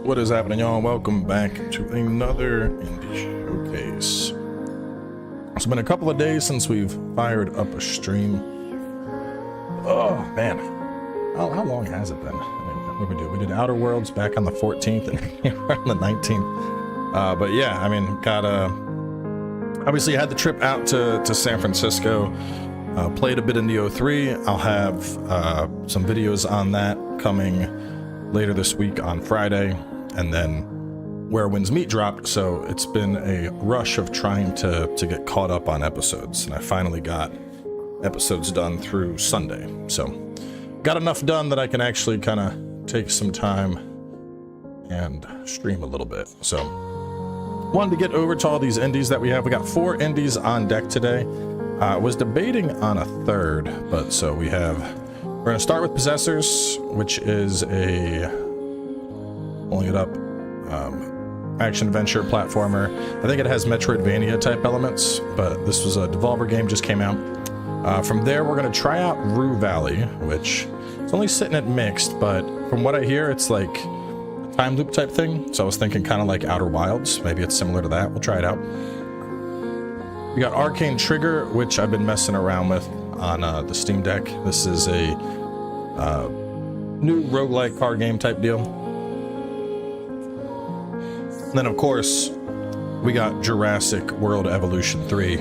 What is happening, y'all? Welcome back to another indie showcase. It's been a couple of days since we've fired up a stream. Oh man, how long has it been? What did we do? We did Outer Worlds back on the 14th and here on the 19th. But yeah, I mean, obviously had the trip out to San Francisco. Played a bit in Neo 3. I'll have some videos on that coming later this week on Friday, and then Where Winds Meet dropped, so it's been a rush of trying to get caught up on episodes, and I finally got episodes done through Sunday, so got enough done that I can actually kind of take some time and stream a little bit. So wanted to get over to all these indies that we have. We got 4 indies on deck today. Was debating on a third, but so we're going to start with Possessors, which is pulling it up, action-adventure platformer. I think it has Metroidvania type elements, but this was a Devolver game, just came out. From there, we're going to try out Rue Valley, which is only sitting at mixed, but from what I hear, it's like a time loop type thing, so I was thinking kind of like Outer Wilds. Maybe it's similar to that. We'll try it out. We got Arcane Trigger, which I've been messing around with on the Steam Deck. This is a new roguelike card game type deal. And then, of course, we got Jurassic World Evolution 3.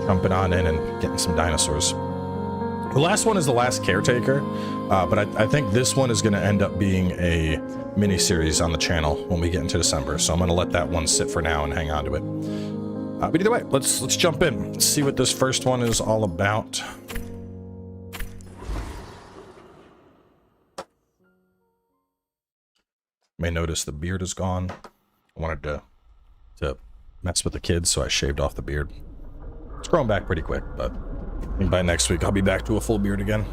Jumping on in and getting some dinosaurs. The last one is The Last Caretaker, but I think this one is going to end up being a mini-series on the channel when we get into December. So I'm going to let that one sit for now and hang on to it. But either way, let's jump in. Let's see what this first one is all about. You may notice the beard is gone. I wanted to mess with the kids, so I shaved off the beard. It's growing back pretty quick, but I think by next week I'll be back to a full beard again.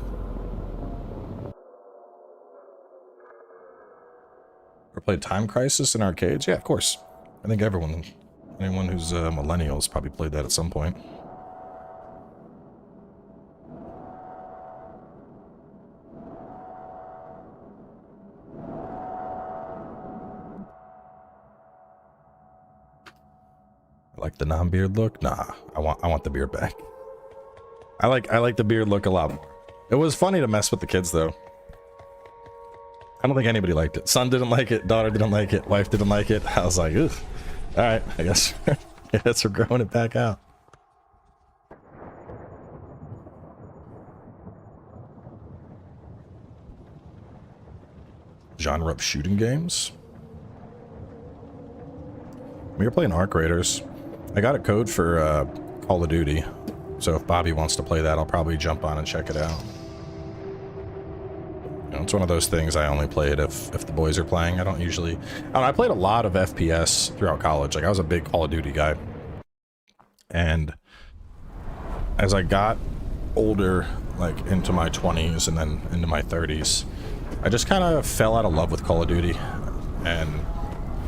Ever played Time Crisis in arcades? Yeah, of course. I think anyone who's a millennial has probably played that at some point. I like the non-beard look. Nah, I want the beard back. I like the beard look a lot more. It was funny to mess with the kids though. I don't think anybody liked it. Son didn't like it, daughter didn't like it, wife didn't like it. I was like, ugh. All right, I guess we're growing it back out. Genre of shooting games. We were playing Arc Raiders. I got a code for Call of Duty, so if Bobby wants to play that, I'll probably jump on and check it out. You know, it's one of those things I only play it if the boys are playing. I don't usually... I played a lot of FPS throughout college. Like, I was a big Call of Duty guy. And as I got older, like into my 20s and then into my 30s, I just kind of fell out of love with Call of Duty and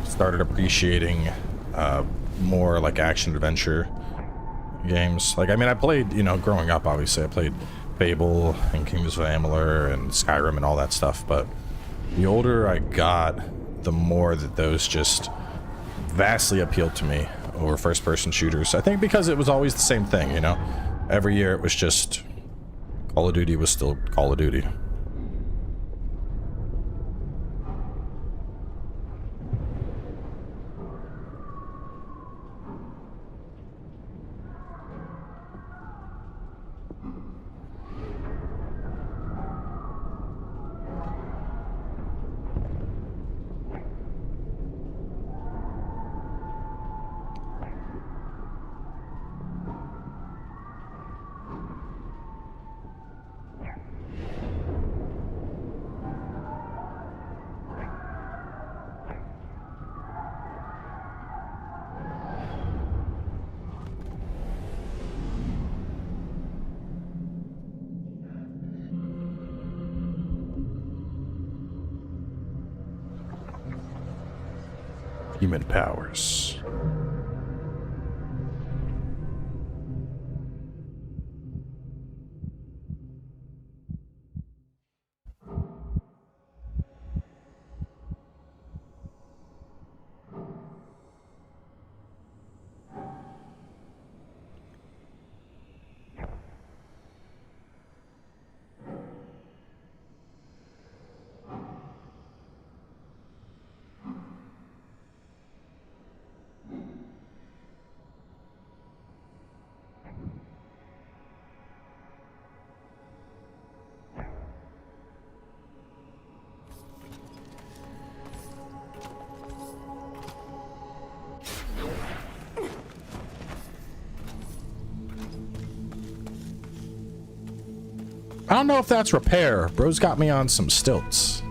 started appreciating more like action-adventure games. Like, I mean, I played, you know, growing up, obviously, I played Fable and Kingdoms of Amalur and Skyrim and all that stuff, but the older I got, the more that those just vastly appealed to me over first-person shooters. I think because it was always the same thing, you know? Every year it was just Call of Duty was still Call of Duty. Human powers. don't know if that's repair. Bro's got me on some stilts.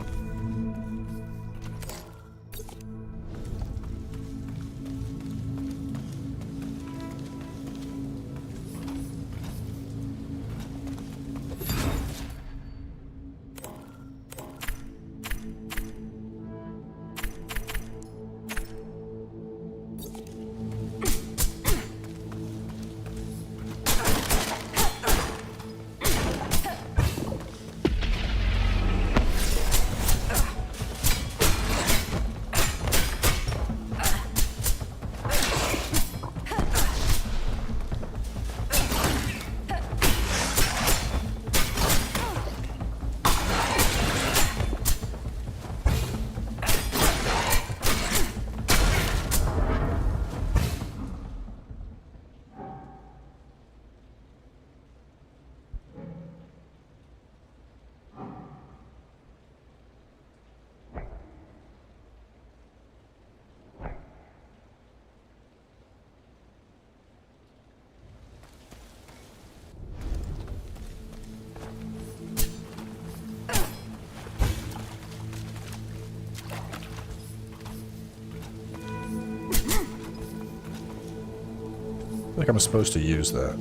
I think I'm supposed to use that.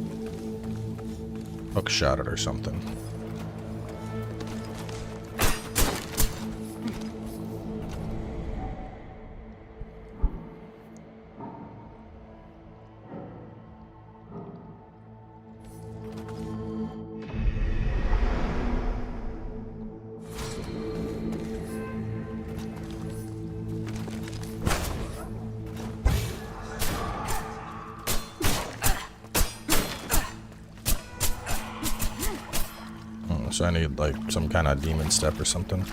Hook shot it or something. So I need like some kind of demon step or something.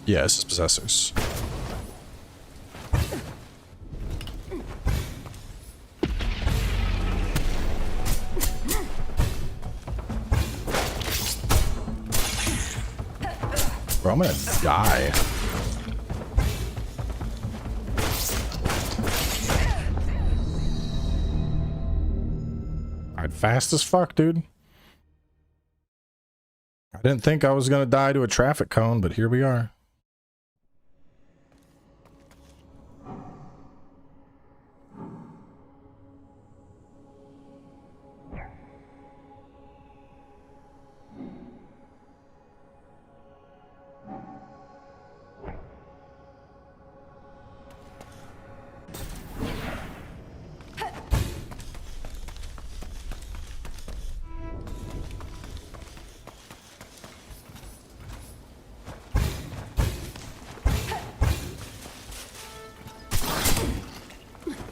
Yeah, this is Possessors. Bro, I'm gonna die. Alright, fast as fuck, dude. I didn't think I was gonna die to a traffic cone, but here we are.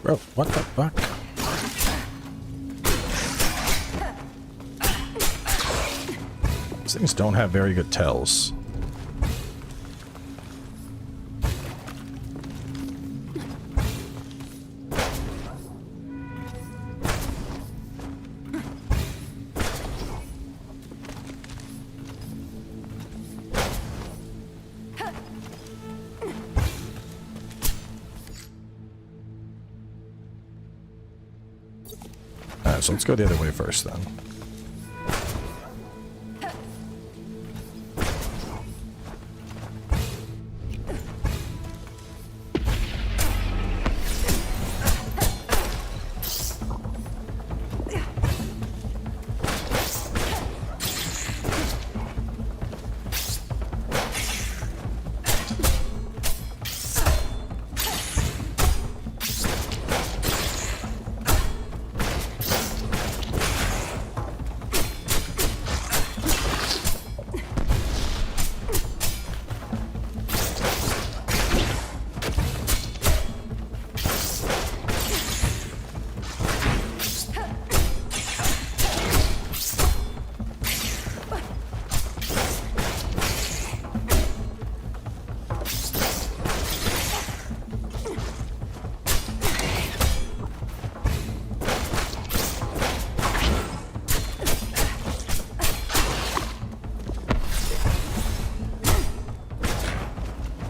Bro, what the fuck? These things don't have very good tells. Alright, so let's go the other way first then.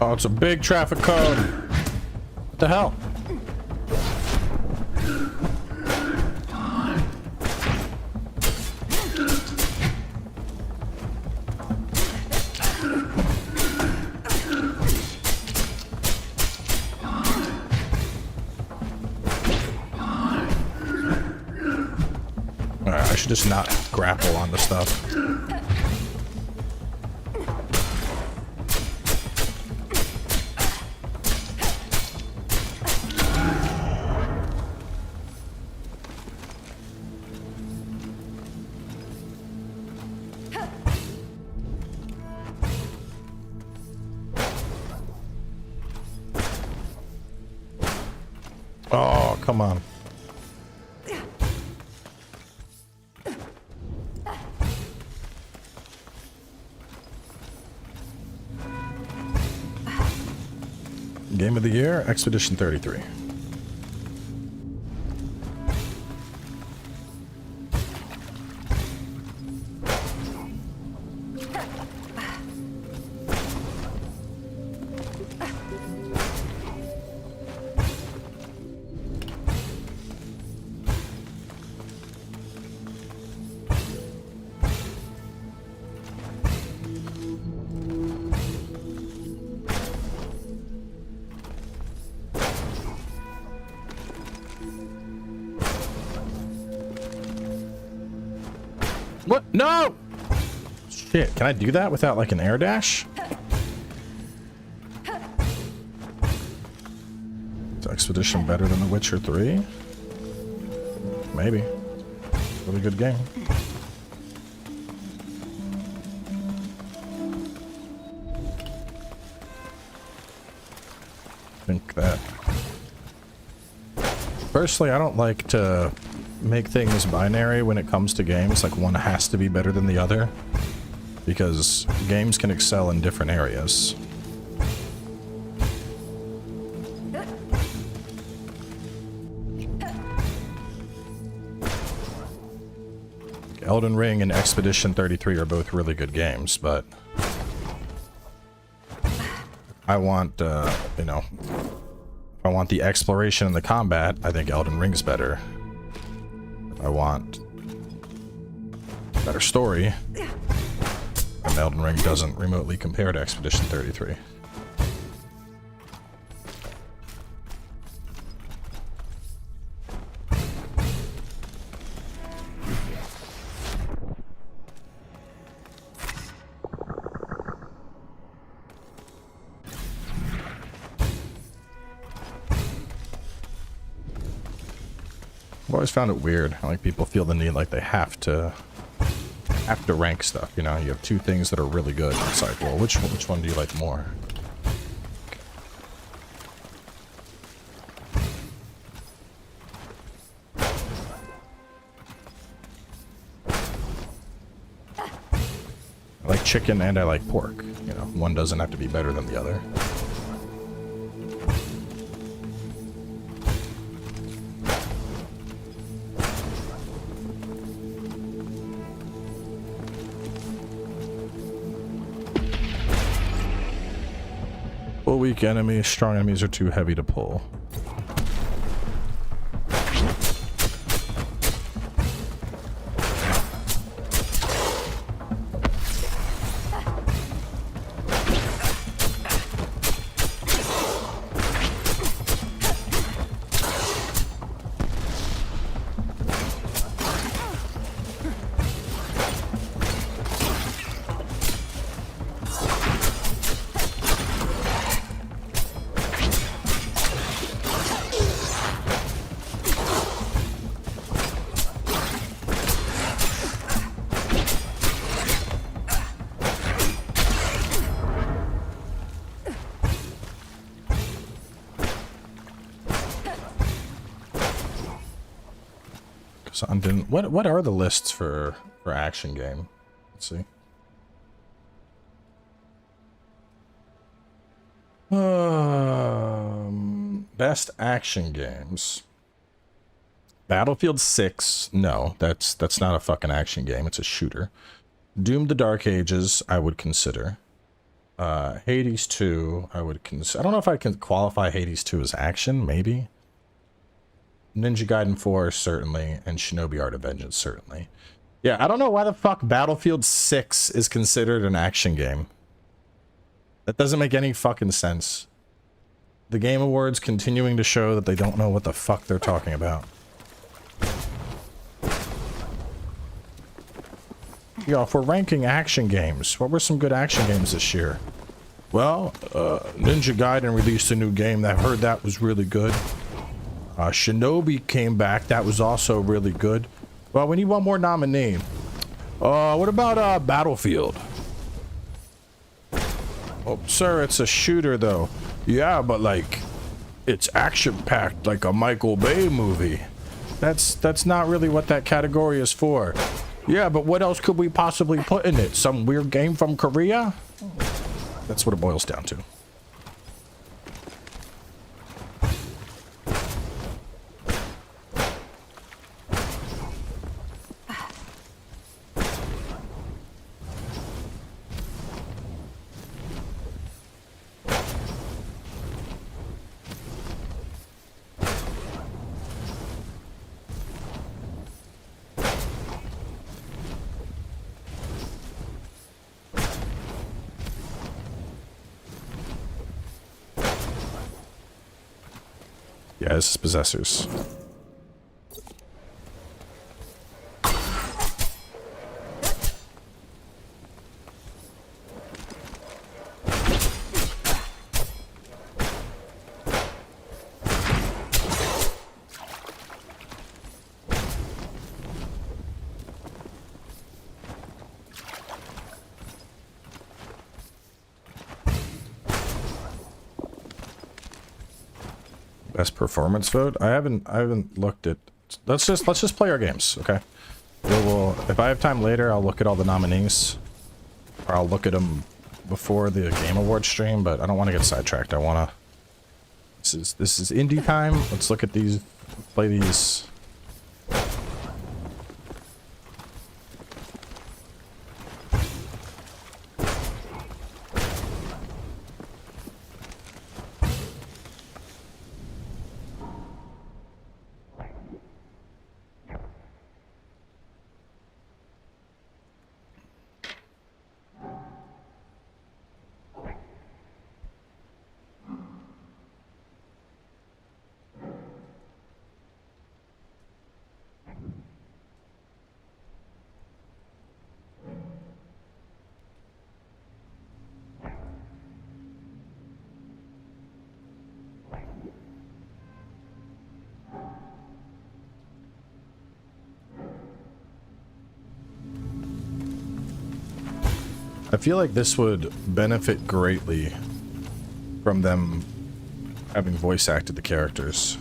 Oh, it's a big traffic cone. What the hell? Alright, I should just not grapple on the stuff. Oh, come on. Game of the year, Expedition 33. What? No! Shit, can I do that without like an air dash? Is Expedition better than The Witcher 3? Maybe. Really good game. Think that. Personally, I don't like to make things binary when it comes to games, like one has to be better than the other, because games can excel in different areas. Elden Ring and Expedition 33 are both really good games, but I want, you know, if I want the exploration and the combat, I think Elden Ring's better. I want better story, and Elden Ring doesn't remotely compare to Expedition 33. I've always found it weird. Like people feel the need like they have to rank stuff, you know? You have two things that are really good. It's like, well, which one do you like more? I like chicken and I like pork. You know, one doesn't have to be better than the other. Weak enemies, strong enemies are too heavy to pull. What are the lists for action game? Let's see. Best action games. Battlefield 6. No, that's not a fucking action game. It's a shooter. Doom: The Dark Ages, I would consider. Hades 2, I would I don't know if I can qualify Hades 2 as action, maybe. Ninja Gaiden 4, certainly, and Shinobi Art of Vengeance, certainly. Yeah, I don't know why the fuck Battlefield 6 is considered an action game. That doesn't make any fucking sense. The Game Awards continuing to show that they don't know what the fuck they're talking about. Yo, if we're ranking action games, what were some good action games this year? Well, Ninja Gaiden released a new game. I heard that was really good. Shinobi came back. That was also really good. Well, we need one more nominee. What about Battlefield? Oh, sir, it's a shooter, though. Yeah, but, like, it's action-packed like a Michael Bay movie. That's not really what that category is for. Yeah, but what else could we possibly put in it? Some weird game from Korea? That's what it boils down to. Yeah, this is Possessors. Best performance vote? I haven't looked at. Let's just play our games, okay? We'll if I have time later, I'll look at all the nominees, or I'll look at them before the Game Awards stream. But I don't want to get sidetracked. I want to. This is indie time. Let's look at these. Play these. I feel like this would benefit greatly from them having voice acted the characters.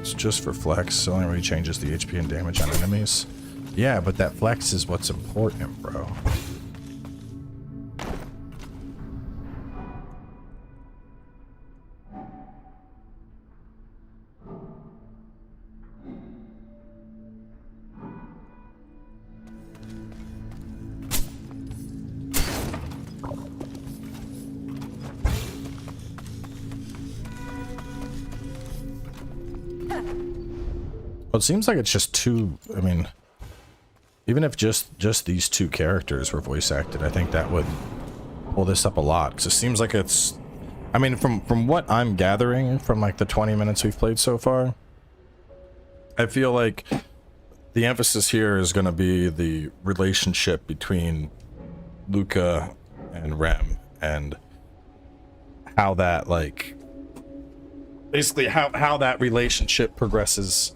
It's just for flex, it only really changes the HP and damage on enemies. Yeah, but that flex is what's important, bro. Well, it seems like it's just two. I mean, even if just these two characters were voice acted, I think that would pull this up a lot. Because it seems like it's. I mean, from what I'm gathering from like the 20 minutes we've played so far, I feel like the emphasis here is going to be the relationship between Luca and Rem, and how that like. Basically, how that relationship progresses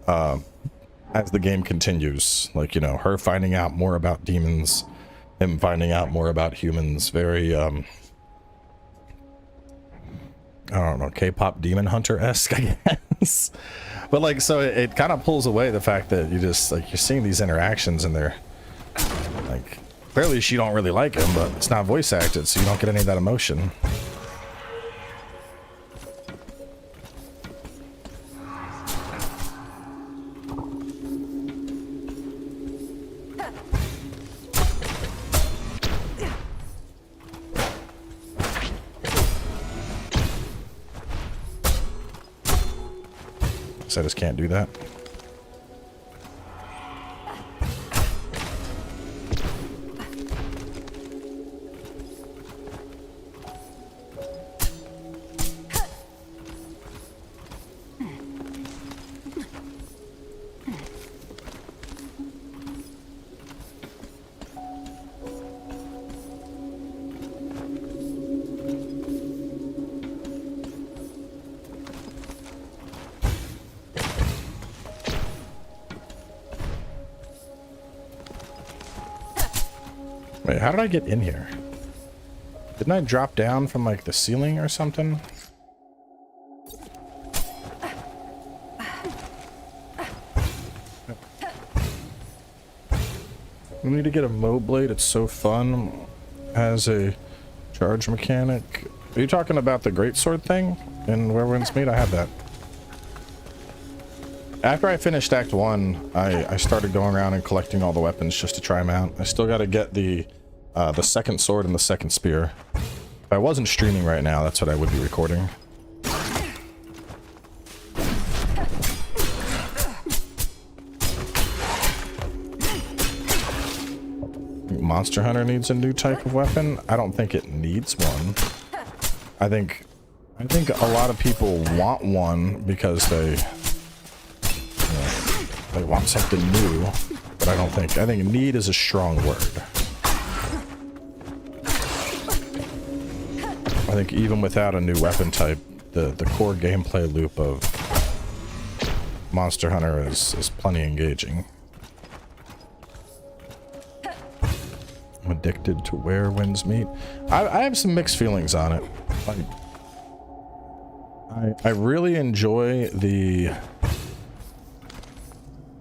as the game continues. Like, you know, her finding out more about demons, him finding out more about humans. Very, I don't know, K-pop Demon Hunter-esque, I guess. But, like, so it kind of pulls away the fact that you just, like, you're seeing these interactions and they're, like, clearly she don't really like him, but it's not voice acted, so you don't get any of that emotion. So I just can't do that. Wait, how did I get in here? Didn't I drop down from like the ceiling or something? We need to get a mow blade. It's so fun. Has a charge mechanic. Are you talking about the greatsword thing in Where Winds Meet? I have that. After I finished Act 1, I started going around and collecting all the weapons just to try them out. I still got to get the second sword and the second spear. If I wasn't streaming right now, that's what I would be recording. Monster Hunter needs a new type of weapon. I don't think it needs one. I think a lot of people want one because they want something new, but I think need is a strong word. I think even without a new weapon type, the core gameplay loop of Monster Hunter is plenty engaging. I'm addicted to Where Winds Meet. I have some mixed feelings on it. I really enjoy the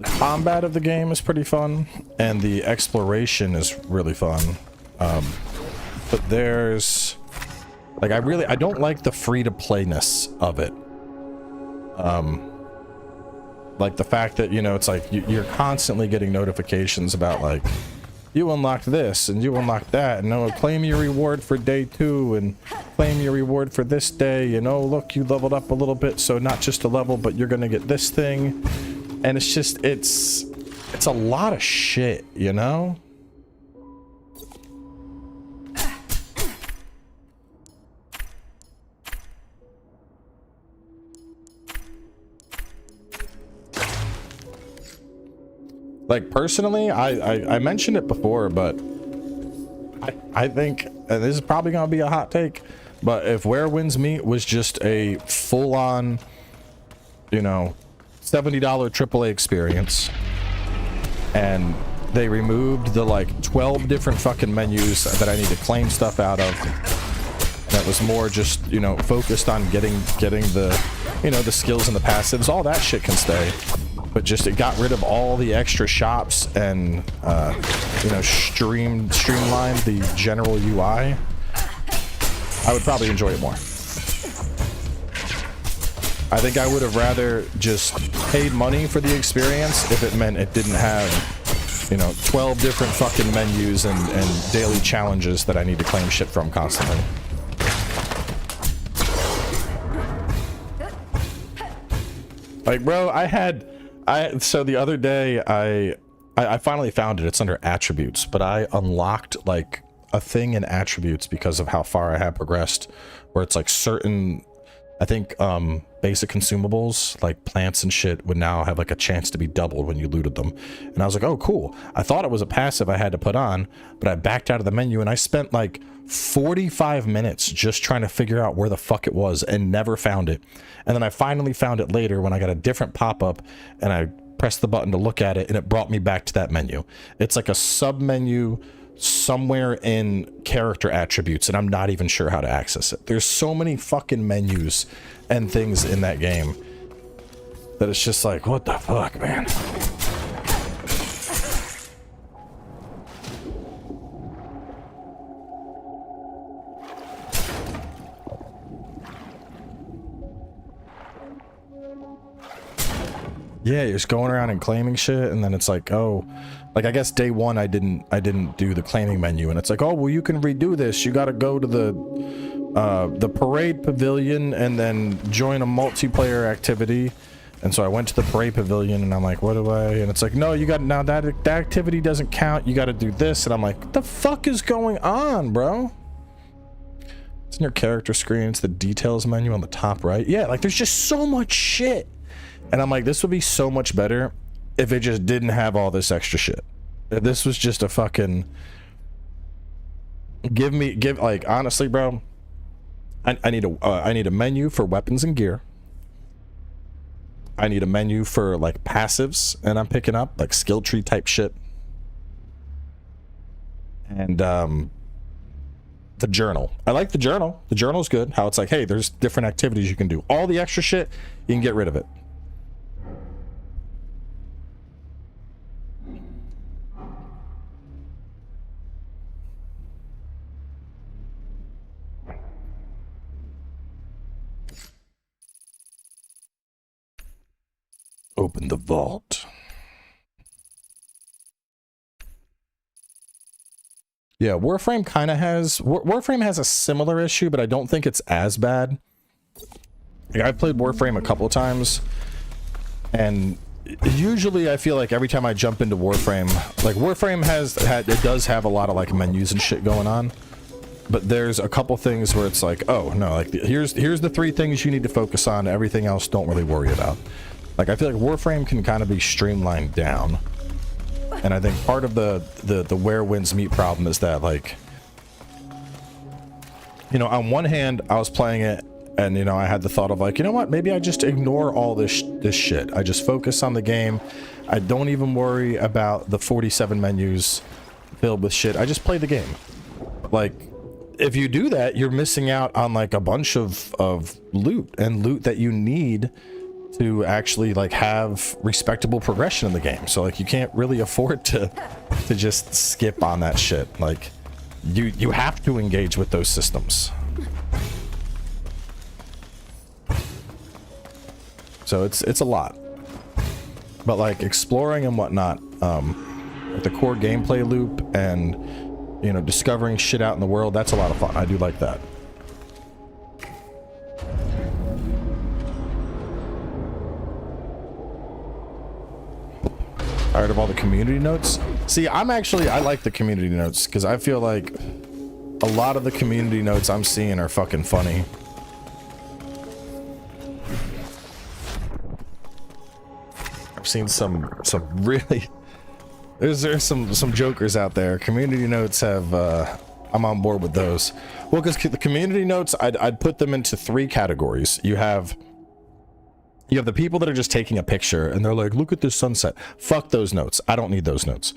combat of the game is pretty fun, and the exploration is really fun. But there's like I don't like the free-to-playness of it. Like the fact that, you know, it's like you're constantly getting notifications about like, you unlocked this and you unlocked that, and oh, claim your reward for day 2 and claim your reward for this day, and oh look, you leveled up a little bit, so not just a level, but you're gonna get this thing. And it's just it's a lot of shit, you know? Like, personally, I mentioned it before, but I think, and this is probably gonna be a hot take, but if Where Winds Meet was just a full-on, you know, $70 AAA experience, and they removed the like 12 different fucking menus that I need to claim stuff out of, and it was more just, you know, focused on getting the, you know, the skills and the passives, all that shit can stay. But just it got rid of all the extra shops and you know, streamlined the general UI. I would probably enjoy it more. I think I would have rather just paid money for the experience if it meant it didn't have, you know, 12 different fucking menus and daily challenges that I need to claim shit from constantly. Like, bro, so the other day I finally found it. It's under attributes, but I unlocked like a thing in attributes because of how far I had progressed, where it's like certain, I think basic consumables like plants and shit would now have like a chance to be doubled when you looted them. And I was like, oh cool. I thought it was a passive I had to put on, but I backed out of the menu and I spent like 45 minutes just trying to figure out where the fuck it was and never found it. And then I finally found it later when I got a different pop-up and I pressed the button to look at it and it brought me back to that menu. It's like a sub menu somewhere in character attributes and I'm not even sure how to access it. There's so many fucking menus and things in that game that it's just like, what the fuck, man? Yeah, you're just going around and claiming shit, and then it's like, oh, like I guess day 1 I didn't do the claiming menu, and it's like, oh well, you can redo this. You got to go to the parade pavilion and then join a multiplayer activity, And so I went to the parade pavilion and I'm like, what do I, and it's like, no, you got, now that activity doesn't count. You got to do this. And I'm like, what the fuck is going on, bro? It's in your character screen. It's the details menu on the top right. Yeah, like there's just so much shit. And I'm like, this would be so much better if it just didn't have all this extra shit. If this was just a fucking, like, honestly, bro, I need a menu for weapons and gear. I need a menu for like passives, and I'm picking up like skill tree type shit. And the journal. I like the journal. The journal's good. How it's like, hey, there's different activities you can do. All the extra shit, you can get rid of it. Open the vault. Yeah, Warframe kind of has... Warframe has a similar issue, but I don't think it's as bad. Like, I've played Warframe a couple of times, and usually I feel like every time I jump into Warframe, like Warframe it does have a lot of like menus and shit going on, but there's a couple things where it's like, oh no, like here's the 3 things you need to focus on. Everything else don't really worry about. Like, I feel like Warframe can kind of be streamlined down. And I think part of the where winds meet problem is that, like, you know, on one hand, I was playing it and, you know, I had the thought of like, you know what, maybe I just ignore all this shit. I just focus on the game. I don't even worry about the 47 menus filled with shit. I just play the game. Like, if you do that, you're missing out on like a bunch of loot that you need to actually like have respectable progression in the game. So like you can't really afford to just skip on that shit. Like you have to engage with those systems. So it's a lot. But like exploring and whatnot, the core gameplay loop and, you know, discovering shit out in the world, that's a lot of fun. I do like that. Tired of all the community notes? See, I like the community notes because I feel like a lot of the community notes I'm seeing are fucking funny. I've seen some really there's some jokers out there. Community notes have I'm on board with those. Well, because the community notes, I'd put them into 3 categories. You have the people that are just taking a picture and they're like, look at this sunset. Fuck those notes. I don't need those notes.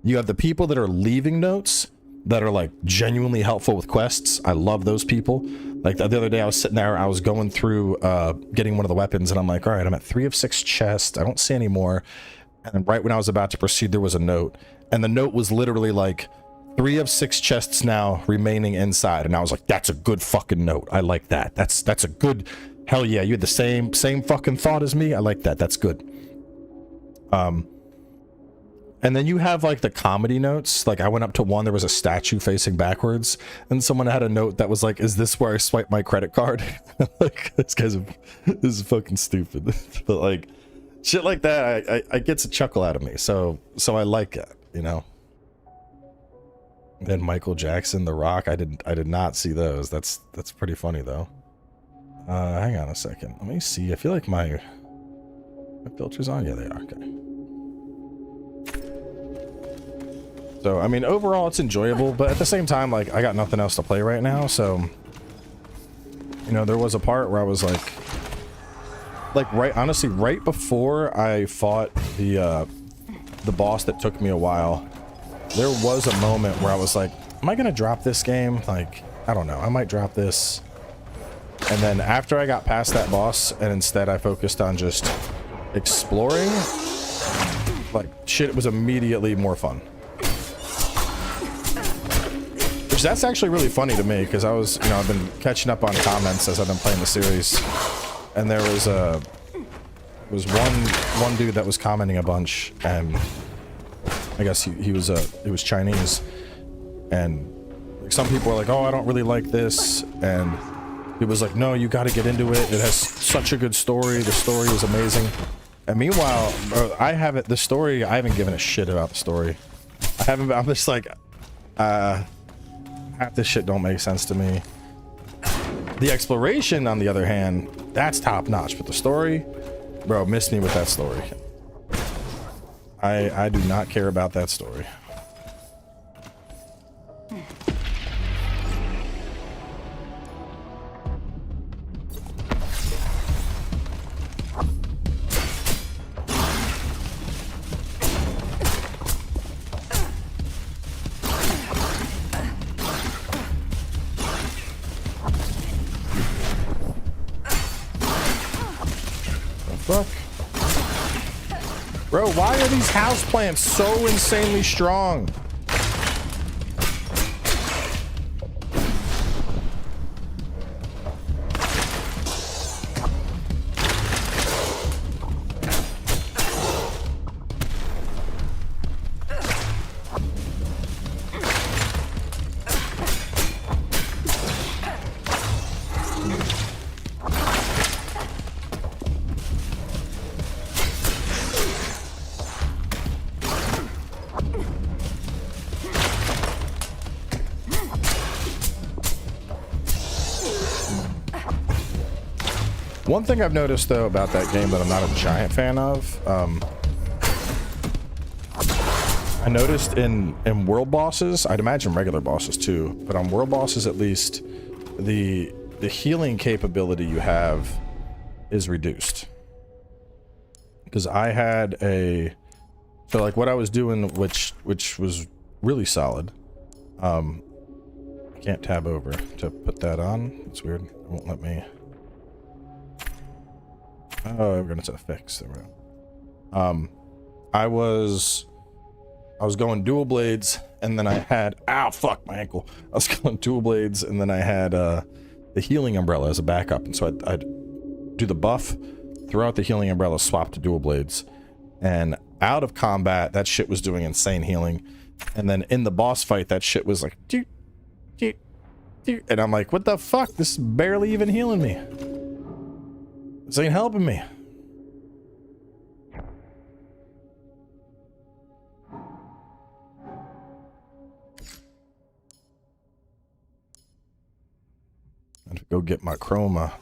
You have the people that are leaving notes that are like genuinely helpful with quests. I love those people. Like the other day I was sitting there, I was going through getting one of the weapons and I'm like, all right, I'm at 3 of 6 chests. I don't see any more. And then right when I was about to proceed, there was a note. And the note was literally like 3 of 6 chests now remaining inside. And I was like, that's a good fucking note. I like that. That's a good... Hell yeah, you had the same fucking thought as me. I like that. That's good. And then you have like the comedy notes. Like I went up to one, there was a statue facing backwards, and someone had a note that was like, "Is this where I swipe my credit card?" Like this is fucking stupid. But like shit like that, I gets a chuckle out of me. So I like it, you know. Then Michael Jackson, The Rock. I did not see those. That's pretty funny though. Hang on a second. Let me see. I feel like my filters on. Yeah, they are. Okay. So, I mean, overall, it's enjoyable, but at the same time, like, I got nothing else to play right now, so, you know, there was a part where I was like, honestly, right before I fought the boss that took me a while, there was a moment where I was like, am I gonna drop this game? Like, I don't know. I might drop this. And then after I got past that boss and instead I focused on just exploring, like shit was immediately more fun. Which that's actually really funny to me because I was, you know, I've been catching up on comments as I've been playing the series, and there was one dude that was commenting a bunch, and I guess he was Chinese, and some people were like, oh, I don't really like this, and it was like, no, you got to get into it. It has such a good story. The story is amazing. And meanwhile, bro, I haven't given a shit about the story. I'm just like, half this shit don't make sense to me. The exploration, on the other hand, that's top notch. But the story, bro, missed me with that story. I do not care about that story. Fuck. Bro, why are these houseplants so insanely strong? One thing I've noticed though about that game that I'm not a giant fan of, I noticed in world bosses, I'd imagine regular bosses too, but on world bosses at least, the healing capability you have is reduced. Because I had so like what I was doing, which was really solid. I can't tab over to put that on. It's weird. It won't let me. Oh, we're gonna fix. There we go. I was going dual blades, and then I had fuck my ankle. I was going dual blades, and then I had the healing umbrella as a backup, and so I'd do the buff, throw out the healing umbrella, swap to dual blades, and out of combat that shit was doing insane healing, and then in the boss fight that shit was like doot, doot, doot, and I'm like, what the fuck? This is barely even healing me. This ain't helping me. I have to go get my chroma.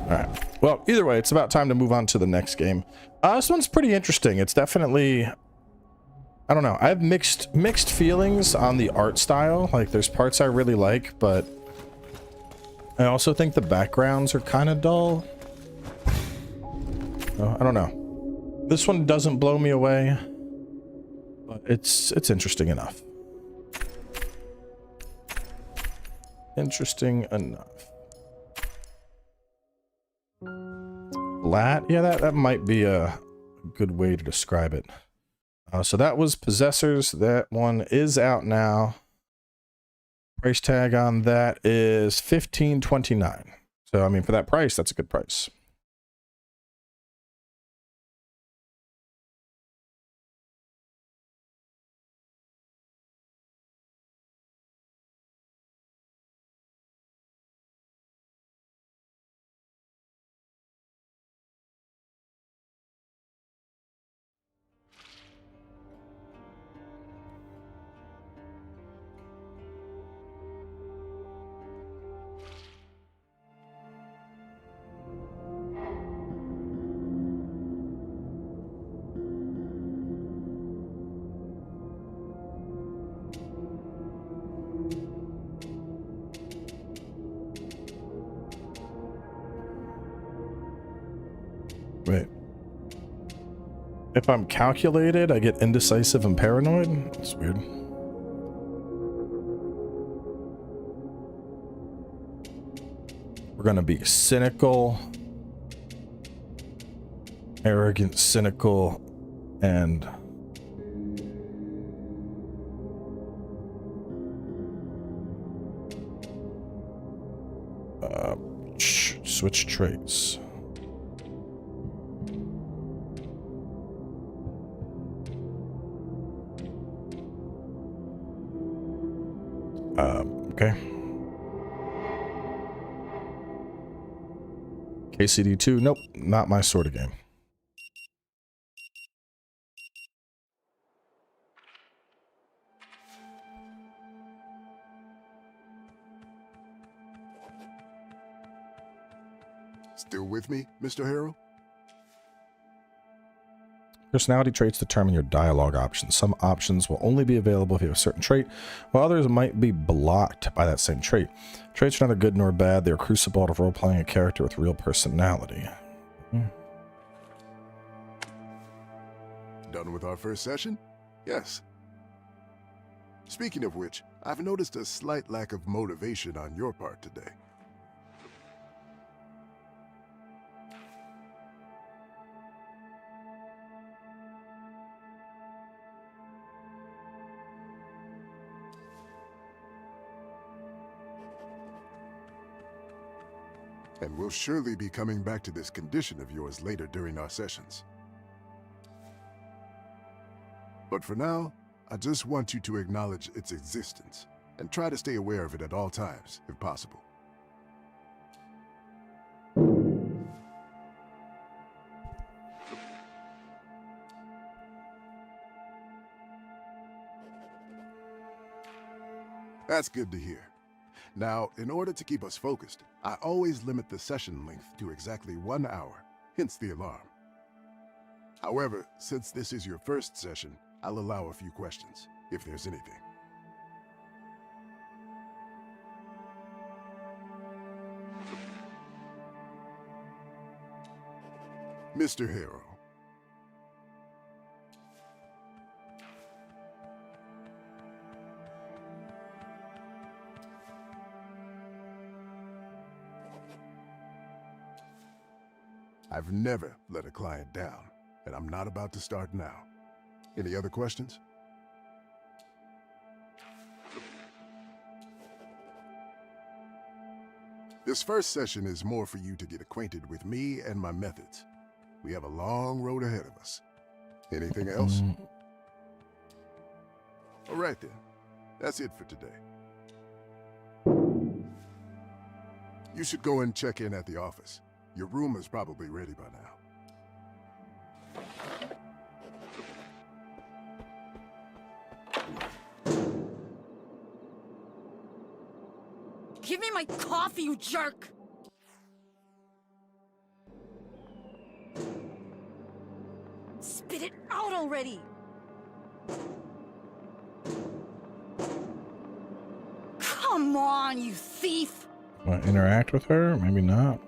Alright. Well, either way, it's about time to move on to the next game. This one's pretty interesting. It's definitely... I don't know. I have mixed feelings on the art style. Like, there's parts I really like, but... I also think the backgrounds are kind of dull. I don't know. This one doesn't blow me away, but it's interesting enough. Interesting enough. Flat? Yeah, that might be a good way to describe it. So that was Possessors. That one is out now. Price tag on that is $15.29. So I mean, for that price, that's a good price. Wait. If I'm calculated, I get indecisive and paranoid? That's weird. We're gonna be cynical, arrogant, cynical, and switch traits. Okay. ACD2, nope, not my sort of game. Still with me, Mr. Harrell? Personality traits determine your dialogue options. Some options will only be available if you have a certain trait, while others might be blocked by that same trait. Traits are neither good nor bad. They are crucible to role-playing a character with real personality. Done with our first session? Yes. Speaking of which, I've noticed a slight lack of motivation on your part today. And we'll surely be coming back to this condition of yours later during our sessions. But for now, I just want you to acknowledge its existence and try to stay aware of it at all times, if possible. That's good to hear. Now, in order to keep us focused, I always limit the session length to exactly 1 hour, hence the alarm. However, since this is your first session, I'll allow a few questions, if there's anything. Mr. Harrell. I've never let a client down, and I'm not about to start now. Any other questions? This first session is more for you to get acquainted with me and my methods. We have a long road ahead of us. Anything else? All right then. That's it for today. You should go and check in at the office. Your room is probably ready by now. Give me my coffee, you jerk! Spit it out already! Come on, you thief! Want to interact with her? Maybe not.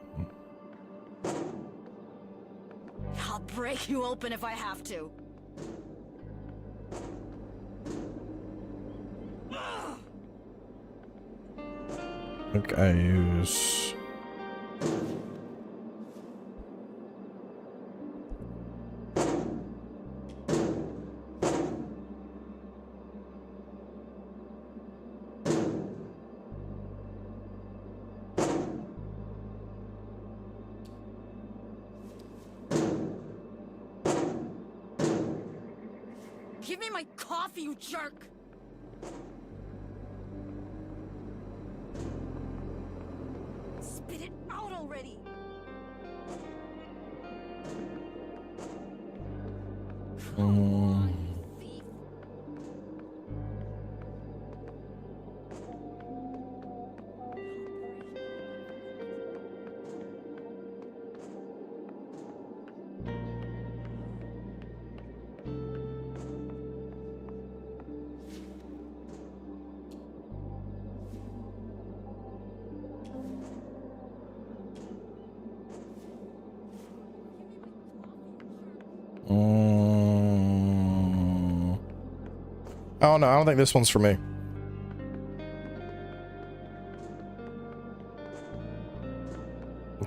I'll break you open if I have to. I think I use... Give me my coffee, you jerk! Spit it out already! I don't know. I don't think this one's for me.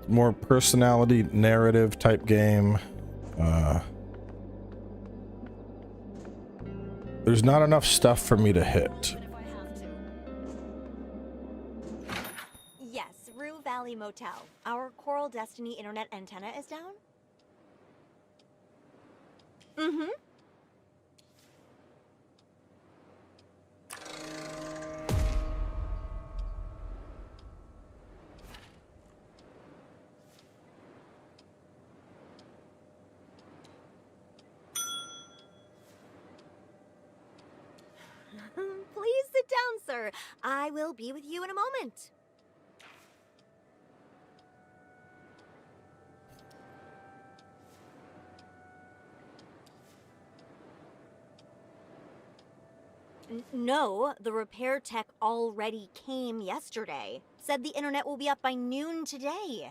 More personality narrative type game. There's not enough stuff for me to hit. Yes, Rue Valley Motel. Our Coral Destiny internet antenna is down? Mm-hmm. Possessor. I will be with you in a moment. No, the repair tech already came yesterday. Said the internet will be up by noon today.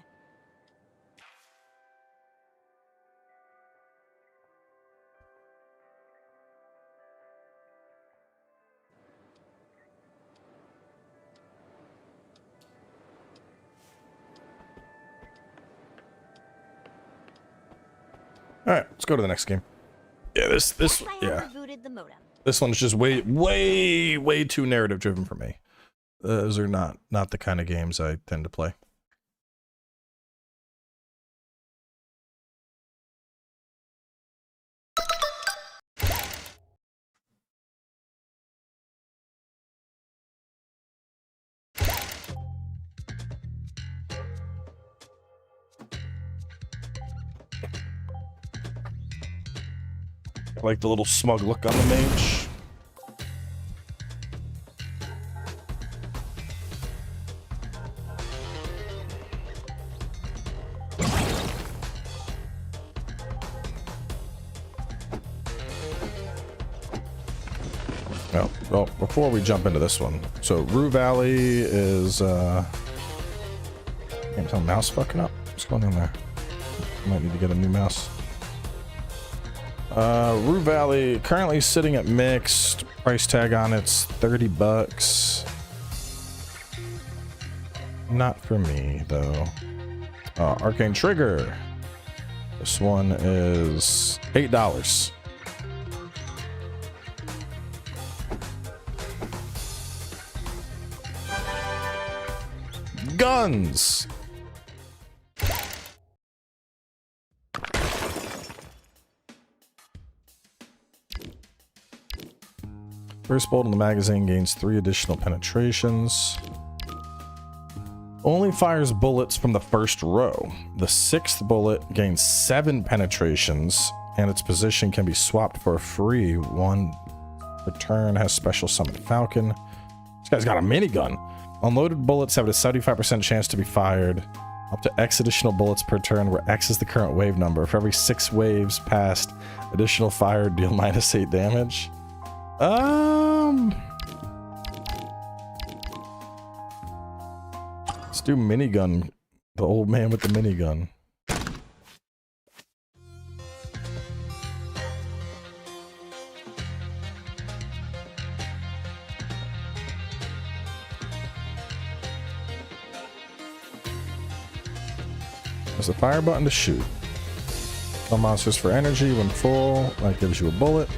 All right, let's go to the next game. Yeah, this yeah. Rebooted the modem. This one's just way too narrative driven for me. Those are not the kind of games I tend to play. I like the little smug look on the mage. Well, before we jump into this one, so Rue Valley is can't tell, mouse fucking up. What's going on there? Might need to get a new mouse. Rue Valley currently sitting at mixed. Price tag on it's $30. Not for me though. Arcane Trigger. This one is $8. Guns. First bolt in the magazine gains 3 additional penetrations. Only fires bullets from the first row. The 6th bullet gains 7 penetrations, and its position can be swapped for a free one. Return has special summon Falcon. This guy's got a minigun. Unloaded bullets have a 75% chance to be fired. Up to X additional bullets per turn, where X is the current wave number. For every 6 waves passed, additional fire deal -8 damage. Let's do minigun. The old man with the minigun. There's a fire button to shoot. Kill monsters for energy when full. That gives you a bullet.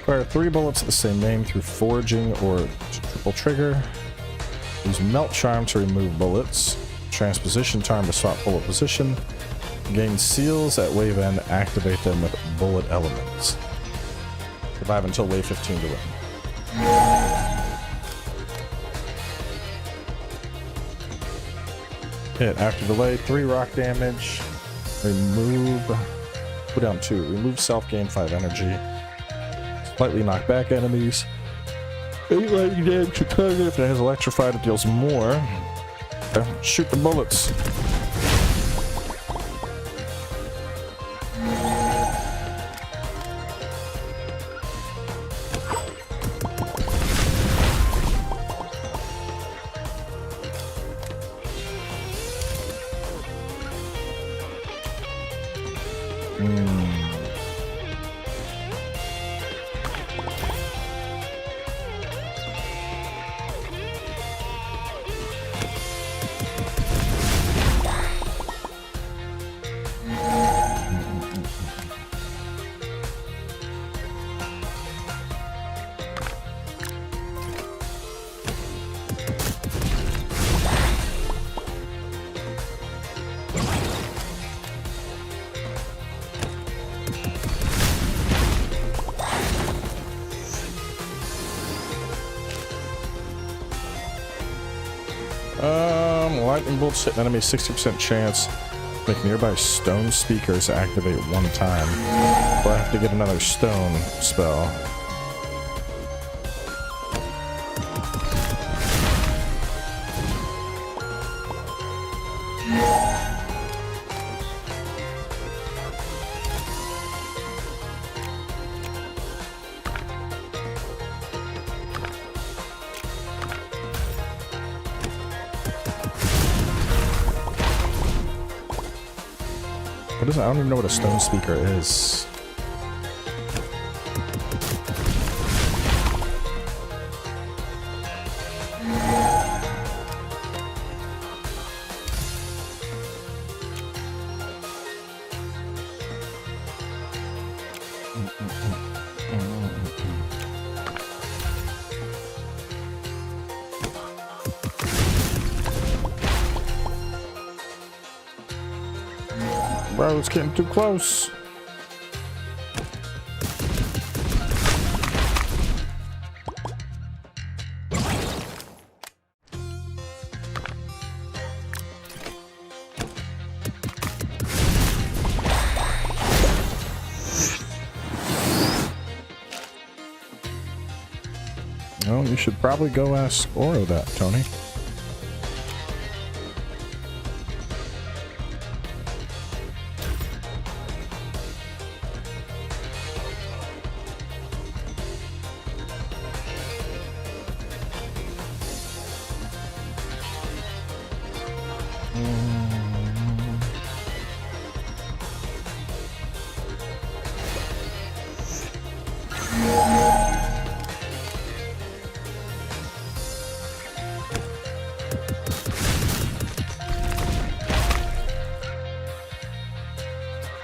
Fire 3 bullets of the same name through foraging or triple trigger. Use melt charm to remove bullets. Transposition charm to swap bullet position. Gain seals at wave end. Activate them with bullet elements. Survive until wave 15 to win. Hit after delay. 3 rock damage. Remove. Put down 2. Remove self. Gain 5 energy. Slightly knock back enemies. 8 lightning damage to target. If it has electrified, it deals more. Okay. Shoot the bullets. Lightning bolts hit an enemy 60% chance. Make nearby stone speakers activate 1 time. Or I have to get another stone spell. What is it? I don't even know what a stone speaker is. Bro, it's getting too close. Well, you should probably go ask Oro that, Tony.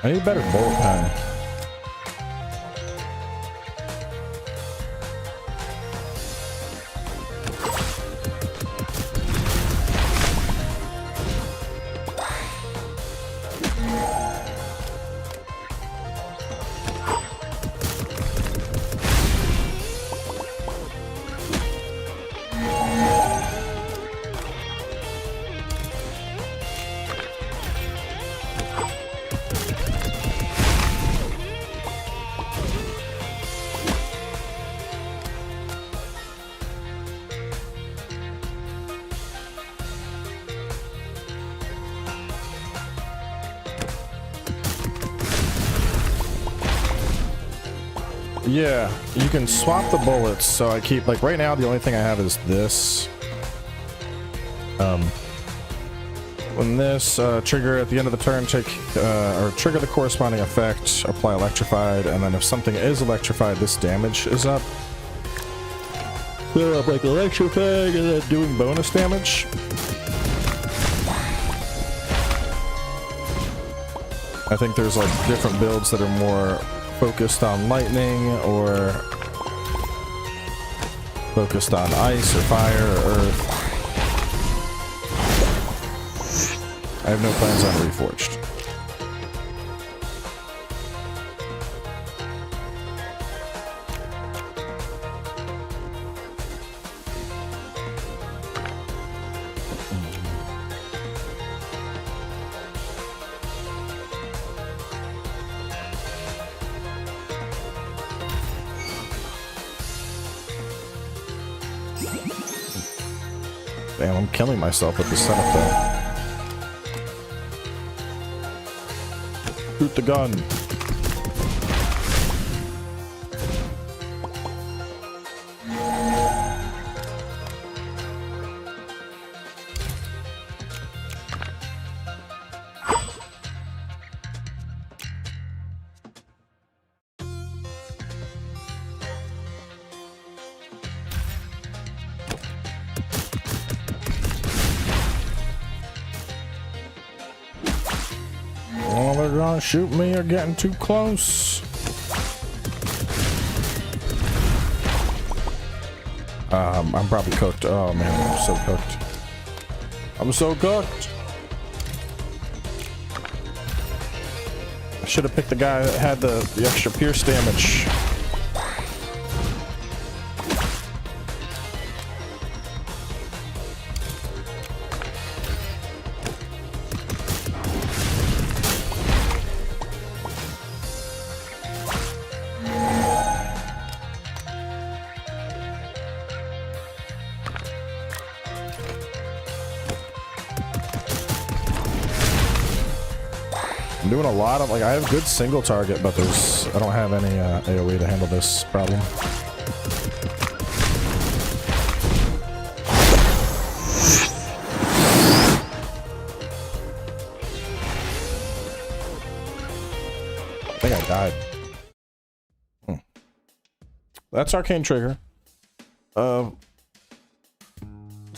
I need better bullet pen. Yeah, you can swap the bullets, so I keep, like, right now the only thing I have is this. When this trigger at the end of the turn, take or trigger the corresponding effect, apply electrified, and then if something is electrified, this damage is up. So I'm like electrified and then doing bonus damage. I think there's like different builds that are more focused on lightning or focused on ice or fire or earth. I have no plans on Reforged. Damn, I'm killing myself with the setup though. Shoot the gun. Oh, they're gonna shoot me or getting too close. I'm probably cooked. Oh man, I'm so cooked. I'm so cooked. I should have picked the guy that had the extra pierce damage. I'm doing a lot of, like, I have good single target, but I don't have any AoE to handle this problem. think I died. That's Arcane Trigger. Let's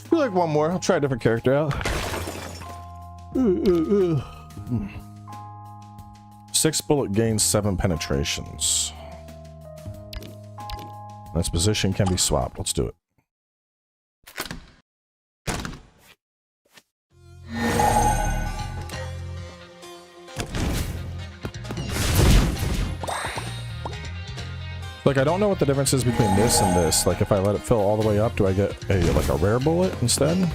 do like one more. I'll try a different character out. 6 bullet gains 7 penetrations. This position can be swapped. Let's do it. Like, I don't know what the difference is between this and this. Like, if I let it fill all the way up, do I get a like a rare bullet instead?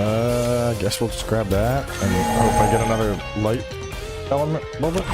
I guess we'll just grab that and hope I get another light element level.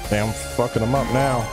Damn, fucking them up now.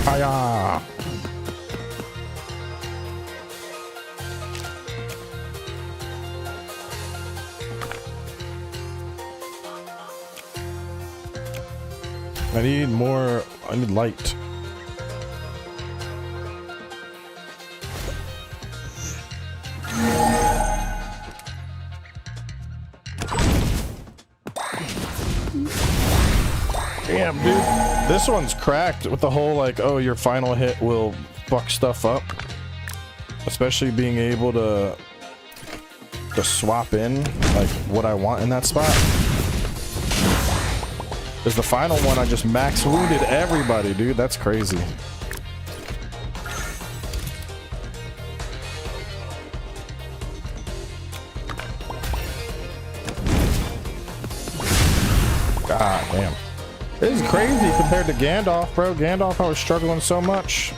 Hiya! I need more. I need light. Damn, dude. This one's cracked with the whole like, oh, your final hit will fuck stuff up. Especially being able to swap in like what I want in that spot. Because the final one, I just max wounded everybody, dude. That's crazy. God damn. This is crazy compared to Gandalf, bro. Gandalf, I was struggling so much.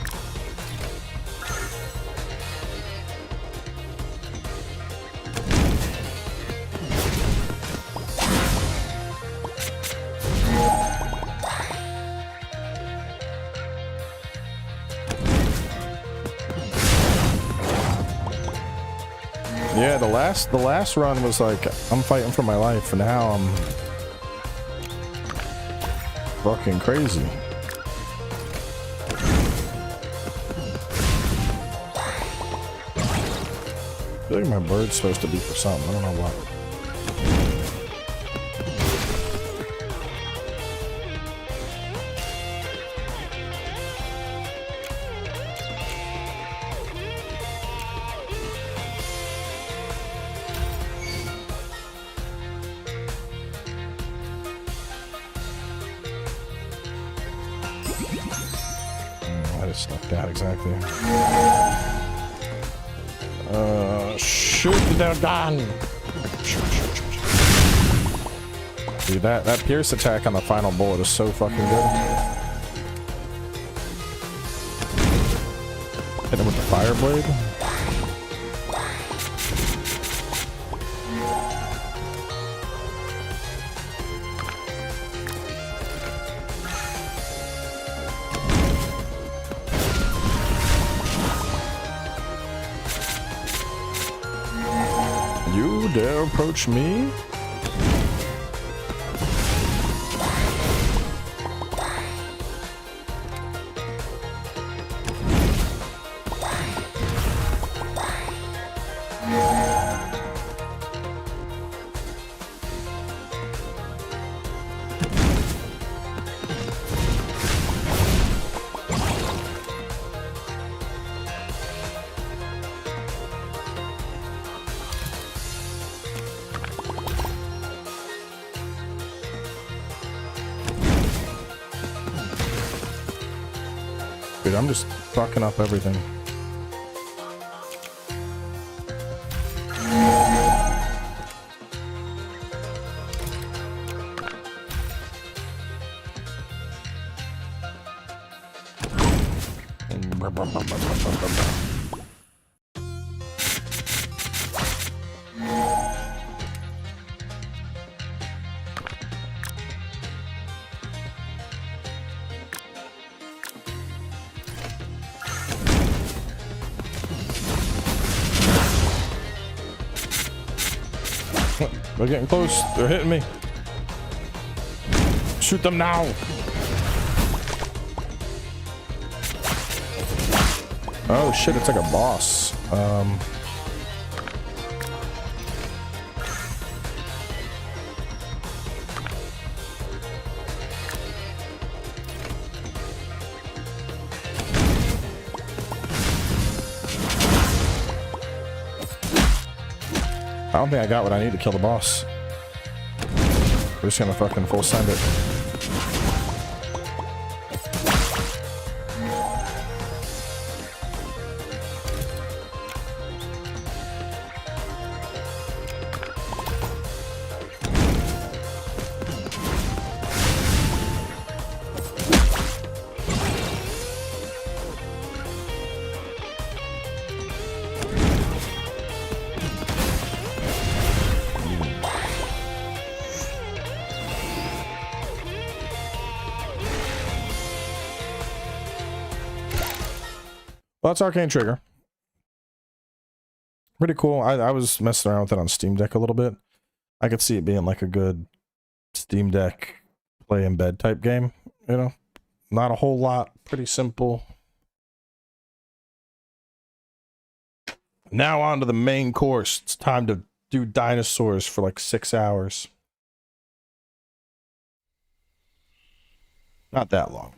Yeah, the last run was like, I'm fighting for my life, and now I'm fucking crazy. I feel like my bird's supposed to be for something. I don't know what. I just left out exactly. Shoot the gun! Shoot. Dude, that pierce attack on the final bullet is so fucking good. Hit him with the fire blade. You dare approach me? Dude, I'm just fucking up everything. They're getting close. They're hitting me. Shoot them now. Oh shit, it's like a boss. I don't think I got what I need to kill the boss. We're just gonna fucking full send it. Well, that's Arcane Trigger. Pretty cool. I was messing around with it on Steam Deck a little bit. I could see it being like a good Steam Deck play in bed type game, you know? Not a whole lot, pretty simple. Now on to the main course. It's time to do dinosaurs for like 6 hours. Not that long.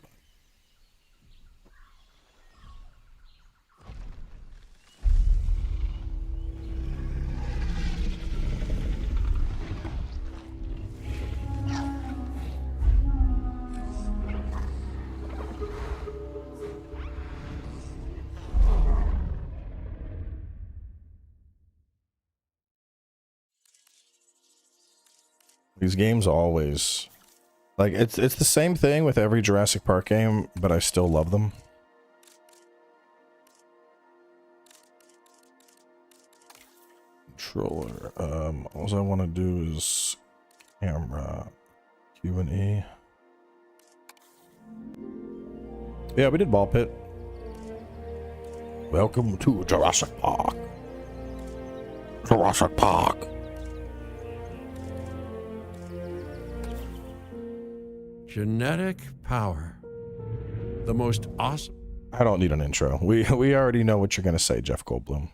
These games always, like, it's the same thing with every Jurassic Park game, but I still love them. Controller. All I want to do is camera, Q and E. Yeah, we did ball pit. Welcome to Jurassic Park. Jurassic Park. Genetic power. The most awesome. I don't need an intro. We already know what you're gonna say, Jeff Goldblum.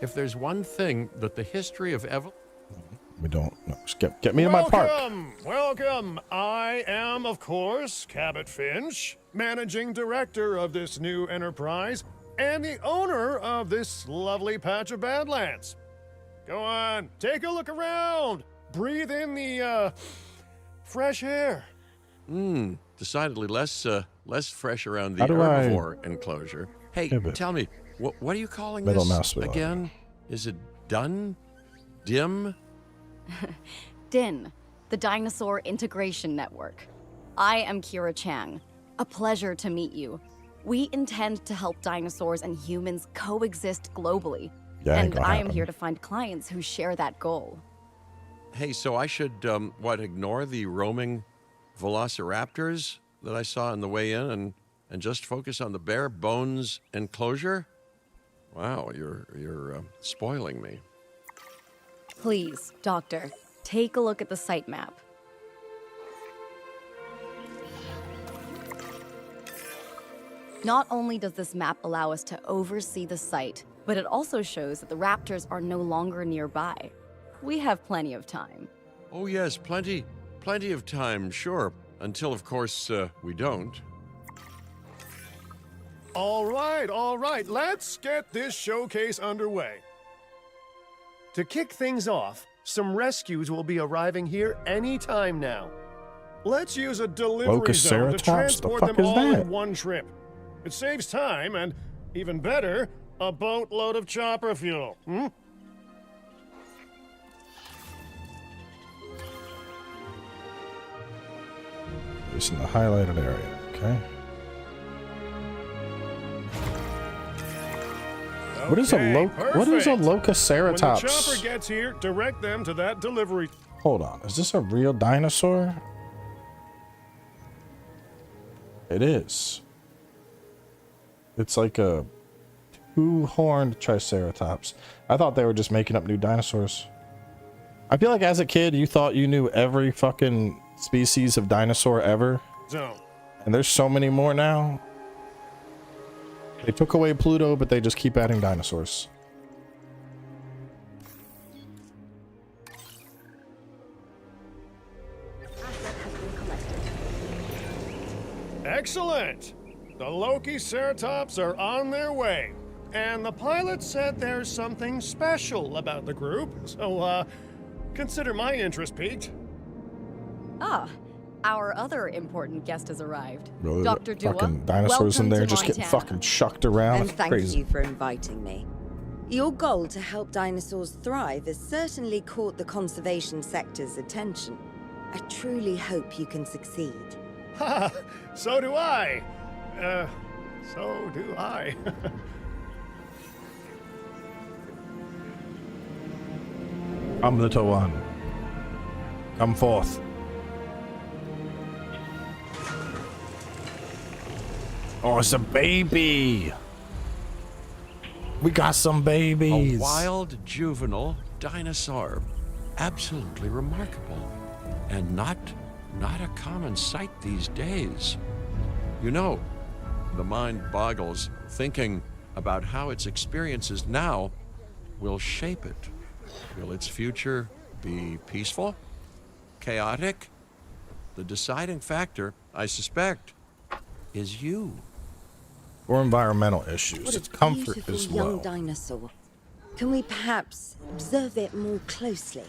If there's one thing that the history of evolution. We don't know. Just get me to my park. Welcome. I am, of course, Cabot Finch, managing director of this new enterprise and the owner of this lovely patch of Badlands. Go on, take a look around. Breathe in the, fresh air. Decidedly less fresh around the How do I herbivore enclosure. Hey, pivot? tell me, what are you calling Middle this mouse wheel. again? Is it done? Dim? DIN, the Dinosaur Integration Network. I am Kira Chang. A pleasure to meet you. We intend to help dinosaurs and humans coexist globally. Yeah, ain't and gonna I am happen. here to find clients who share that goal. Hey, so I should, ignore the roaming velociraptors that I saw on the way in and just focus on the bare bones enclosure? Wow, you're spoiling me. Please, Doctor, take a look at the site map. Not only does this map allow us to oversee the site, but it also shows that the raptors are no longer nearby. We have plenty of time. Oh yes, plenty of time, sure. Until, of course, we don't. All right, let's get this showcase underway. To kick things off, some rescues will be arriving here any time now. Let's use a delivery zone to Locuceratops? transport The them fuck is all that? in one trip. It saves time and, even better, a boatload of chopper fuel. It's in the highlighted area, okay? What is a perfect. what is a When the Locuceratops? chopper gets here, direct them to that delivery. Hold on, is this a real dinosaur? It is. It's like a two-horned Triceratops. I thought they were just making up new dinosaurs. I feel like as a kid, you thought you knew every fucking species of dinosaur ever. Zone. And there's so many more now. They took away Pluto, but they just keep adding dinosaurs. Excellent! The Locuceratops are on their way. And the pilot said there's something special about the group, so, consider my interest piqued. Ah, our other important guest has arrived. Really, Dr. Dua, fucking dinosaurs in welcome there to just getting Montana. fucking chucked around. And That's thank crazy. you for inviting me. Your goal to help dinosaurs thrive has certainly caught the conservation sector's attention. I truly hope you can succeed. Ha! So do I. So do I. Come, little one. Come forth. Oh, it's a baby. We got some A babies. wild juvenile dinosaur. Absolutely remarkable. And not a common sight these days. You know, the mind boggles thinking about how its experiences now will shape it. Will its future be peaceful? Chaotic? The deciding factor, I suspect, is you. Or environmental issues. What Its a comfort beautiful as young well. dinosaur. Can we perhaps observe it more closely?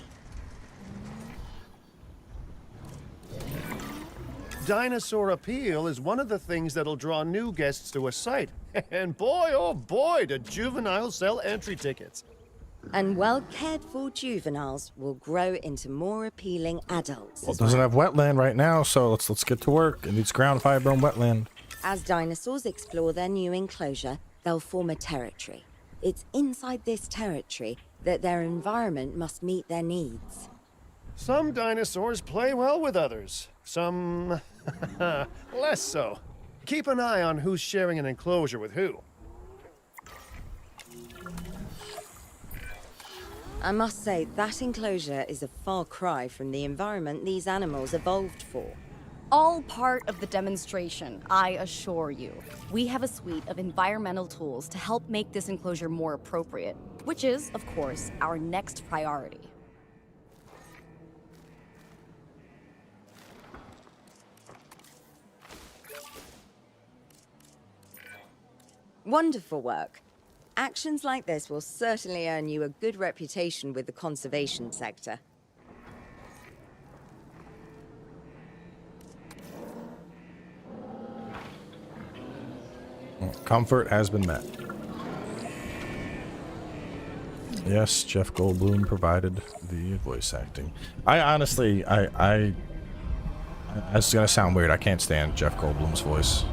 Dinosaur appeal is one of the things that'll draw new guests to a site. And boy, oh boy, do juveniles sell entry tickets. And well-cared-for juveniles will grow into more appealing adults. Well, it as doesn't well. have wetland right now, so let's get to work. It needs ground fiber and wetland. As dinosaurs explore their new enclosure, they'll form a territory. It's inside this territory that their environment must meet their needs. Some dinosaurs play well with others. Some less so. Keep an eye on who's sharing an enclosure with who. I must say, that enclosure is a far cry from the environment these animals evolved for. All part of the demonstration, I assure you. We have a suite of environmental tools to help make this enclosure more appropriate, which is, of course, our next priority. Wonderful work. Actions like this will certainly earn you a good reputation with the conservation sector. Comfort has been met. Yes, Jeff Goldblum provided the voice acting. I honestly, it's gonna sound weird. I can't stand Jeff Goldblum's voice.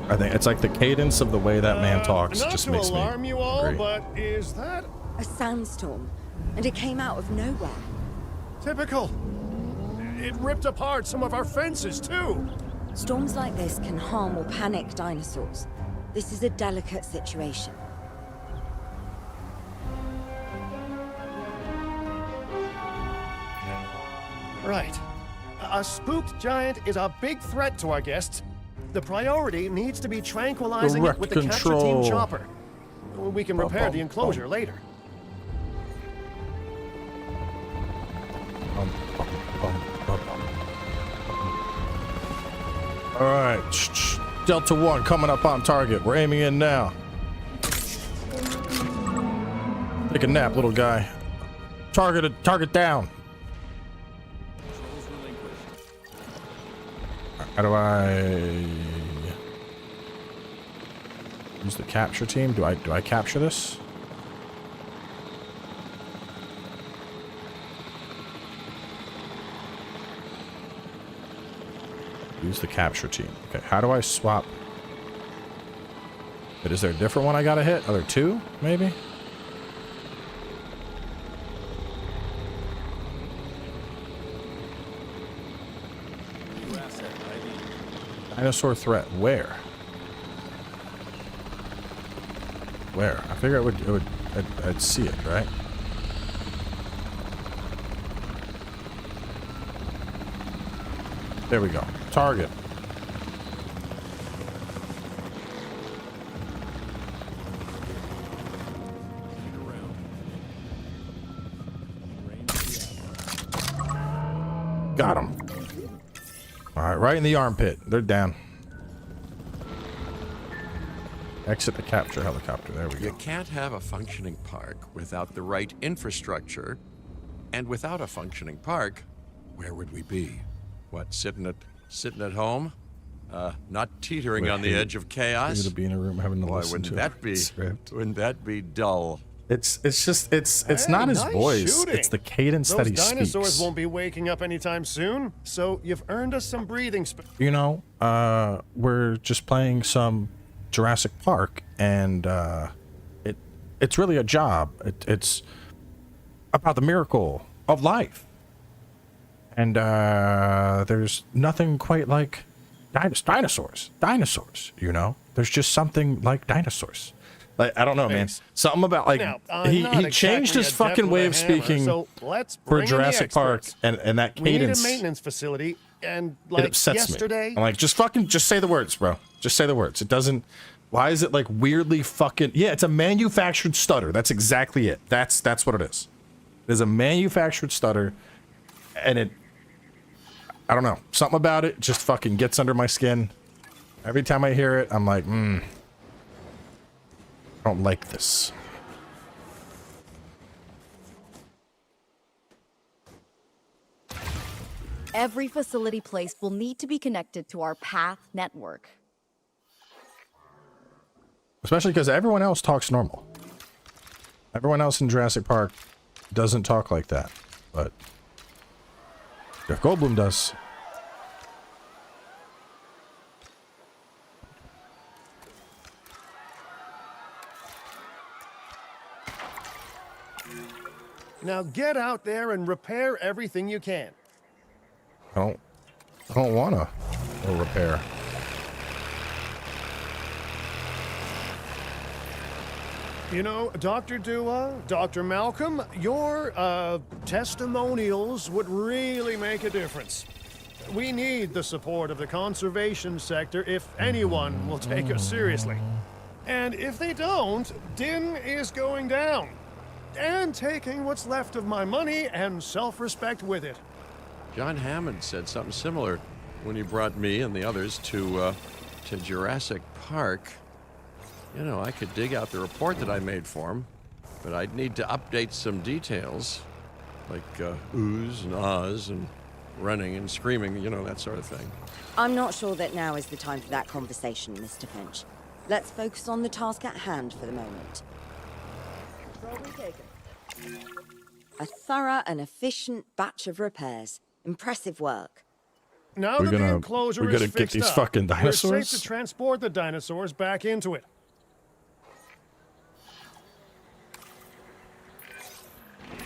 I think it's like the cadence of the way that man talks just makes me Not to alarm you all, agree. but is that A sandstorm, and it came out of nowhere. typical? It ripped apart some of our fences, too. Storms like this can harm or panic dinosaurs. This is a delicate situation. Right. A spooked giant is a big threat to our guests. The priority needs to be tranquilizing Direct it with the capture control. team chopper. We can repair the enclosure later. All right, Delta 1 coming up on target. We're aiming in now. Take a nap, little guy. Target down. How do I use the capture team? Do I capture this? Use the capture team. Okay, how do I swap? But is there a different one I gotta hit? Are there two, maybe? Dinosaur threat. Where? Where? I figure I'd see it, right? There we go. Target. Got him. All right, right in the armpit. They're down. Exit the capture helicopter. There we You go. can't have a functioning park without the right infrastructure. And without a functioning park, where would we be? What, sitting at home? Not teetering on the edge of chaos? To be in a room having to Boy, listen to wouldn't that be dull? It's just it's Hey, not his nice voice. shooting. It's the cadence Those that he dinosaurs speaks. won't be waking up anytime soon, so you've earned us some breathing space. You know, we're just playing some Jurassic Park, and it's really a job. It's about the miracle of life, and there's nothing quite like dinosaurs. Dinosaurs, you know. There's just something like dinosaurs. Like, I don't know, man. Something about like Now, he I'm not changed his exactly fucking adept way with of a hammer, speaking so let's for bring in the Jurassic Park, experts. and that We need a cadence. maintenance facility, and It like upsets yesterday, me. I'm like, just say the words, bro. Just say the words. It doesn't. Why is it like weirdly fucking? Yeah, it's a manufactured stutter. That's exactly it. That's what it is. It is a manufactured stutter, and it. I don't know. Something about it just fucking gets under my skin. Every time I hear it, I'm like, I don't like this. Every facility placed will need to be connected to our path network. Especially because everyone else talks normal. Everyone else in Jurassic Park doesn't talk like that, but Jeff Goldblum does. now get out there and repair everything you can. I don't wanna repair. You know, Dr. Dua, Dr. Malcolm, your testimonials would really make a difference. We need the support of the conservation sector if anyone will take us seriously. And if they don't, Din is going down. And taking what's left of my money and self-respect with it. John Hammond said something similar when he brought me and the others to Jurassic Park. You know, I could dig out the report that I made for him, but I'd need to update some details, like oohs and ahs and running and screaming, you know, that sort of thing. I'm not sure that now is the time for that conversation, Mr. Finch. Let's focus on the task at hand for the moment. A thorough and efficient batch of repairs. Impressive work. Now We're that the gonna enclosure is get fixed these up, fucking we're safe dinosaurs? to transport the dinosaurs back into it.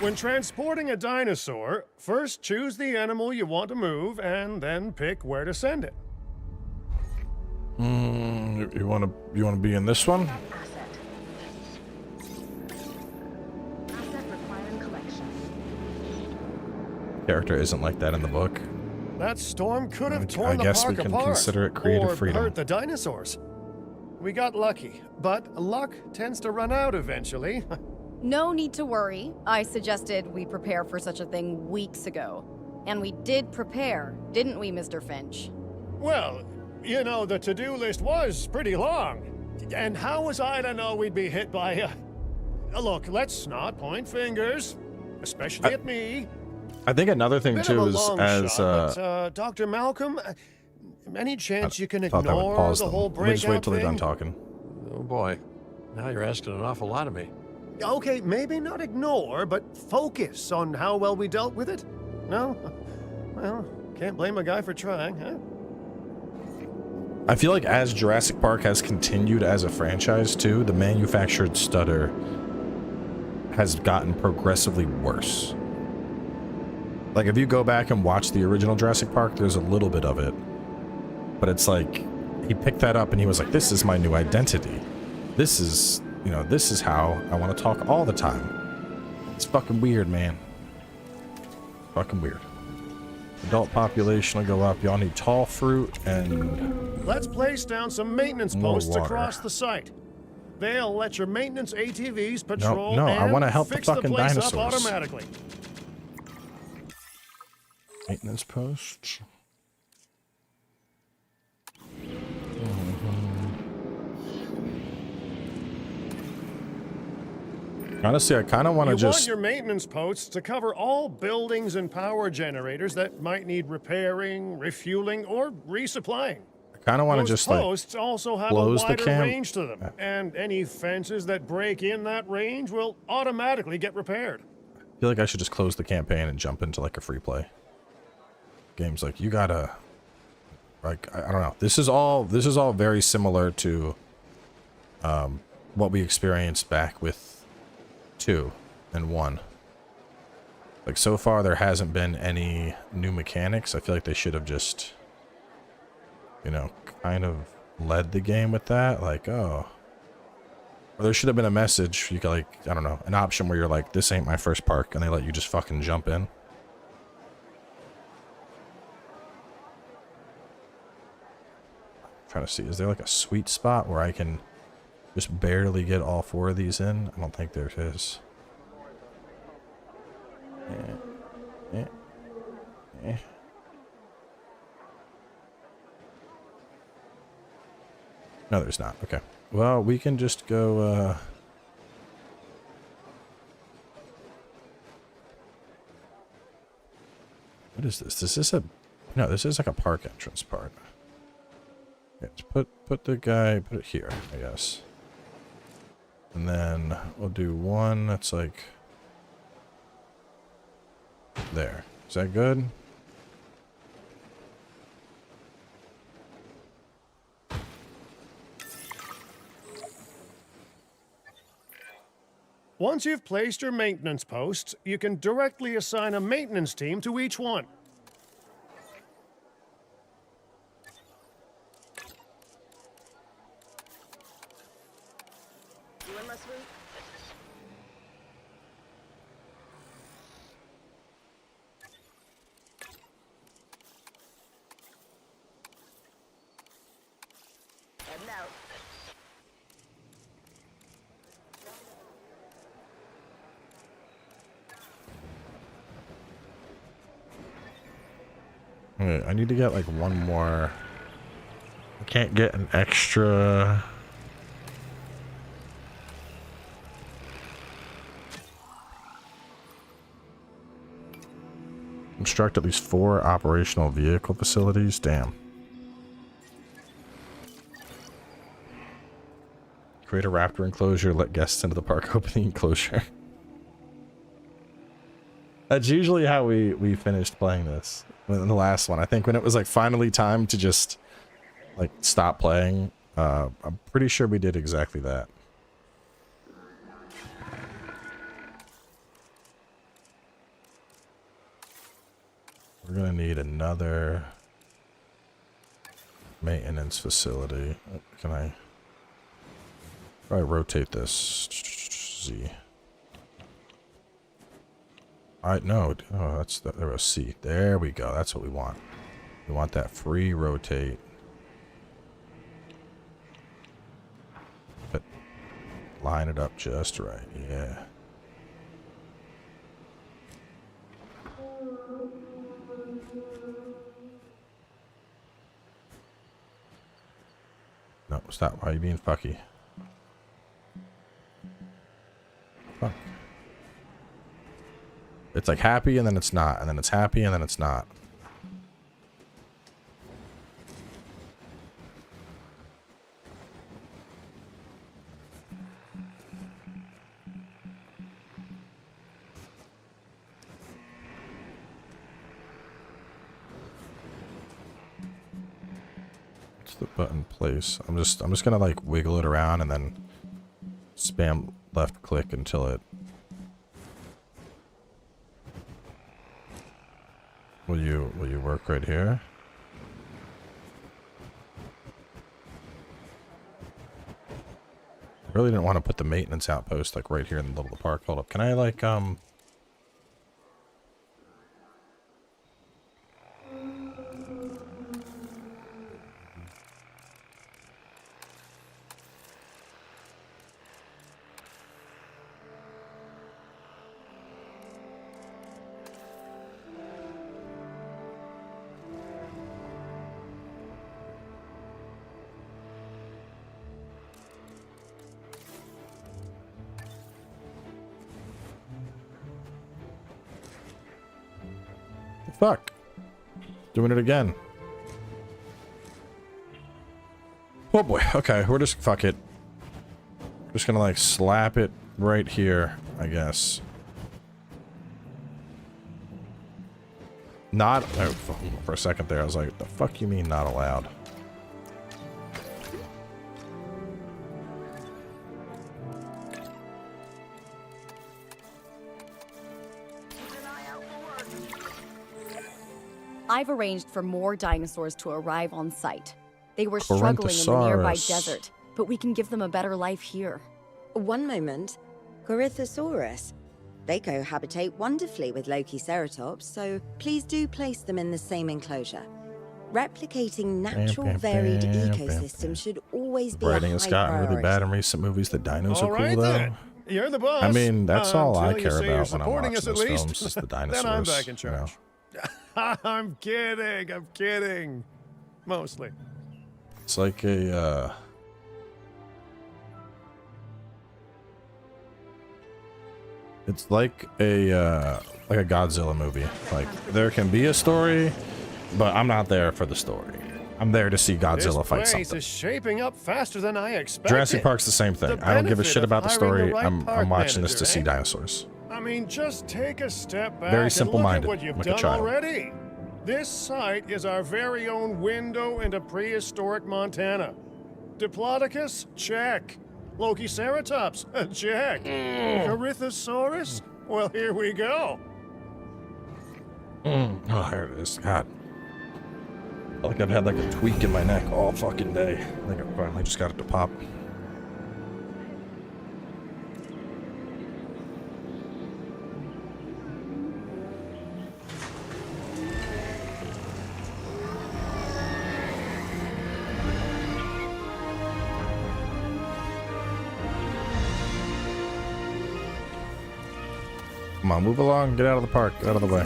When transporting a dinosaur, first choose the animal you want to move and then pick where to send it. You want to be in this one? Character isn't like that in the book. That storm could have I torn the guess we park can apart, consider it creative or freedom. hurt the dinosaurs. We got lucky, but luck tends to run out eventually. No need to worry. I suggested we prepare for such a thing weeks ago. And we did prepare, didn't we, Mr. Finch? Well, you know, the to-do list was pretty long. And how was I to know we'd be hit by a... Look, let's not point fingers, especially at me. I think another thing Bit too of a is long as shot, but, Dr. Malcolm, any chance you can thought that would ignore pause the them. whole Let me just wait breakout till they're done thing? talking. Oh boy, now you're asking an awful lot of me. Okay, maybe not ignore, but focus on how well we dealt with it. No? Well, can't blame a guy for trying, huh? I feel like as Jurassic Park has continued as a franchise too, the manufactured stutter has gotten progressively worse. Like if you go back and watch the original Jurassic Park, there's a little bit of it. But it's like, he picked that up and he was like, this is my new identity. This is, you know, this is how I want to talk all the time. It's fucking weird, man. Fucking weird. Adult population will go up. Y'all need tall fruit and... Let's place down some maintenance more posts water. across the site. They'll let your maintenance ATVs patrol no, I and wanna help the fix the fucking place dinosaurs. up automatically. Maintenance posts. Honestly, I kind of want to You want just... your maintenance posts to cover all buildings and power generators that might need repairing, refueling, or resupplying. I kind of want to Those just like posts also have a close the wider cam. range to them, and any fences that break in that range will automatically get repaired. I feel like I should just close the campaign and jump into like a free play. Games like you gotta, like I don't know. This is all very similar to what we experienced back with 2 and 1. Like so far there hasn't been any new mechanics. I feel like they should have just, you know, kind of led the game with that. Like, oh, or there should have been a message. You could like, I don't know, an option where you're like, this ain't my first park, and they let you just fucking jump in. Trying to see, is there like a sweet spot where I can just barely get all 4 of these in? I don't think there is. No, there's not. Okay. Well, we can just go, what is this? Is this a... No, this is like a park entrance part. Yeah, just put the guy... Put it here, I guess. And then we'll do one that's like... There. Is that good? Once you've placed your maintenance posts, you can directly assign a maintenance team to each one. Okay, I need to get like one more. I can't get an extra construct at least 4 operational vehicle facilities. Damn. Create a raptor enclosure, let guests into the park, open the enclosure. That's usually how we finished playing this in the last one. I think when it was like finally time to just like stop playing, I'm pretty sure we did exactly that. We're gonna need another maintenance facility. Can I probably rotate this? Z. Alright, no. Oh, that's the, there was C. There we go. That's what we want. We want that free rotate. But line it up just right. Yeah. No, stop. Why are you being fucky? Fuck. It's like happy and then it's not, and then it's happy and then it's not. What's the button place? I'm just gonna like wiggle it around and then spam left click until it. Will you work right here? I really didn't want to put the maintenance outpost like right here in the middle of the park. Hold up. Can I like fuck. Doing it again. Oh boy. Okay, we're just fuck it. Just gonna like slap it right here, I guess. Not oh, for a second there I was like, the fuck you mean not allowed? I've arranged for more dinosaurs to arrive on site. They were struggling in the nearby desert, but we can give them a better life here. One moment. Corythosaurus. They cohabitate wonderfully with Lokiceratops, so please do place them in the same enclosure. Replicating natural varied ecosystems should always be a high Writing has gotten really bad in recent movies. The dinos are cool though. Then. You're the boss. I mean, that's all I Until you care say you're about when I'm supporting watching us at those least, films is the dinosaurs. Then I'm back in charge. You know? I'm kidding. Mostly. It's like a it's like a Godzilla movie. Like there can be a story, but I'm not there for the story. I'm there to see Godzilla fight this place something. is shaping up faster than I expected. Jurassic Park's the same thing. I don't give a shit about the story. I'm watching this to see eh? dinosaurs. I mean, just take a step back Very simple-minded, and look at what you've like a done child. already. This site is our very own window into prehistoric Montana. Diplodocus? Check. Lokiceratops? Check. Corythosaurus? Well, here we go. Oh, there it is. God. I feel like I've had like a tweak in my neck all fucking day. I think I finally just got it to pop. Come on, move along. Get out of the park. Get out of the way.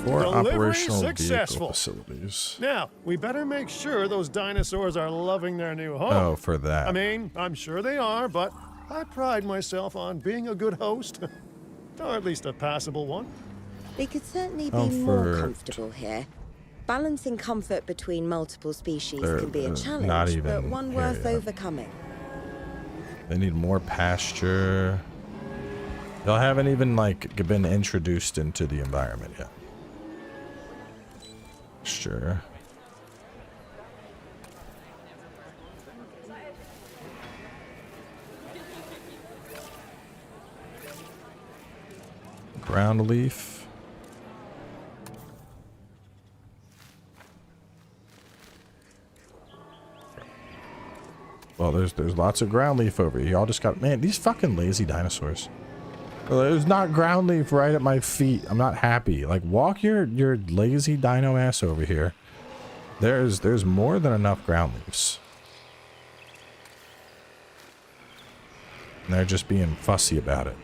For Delivery operational successful. vehicle facilities. Now, we better make sure those dinosaurs are loving their new home. Oh, for that. I mean, I'm sure they are, but I pride myself on being a good host. Or at least a passable one. They could certainly be more Comfort. comfortable here. Balancing comfort between multiple species can be a not challenge, even but one here worth yet. overcoming. They need more pasture. They haven't even like been introduced into the environment yet. Sure. Ground leaf. Well, there's lots of ground leaf over here. Y'all just got, man, these fucking lazy dinosaurs. There's not ground leaf right at my feet. I'm not happy. Like, walk your lazy dino ass over here. There's more than enough ground leaves. And they're just being fussy about it.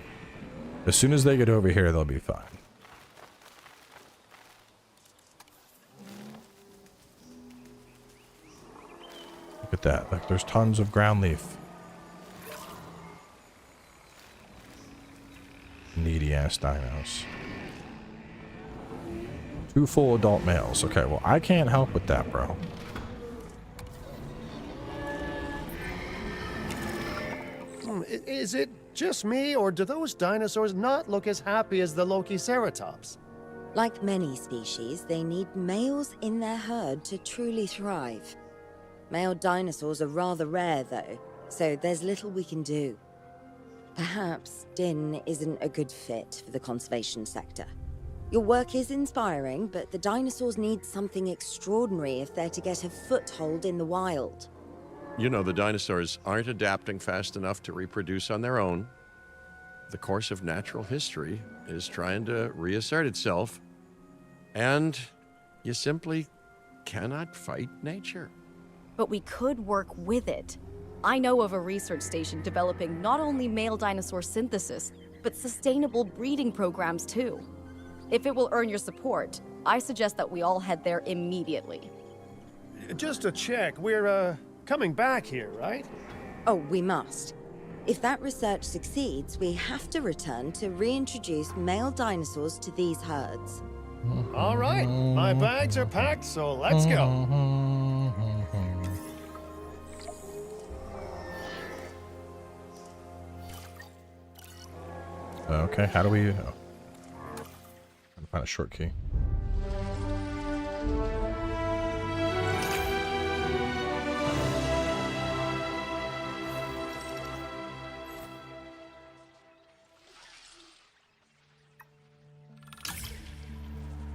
As soon as they get over here, they'll be fine. Look at that. Like, there's tons of ground leaf. Needy ass dinos. 2 full adult males. Okay, well, I can't help with that, bro. Is it just me, or do those dinosaurs not look as happy as the Lokiceratops? Like many species, they need males in their herd to truly thrive. Male dinosaurs are rather rare, though, so there's little we can do. Perhaps Din isn't a good fit for the conservation sector. Your work is inspiring, but the dinosaurs need something extraordinary if they're to get a foothold in the wild. You know, the dinosaurs aren't adapting fast enough to reproduce on their own. The course of natural history is trying to reassert itself, and you simply cannot fight nature. But we could work with it. I know of a research station developing not only male dinosaur synthesis, but sustainable breeding programs too. If it will earn your support, I suggest that we all head there immediately. Just to check, we're, coming back here, right? Oh, we must. If that research succeeds, we have to return to reintroduce male dinosaurs to these herds. All right, my bags are packed, so let's go. Okay, how do we... Gotta find a short key.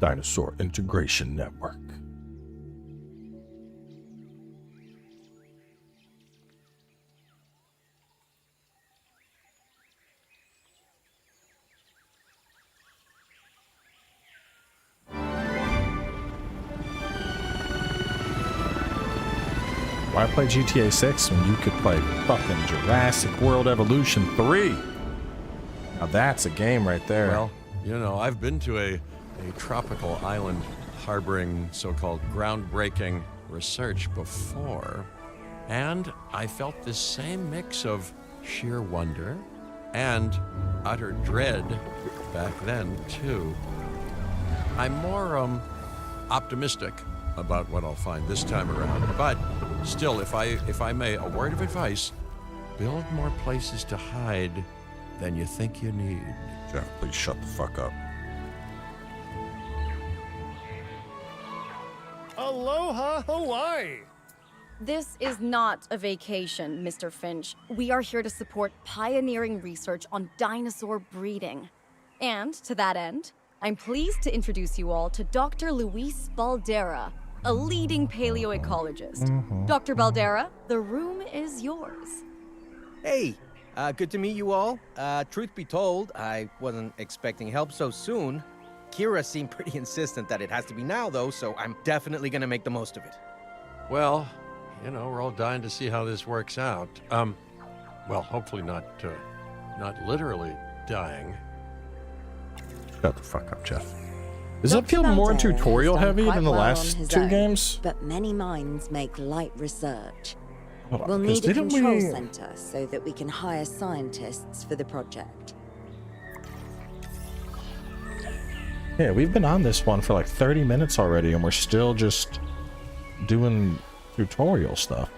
Dinosaur Integration Network. Why play GTA 6 when you could play fucking Jurassic World Evolution 3? Now that's a game right there. Well, you know, I've been to a tropical island harboring so-called groundbreaking research before, and I felt this same mix of sheer wonder and utter dread back then, too. I'm more, optimistic about what I'll find this time around, but still, if I may, a word of advice: build more places to hide than you think you need. Jeff, please shut the fuck up. Aloha, Hawaii! This is not a vacation, Mr. Finch. We are here to support pioneering research on dinosaur breeding. And to that end, I'm pleased to introduce you all to Dr. Luis Baldera, a leading paleoecologist. Dr. Baldera, the room is yours. Hey, good to meet you all. Truth be told, I wasn't expecting help so soon. Kira seemed pretty insistent that it has to be now, though, so I'm definitely gonna make the most of it. Well, you know, we're all dying to see how this works out. Well, hopefully not literally dying. Shut the fuck up, Jeff. Does Dr. it feel more Baldera has tutorial done heavy quite than the well last on his 2 own, games? But many minds make light research. Hold on, We'll 'cause need a didn't control we- center so that we can hire scientists for the project. Yeah, we've been on this one for like 30 minutes already, and we're still just doing tutorial stuff.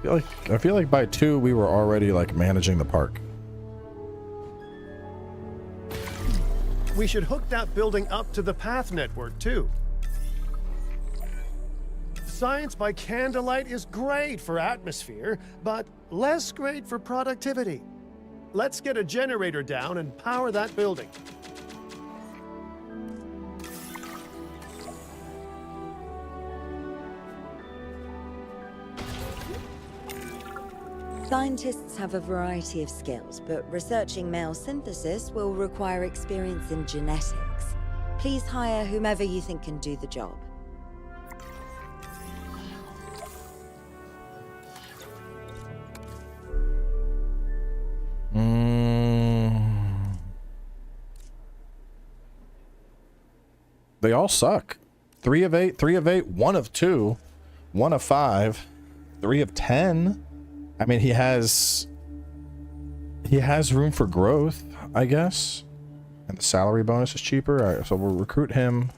I feel like by 2 we were already like managing the park. We should hook that building up to the path network, too. Science by candlelight is great for atmosphere, but less great for productivity. Let's get a generator down and power that building. Scientists have a variety of skills, but researching male synthesis will require experience in genetics. Please hire whomever you think can do the job. They all suck. 3 of 8, 3 of 8, 1 of 2, 1 of 5, 3 of 10. I mean, he has room for growth, I guess. And the salary bonus is cheaper. All right, so we'll recruit him.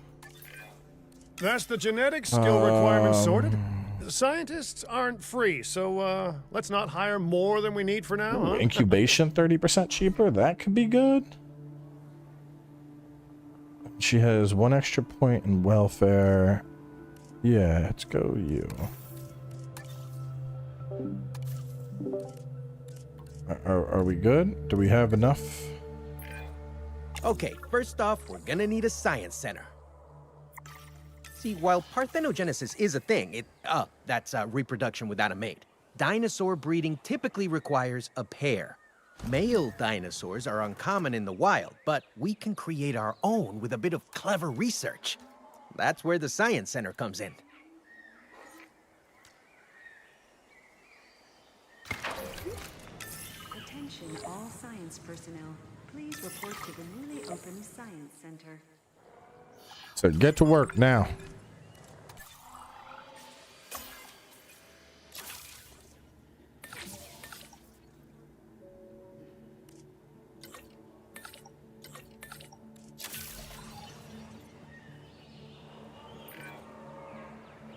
That's the genetic skill requirement sorted. Scientists aren't free, so let's not hire more than we need for now, huh? Incubation 30% cheaper. That could be good. She has 1 extra point in welfare. Yeah, let's go you. Are we good? Do we have enough? Okay, first off, we're gonna need a science center. See, while parthenogenesis is a thing, that's reproduction without a mate. Dinosaur breeding typically requires a pair. Male dinosaurs are uncommon in the wild, but we can create our own with a bit of clever research. That's where the science center comes in. Attention all science personnel. Please report to the newly opened Science Center. So get to work now.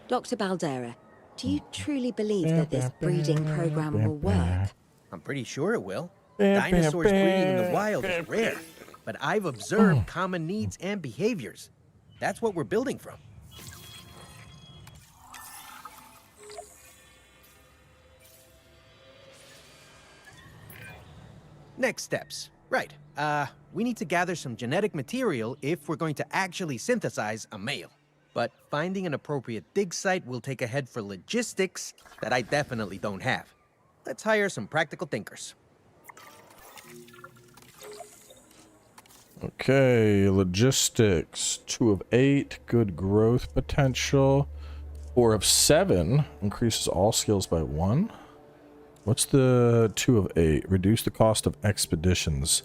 Dr. Baldera, do you truly believe that this breeding program will work? I'm pretty sure it will. Dinosaurs breeding in the wild is rare, but I've observed common needs and behaviors. That's what we're building from. Next steps. Right. We need to gather some genetic material if we're going to actually synthesize a male. But finding an appropriate dig site will take a head for logistics that I definitely don't have. Let's hire some practical thinkers. Okay, logistics. 2 of 8, good growth potential. 4 of 7, increases all skills by 1. What's the 2 of 8? Reduce the cost of expeditions.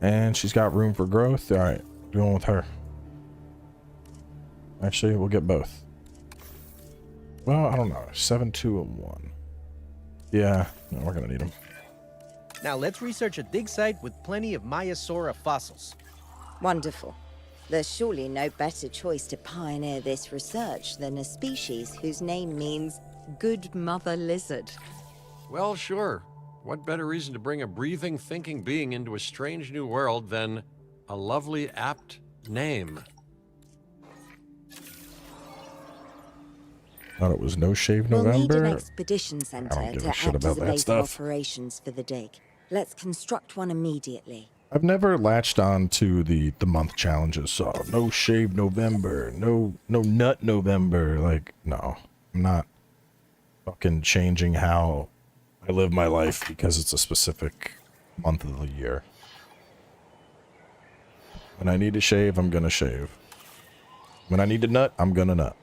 And she's got room for growth. All right, going with her. Actually, we'll get both. Well, I don't know. 7, 2, and 1. Yeah, no, we're gonna need them. Now let's research a dig site with plenty of Maiasaura fossils. Wonderful. There's surely no better choice to pioneer this research than a species whose name means good mother lizard. Well, sure. What better reason to bring a breathing, thinking being into a strange new world than a lovely, apt name? Thought it was No Shave We'll need November. an expedition center give to a shit act about as a that base of stuff. operations for the dig. Let's construct one immediately. I've never latched on to the month challenges. So No Shave November, no Nut November. Like, no, I'm not fucking changing how I live my life because it's a specific month of the year. When I need to shave, I'm gonna shave. When I need to nut, I'm gonna nut.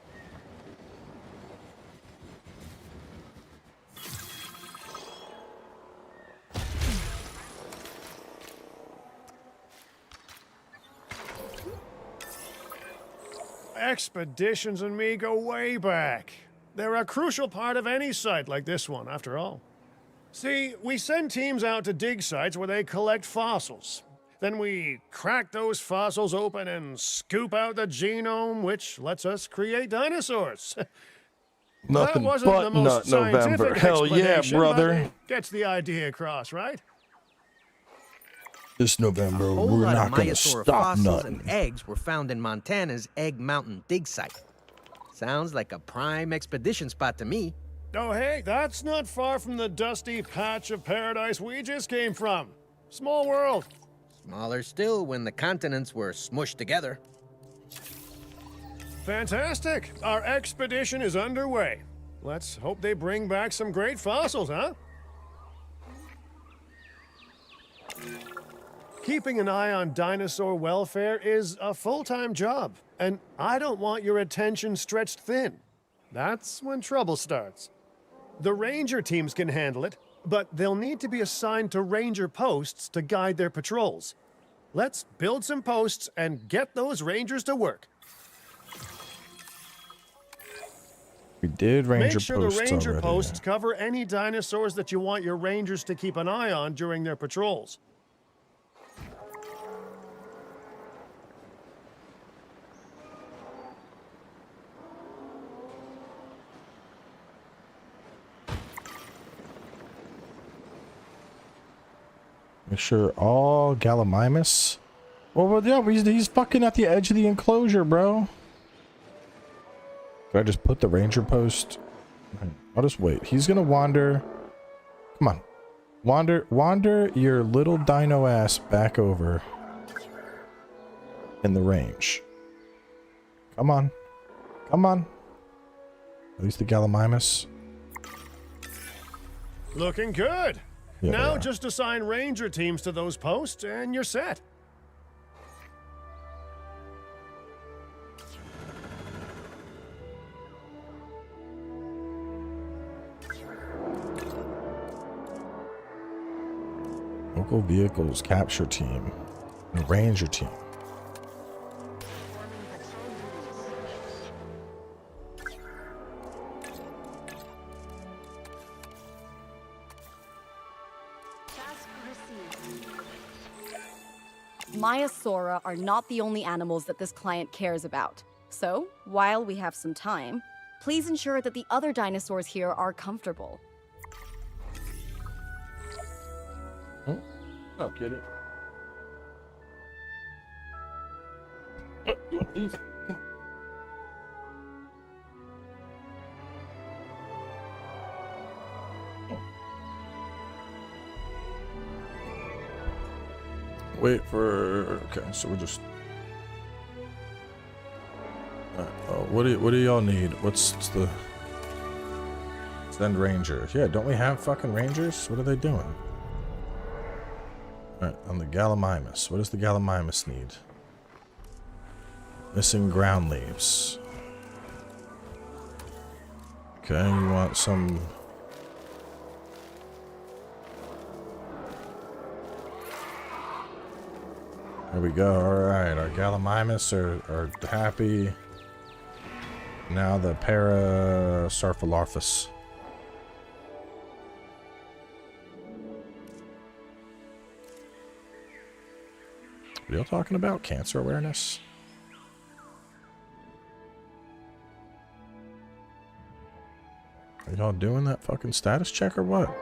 Expeditions and me go way back. They're a crucial part of any site like this one, after all. See, we send teams out to dig sites where they collect fossils. Then we crack those fossils open and scoop out the genome, which lets us create dinosaurs. Nothing that wasn't but the most nut November. scientific Hell yeah, explanation, but brother. it gets the idea across, right? This November, A whole we're lot not of going to Maiasaur stop fossils nothing. and eggs were found in Montana's Egg Mountain dig site. Sounds like a prime expedition spot to me. Oh, hey, that's not far from the dusty patch of paradise we just came from. Small world. Smaller still when the continents were smushed together. Fantastic. Our expedition is underway. Let's hope they bring back some great fossils, huh? Keeping an eye on dinosaur welfare is a full-time job, and I don't want your attention stretched thin. That's when trouble starts. The ranger teams can handle it, but they'll need to be assigned to ranger posts to guide their patrols. Let's build some posts and get those rangers to work. We did ranger Make sure the posts ranger already. posts cover any dinosaurs that you want your rangers to keep an eye on during their patrols. Make sure all Gallimimus. Well, yeah, he's fucking at the edge of the enclosure, bro. Could I just put the ranger post? I'll just wait. He's gonna wander. Come on. Wander your little dino ass back over in the range. Come on. Come on. At least the Gallimimus. Looking good. Yeah, Now yeah. just assign ranger teams to those posts and you're set. Local vehicles capture team. And ranger team. Maiasaura are not the only animals that this client cares about. So, while we have some time, please ensure that the other dinosaurs here are comfortable. Oh, kitty. Wait for. Okay, so we're just. What do y'all need? What's the? Send rangers. Yeah, don't we have fucking rangers? What are they doing? Alright, on the Gallimimus. What does the Gallimimus need? Missing ground leaves. Okay, you want some. There we go. Alright, our Gallimimus are happy. Now the Parasaurolophus. What are y'all talking about? Cancer awareness? Are y'all doing that fucking status check or what?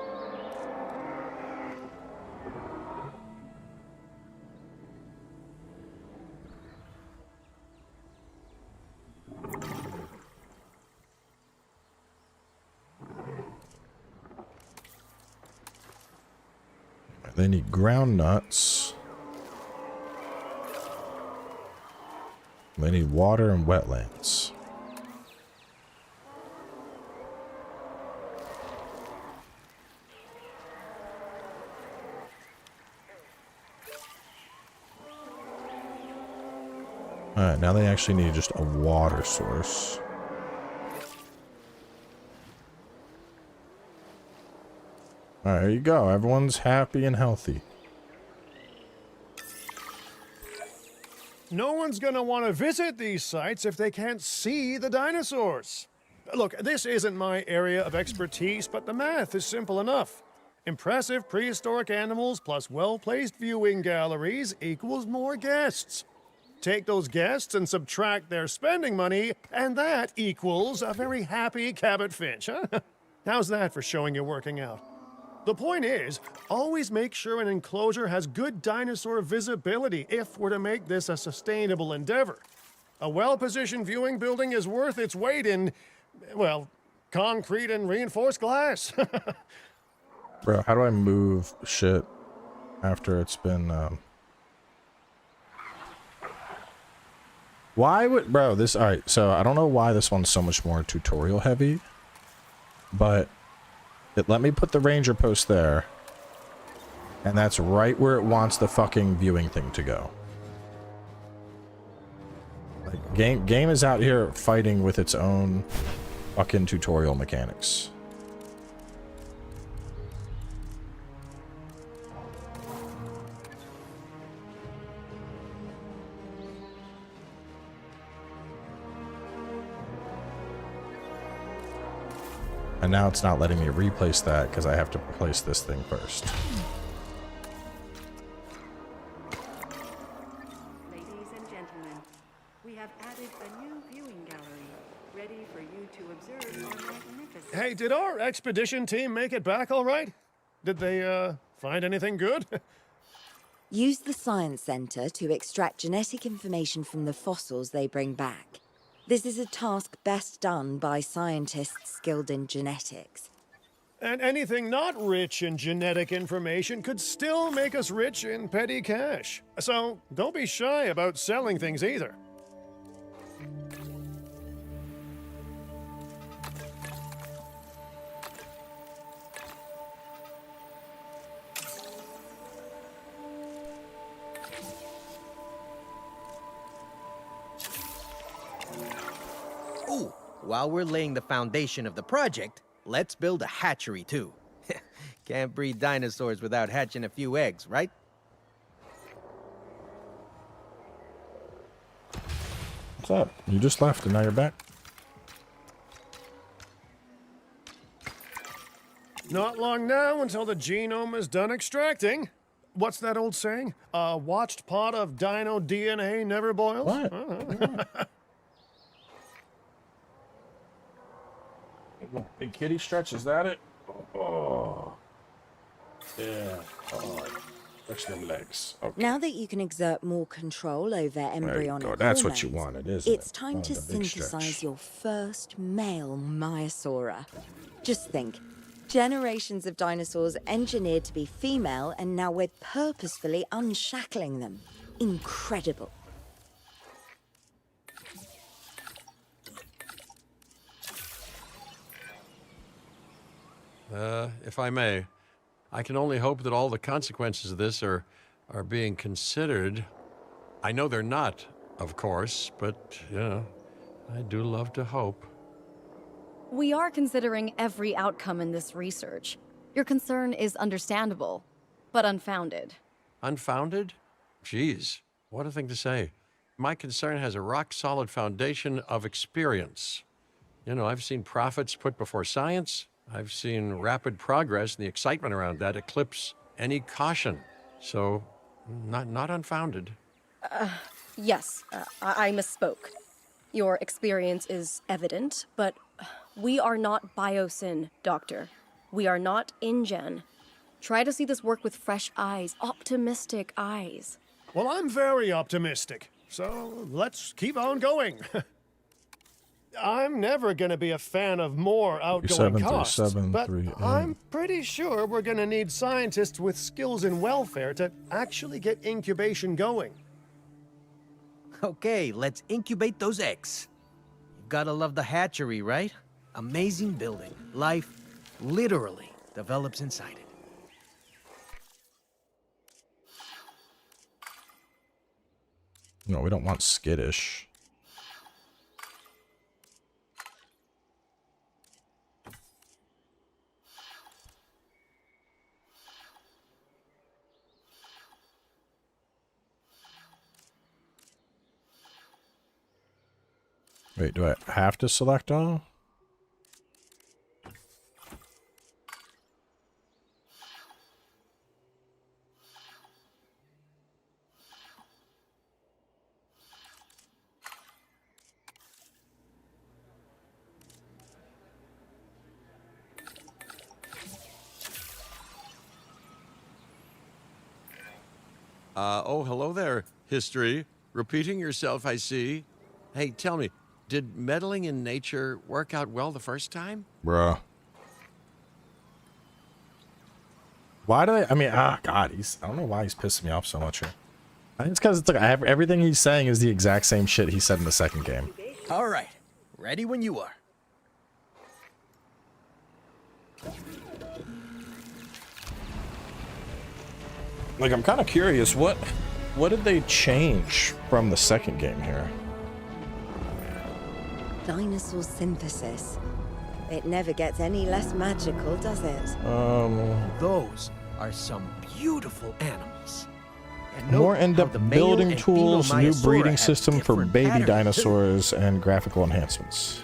They need ground nuts. They need water and wetlands. Alright, now they actually need just a water source. Alright, there you go. Everyone's happy and healthy. No one's gonna want to visit these sites if they can't see the dinosaurs. Look, this isn't my area of expertise, but the math is simple enough. Impressive prehistoric animals plus well-placed viewing galleries equals more guests. Take those guests and subtract their spending money, and that equals a very happy Cabot Finch, huh? How's that for showing you're working out? The point is, always make sure an enclosure has good dinosaur visibility if we're to make this a sustainable endeavor. A well-positioned viewing building is worth its weight in, well, concrete and reinforced glass. Bro, how do I move shit after it's been, Why would, bro, this, alright, so I don't know why this one's so much more tutorial heavy, but it let me put the ranger post there, and that's right where it wants the fucking viewing thing to go. Like, game is out here fighting with its own fucking tutorial mechanics. And now it's not letting me replace that because I have to replace this thing first. Ladies and gentlemen, we have added a new viewing gallery, ready for you to observe our magnificent... Hey, did our expedition team make it back all right? Did they, find anything good? Use the Science Center to extract genetic information from the fossils they bring back. This is a task best done by scientists skilled in genetics. And anything not rich in genetic information could still make us rich in petty cash. So don't be shy about selling things either. Ooh, while we're laying the foundation of the project, let's build a hatchery too. Can't breed dinosaurs without hatching a few eggs, right? What's up? You just left and now you're back? Not long now until the genome is done extracting. What's that old saying? A watched pot of dino DNA never boils? What? Big kitty stretch, is that it? Oh. Yeah. Oh. Stretch them legs. Okay. Now that you can exert more control over embryonic go. That's what hormones, you wanted, isn't it? it's time Oh, to the big synthesize stretch. your first male Maiasaura. Just think, generations of dinosaurs engineered to be female, and now we're purposefully unshackling them. Incredible. If I may, I can only hope that all the consequences of this are being considered. I know they're not, of course, but, you know, I do love to hope. We are considering every outcome in this research. Your concern is understandable, but unfounded. Unfounded? Geez, what a thing to say. My concern has a rock-solid foundation of experience. You know, I've seen profits put before science. I've seen rapid progress, and the excitement around that eclipse any caution. So, not unfounded. Yes, I misspoke. Your experience is evident, but we are not Biosyn, Doctor. We are not InGen. Try to see this work with fresh eyes, optimistic eyes. Well, I'm very optimistic, so let's keep on going. I'm never going to be a fan of more outgoing costs, but I'm pretty sure we're going to need scientists with skills in welfare to actually get incubation going. Okay, let's incubate those eggs. You've gotta love the hatchery, right? Amazing building. Life literally develops inside it. No, we don't want skittish. Wait, do I have to select all? Oh, hello there, history. Repeating yourself, I see. Hey, tell me, did meddling in nature work out well the first time? Bruh. Why do they? I mean, God, I don't know why he's pissing me off so much here. I think it's because it's like everything he's saying is the exact same shit he said in the second game. All right. Ready when you are. Like, I'm kind of curious, what did they change from the second game here? Dinosaur synthesis. It never gets any less magical, does it? Those are some beautiful animals. And More note how in-depth the male building and female tools, new Maiasaura breeding have system for different baby patterns, too. dinosaurs, and graphical enhancements.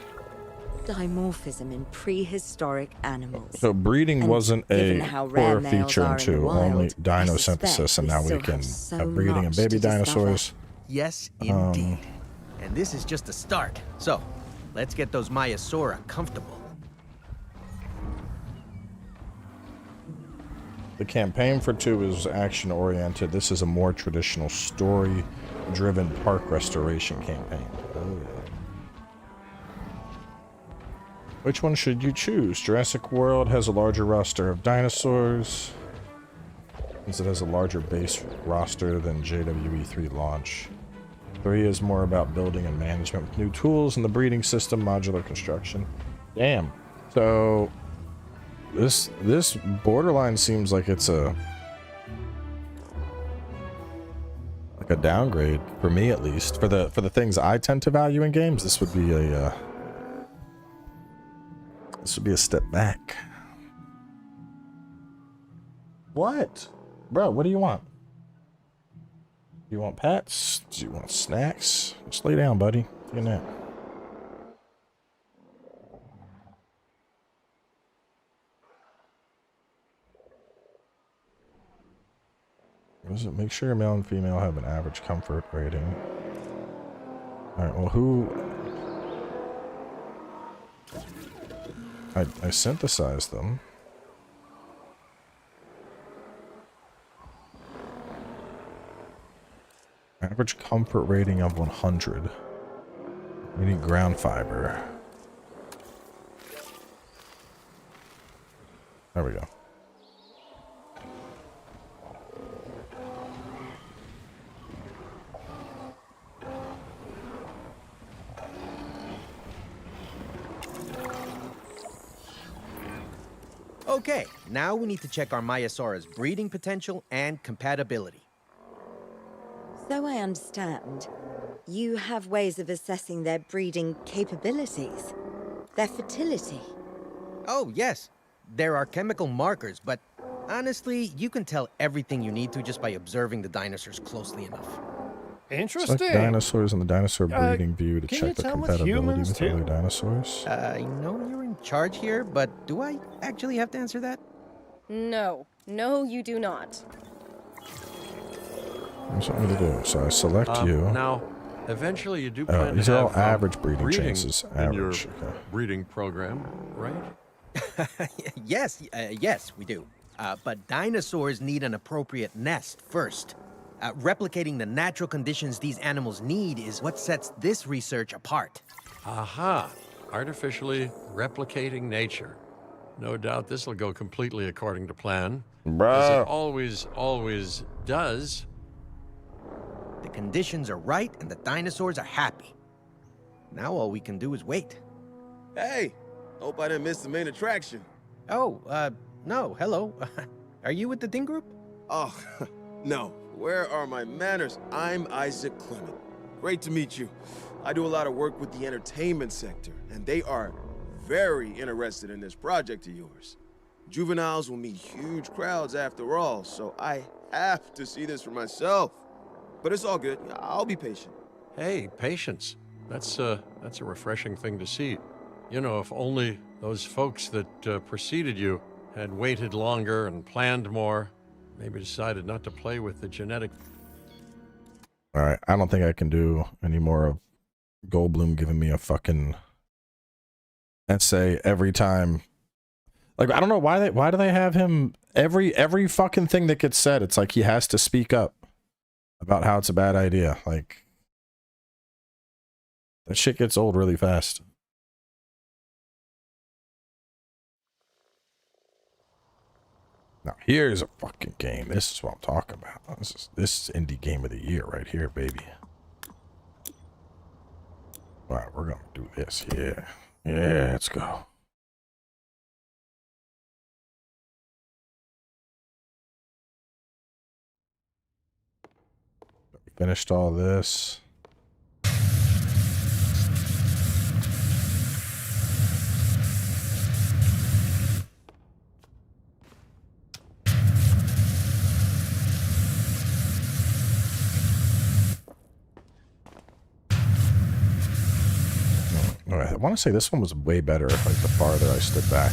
Dimorphism in prehistoric animals. So breeding And wasn't given a how rare core males feature are in the into wild, only I dinosynthesis, suspect and we now we still can have so have breeding in much baby to discover. dinosaurs. Yes, indeed. And this is just a start. So, let's get those Maiasaura comfortable. The campaign for 2 is action-oriented. This is a more traditional story-driven park restoration campaign. Oh. Which one should you choose? Jurassic World has a larger roster of dinosaurs, since it has a larger base roster than JWE 3 launch. 3 is more about building and management with new tools and the breeding system, modular construction. Damn. So this borderline seems like it's a downgrade for me, at least. For the things I tend to value in games, this would be a step back. What? Bro, what do you want? Do you want pets? Do you want snacks? Just lay down, buddy. Take a nap. Make sure male and female have an average comfort rating. Alright, well, who... I synthesized them. Average comfort rating of 100. We need ground fiber. There we go. Okay, now we need to check our Maiasaura's breeding potential and compatibility. So I understand, you have ways of assessing their breeding capabilities, their fertility. Oh, yes. There are chemical markers, but honestly, you can tell everything you need to just by observing the dinosaurs closely enough. Interesting. Select dinosaurs in the dinosaur breeding view to can check you the tell with compatibility humans, with too? other dinosaurs. I know you're in charge here, but do I actually have to answer that? No. No, you do not. There's something to do. So I select you. Now, eventually you do plan These to are all have average breeding chances. in your Average. Okay. breeding program, right? Yes, yes, we do. But dinosaurs need an appropriate nest first. Replicating the natural conditions these animals need is what sets this research apart. Aha! Artificially replicating nature. No doubt this will go completely according to plan. As Bruh. it always does. The conditions are right and the dinosaurs are happy. Now all we can do is wait. Hey, hope I didn't miss the main attraction. Oh, no, hello. Are you with the Ding Group? Oh, no. Where are my manners? I'm Isaac Clement. Great to meet you. I do a lot of work with the entertainment sector, and they are very interested in this project of yours. Juveniles will meet huge crowds after all, so I have to see this for myself. But it's all good. I'll be patient. Hey, patience. That's a refreshing thing to see. You know, if only those folks that preceded you had waited longer and planned more, maybe decided not to play with the genetic... Alright, I don't think I can do any more of Goldblum giving me a fucking essay every time. Like, I don't know why do they have him every fucking thing that gets said, it's like he has to speak up. about how it's a bad idea. Like, that shit gets old really fast. Now, here's a fucking game. This is what I'm talking about. This is indie game of the year right here, baby. All right, we're gonna do this. Yeah. Yeah, let's go. Finished all this. All right, I want to say this one was way better, like the farther I stood back.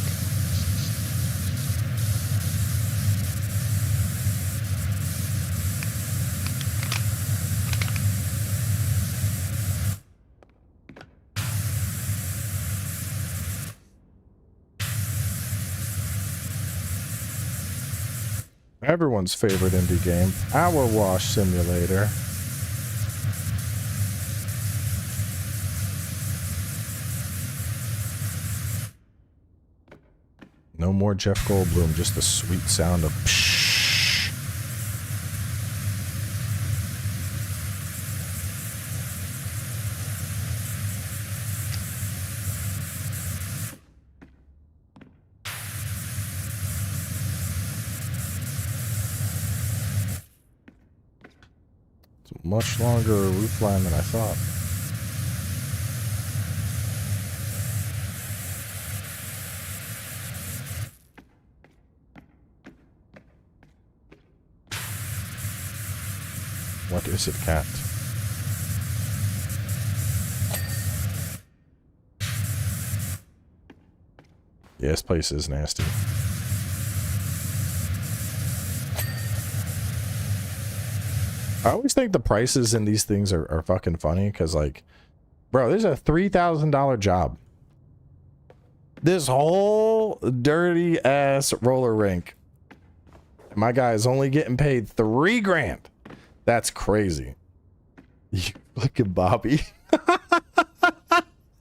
Everyone's favorite indie game, PowerWash Simulator. No more Jeff Goldblum, just the sweet sound of psh. It's a much longer roof line than I thought. What is it, cat? Yeah, this place is nasty. I always think the prices in these things are fucking funny, because, like, bro, this is a $3,000 job. This whole dirty ass roller rink. My guy is only getting paid $3 grand. That's crazy. You look at Bobby.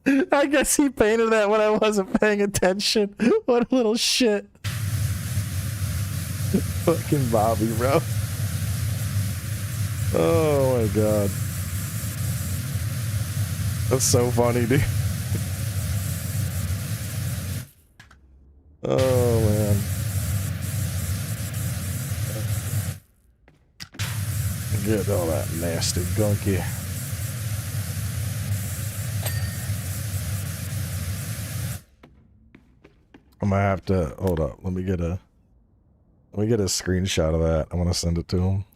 I guess he painted that when I wasn't paying attention. What a little shit. Fucking Bobby, bro. Oh my god. That's so funny, dude. Oh man. Get all that nasty gunky. I might have to hold up. Let me get a screenshot of that. I want to send it to him.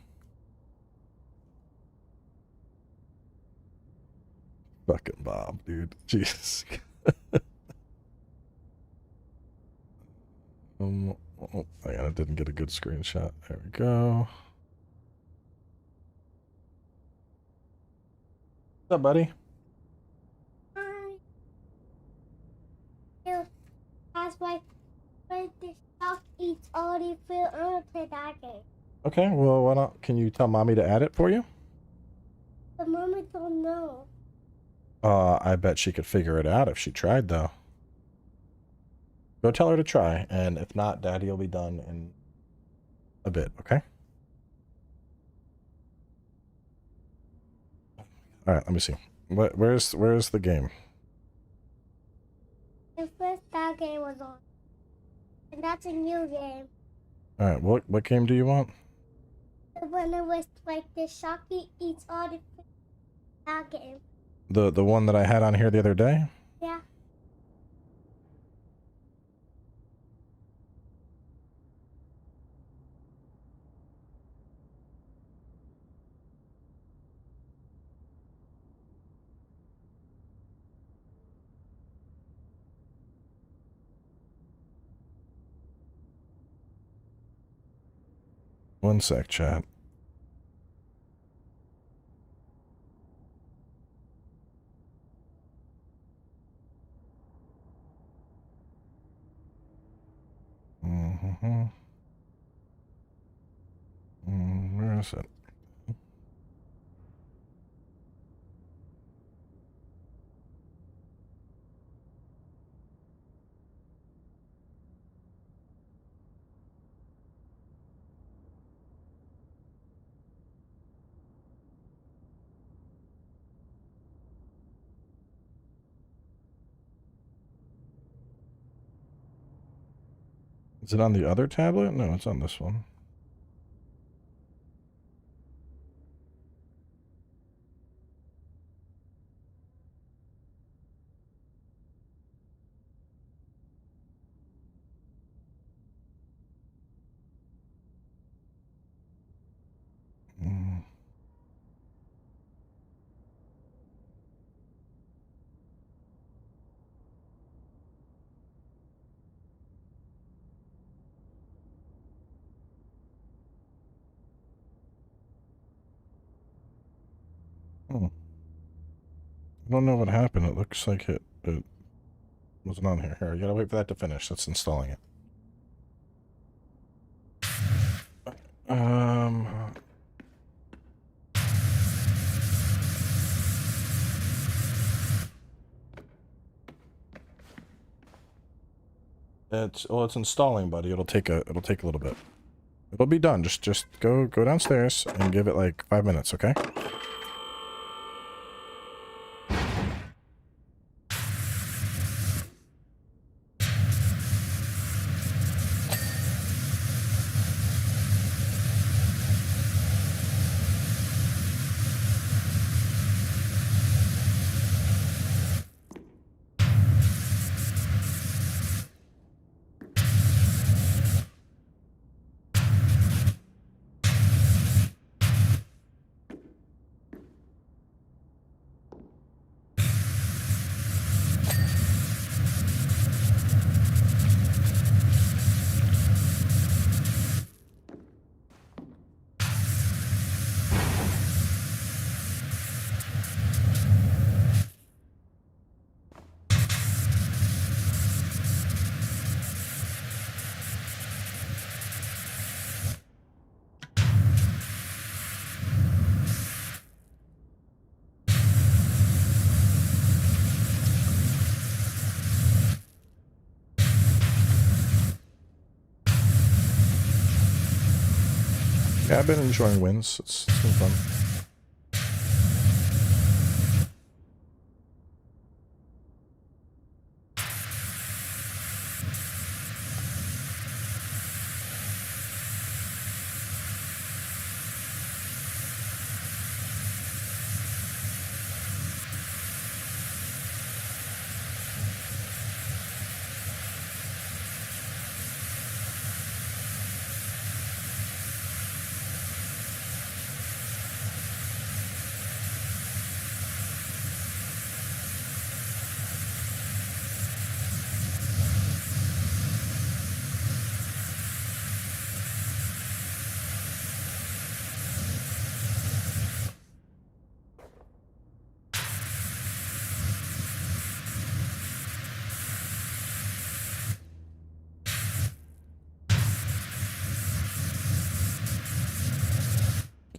Fucking Bob, dude. Jesus. Oh, hang on, I didn't get a good screenshot. There we go. What's up, buddy? That's why the shark eats all the food. I'm gonna play that game. Okay, well, why not? Can you tell mommy to add it for you? The mommy don't know. I bet she could figure it out if she tried, though. Go tell her to try, and if not, Daddy will be done in a bit, okay? All right, let me see. Where's the game? The first that game was on, and that's a new game. All right, what game do you want? The one that was like the sharky eats all the food. That game. The one that I had on here the other day? Yeah. One sec, chat. Where is it? Is it on the other tablet? No, it's on this one. I don't know what happened. It looks like it wasn't on here. Here, you gotta wait for that to finish. That's installing it. It's installing, buddy. It'll take a little bit. It'll be done. Just go downstairs and give it like 5 minutes, okay? Yeah, I've been enjoying wins. It's been fun.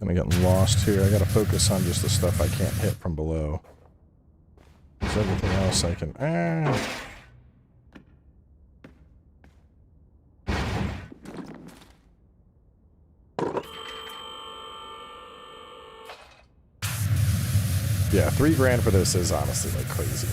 Kind of getting lost here. I gotta focus on just the stuff I can't hit from below. Because everything else I can... Yeah, $3 grand for this is honestly like crazy.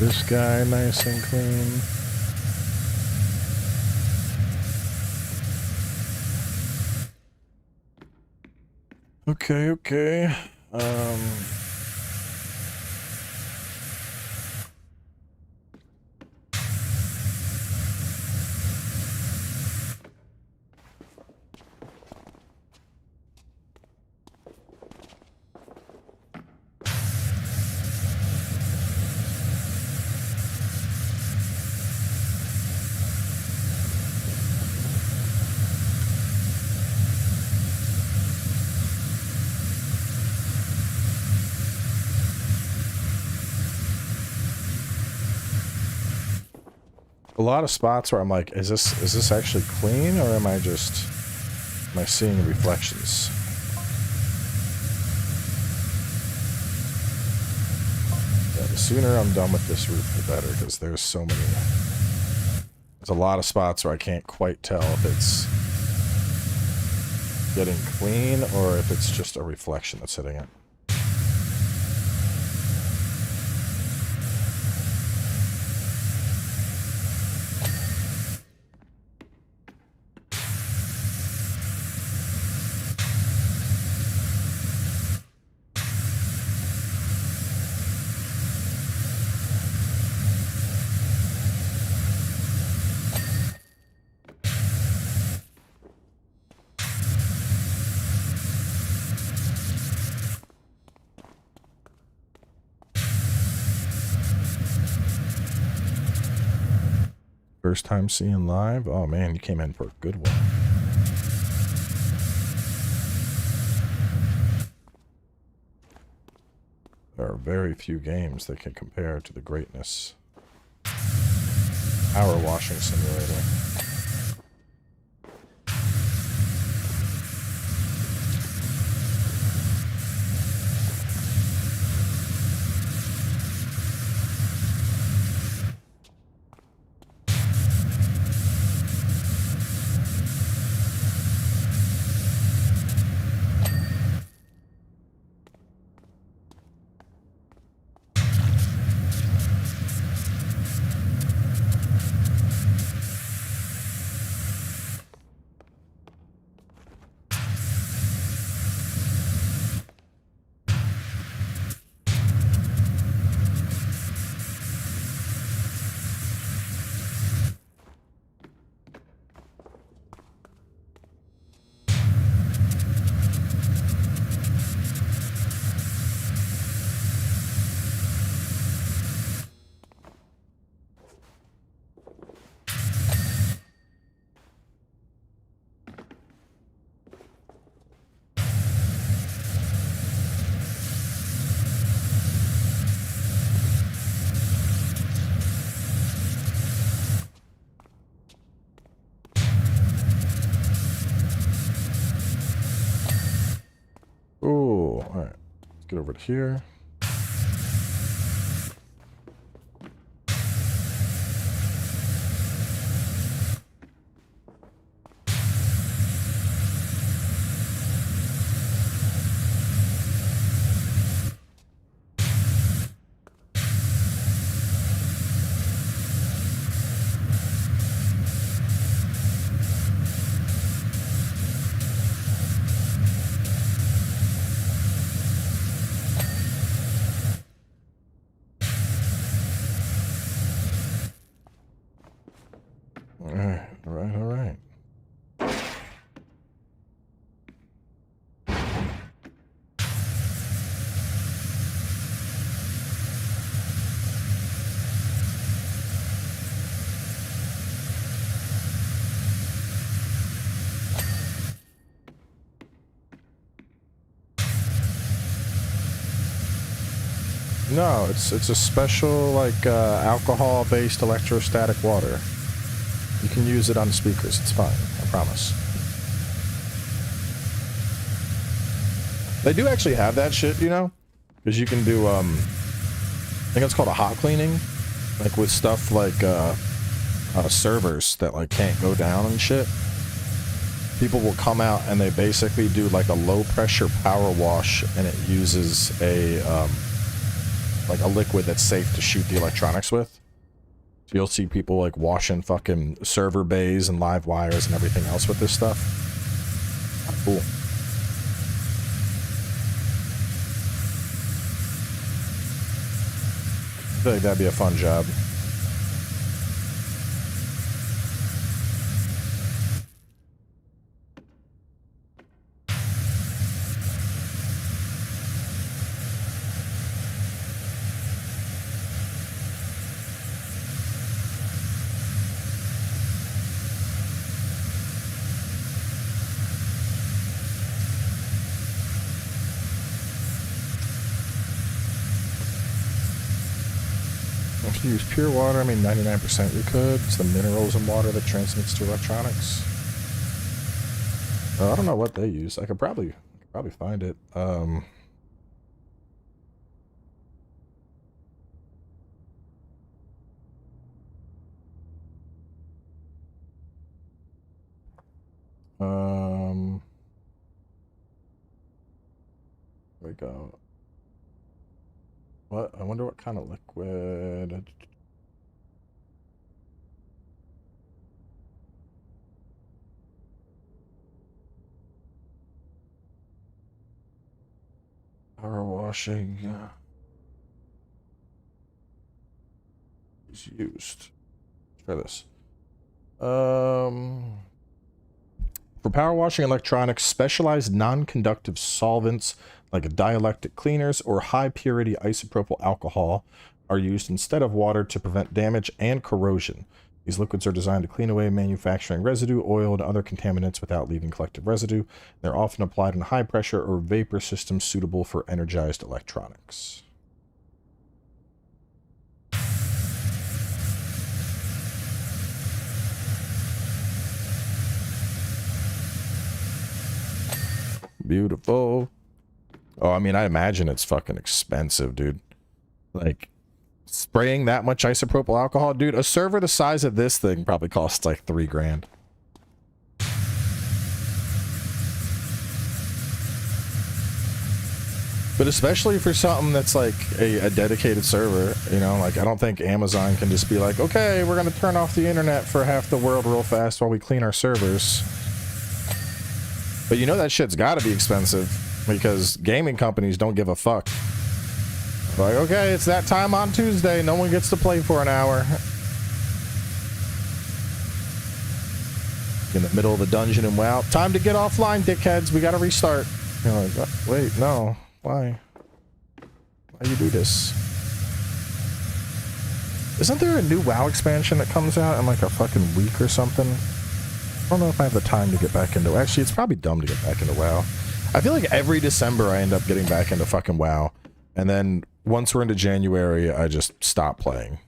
This guy nice and clean. Okay, okay. A lot of spots where I'm like, is this actually clean, or am I seeing reflections? Yeah, the sooner I'm done with this roof, the better, because there's a lot of spots where I can't quite tell if it's getting clean or if it's just a reflection that's hitting it. First time seeing live? Oh man, you came in for a good one. There are very few games that can compare to the greatness. PowerWash Simulator. Oh, all right. Let's get over to here. All right. No, it's a special like alcohol-based electrostatic water. You can use it on speakers. It's fine. I promise. They do actually have that shit, you know, because you can do I think it's called a hot cleaning, like with stuff like servers that like can't go down and shit. People will come out and they basically do like a low pressure power wash, and it uses a like a liquid that's safe to shoot the electronics with. So you'll see people like washing fucking server bays and live wires and everything else with this stuff. Cool. I feel like that'd be a fun job. If you use pure water, I mean 99% you could. It's the minerals in water that transmits to electronics. I don't know what they use. I could probably find it. There we go. What? I wonder what kind of liquid. Power washing is used. Let's try this. For power washing electronics, specialized non-conductive solvents like dielectric cleaners or high purity isopropyl alcohol are used instead of water to prevent damage and corrosion. These liquids are designed to clean away manufacturing residue, oil, and other contaminants without leaving collective residue. They're often applied in high pressure or vapor systems suitable for energized electronics. Beautiful. Oh, I mean, I imagine it's fucking expensive, dude. Like, spraying that much isopropyl alcohol, dude, a server the size of this thing probably costs like $3 grand. But especially for something that's like a dedicated server, you know, like I don't think Amazon can just be like, okay, we're going to turn off the internet for half the world real fast while we clean our servers. But you know that shit's got to be expensive. Because gaming companies don't give a fuck. Like, okay, it's that time on Tuesday. No one gets to play for an hour. In the middle of the dungeon and WoW. Time to get offline, dickheads. We gotta restart. You're like, wait, no. Why? Why you do this? Isn't there a new WoW expansion that comes out in like a fucking week or something? I don't know if I have the time to get back into it. Actually, it's probably dumb to get back into WoW. I feel like every December I end up getting back into fucking WoW. And then once we're into January, I just stop playing.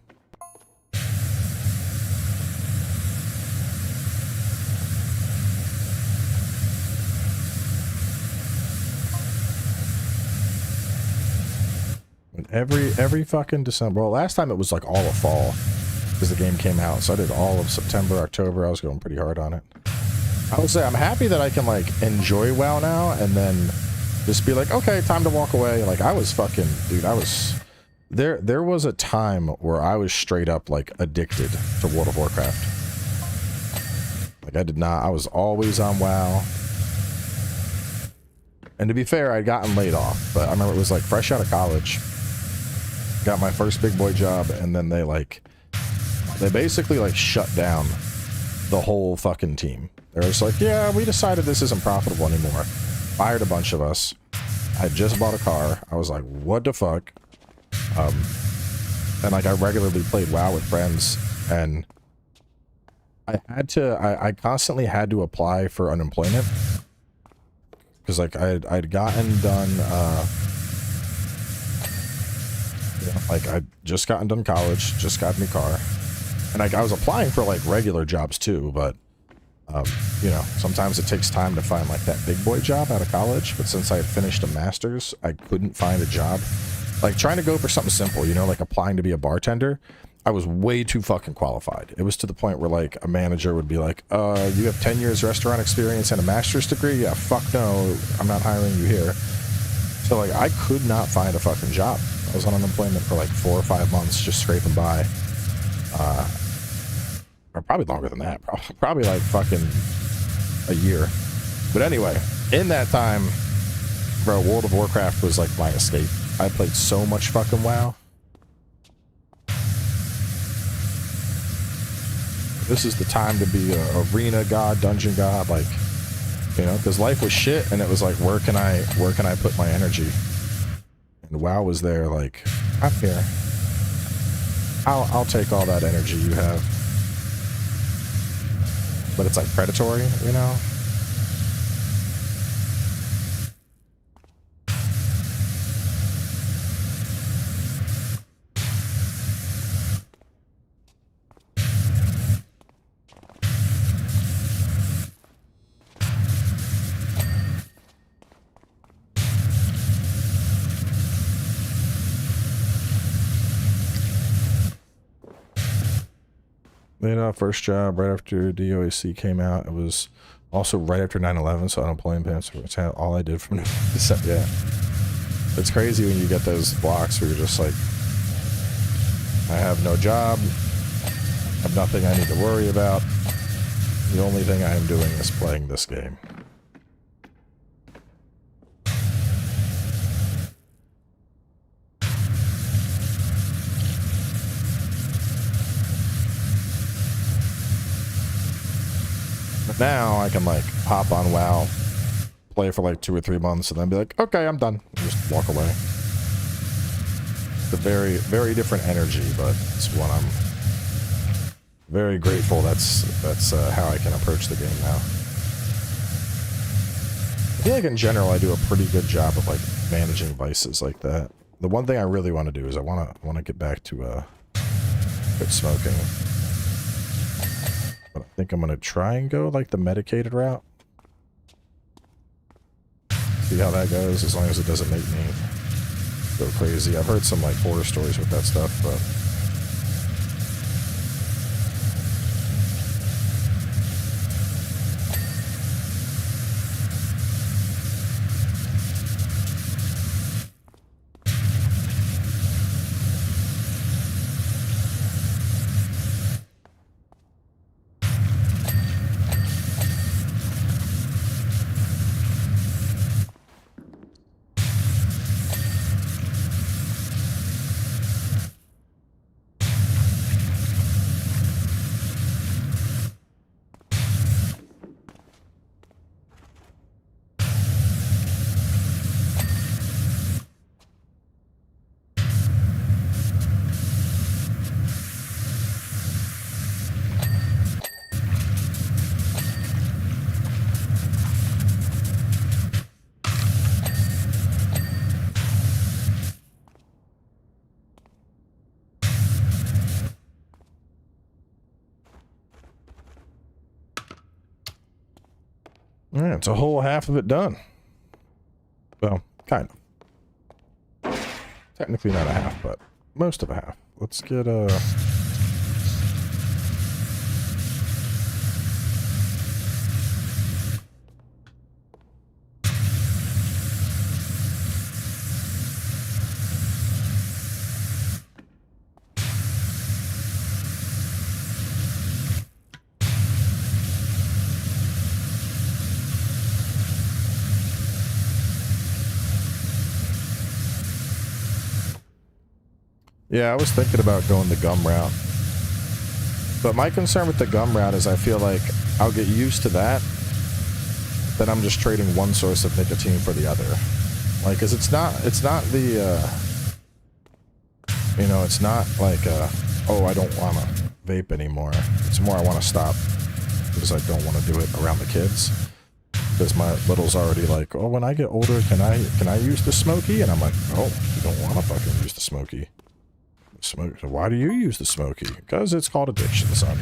And every fucking December. Well, last time it was like all of fall because the game came out. So I did all of September, October. I was going pretty hard on it. I would say I'm happy that I can like enjoy WoW now and then just be like, okay, time to walk away. Like I was fucking, dude, I was there was a time where I was straight up like addicted to World of Warcraft. Like I was always on WoW. And to be fair, I'd gotten laid off, but I remember it was like fresh out of college. Got my first big boy job and then they basically like shut down the whole fucking team. They were just like, yeah, we decided this isn't profitable anymore. Fired a bunch of us. I just bought a car. I was like, what the fuck? And like I regularly played WoW with friends and I constantly had to apply for unemployment. Because like I'd gotten done, like I'd just gotten done college, just got a new car. And like I was applying for like regular jobs too, but you know, sometimes it takes time to find like that big boy job out of college, but since I had finished a master's, I couldn't find a job. Like trying to go for something simple, you know, like applying to be a bartender, I was way too fucking qualified. It was to the point where like a manager would be like, you have 10 years restaurant experience and a master's degree? Yeah, fuck no, I'm not hiring you here. So like I could not find a fucking job. was on unemployment for like 4 or 5 months, just scraping by. Or probably longer than that. Probably like fucking a year. But anyway, in that time, bro, World of Warcraft was like my escape. I played so much fucking WoW. This is the time to be a arena god, dungeon god, like, you know, because life was shit, and it was like, where can I put my energy? And WoW was there, like, I'm here. I'll take all that energy you have. But it's like predatory, you know? Made our first job right after DOAC came out. It was also right after 9/11, so unemployment payments were all I did from yeah. It's crazy when you get those blocks where you're just like, I have no job, I have nothing I need to worry about. The only thing I am doing is playing this game. Now I can like hop on WoW, play for like 2 or 3 months, and then be like, okay, I'm done. And just walk away. It's a very, very different energy, but it's one I'm very grateful. That's how I can approach the game now. I feel like in general I do a pretty good job of like managing vices like that. The one thing I really want to do is I want to get back to quit smoking. But I think I'm going to try and go like the medicated route. See how that goes, as long as it doesn't make me go crazy. I've heard some like horror stories with that stuff, but yeah, it's a whole half of it done. Well, kind of. Technically not a half, but most of a half. Let's get yeah, I was thinking about going the gum route. But my concern with the gum route is I feel like I'll get used to that. Then I'm just trading one source of nicotine for the other. Like, 'cause it's not the, you know, it's not like, oh, I don't want to vape anymore. It's more I want to stop because I don't want to do it around the kids. Because my little's already like, oh, when I get older, can I use the Smoky? And I'm like, oh, you don't want to fucking use the Smoky. Smoke. So why do you use the Smoky? Because it's called addiction, son.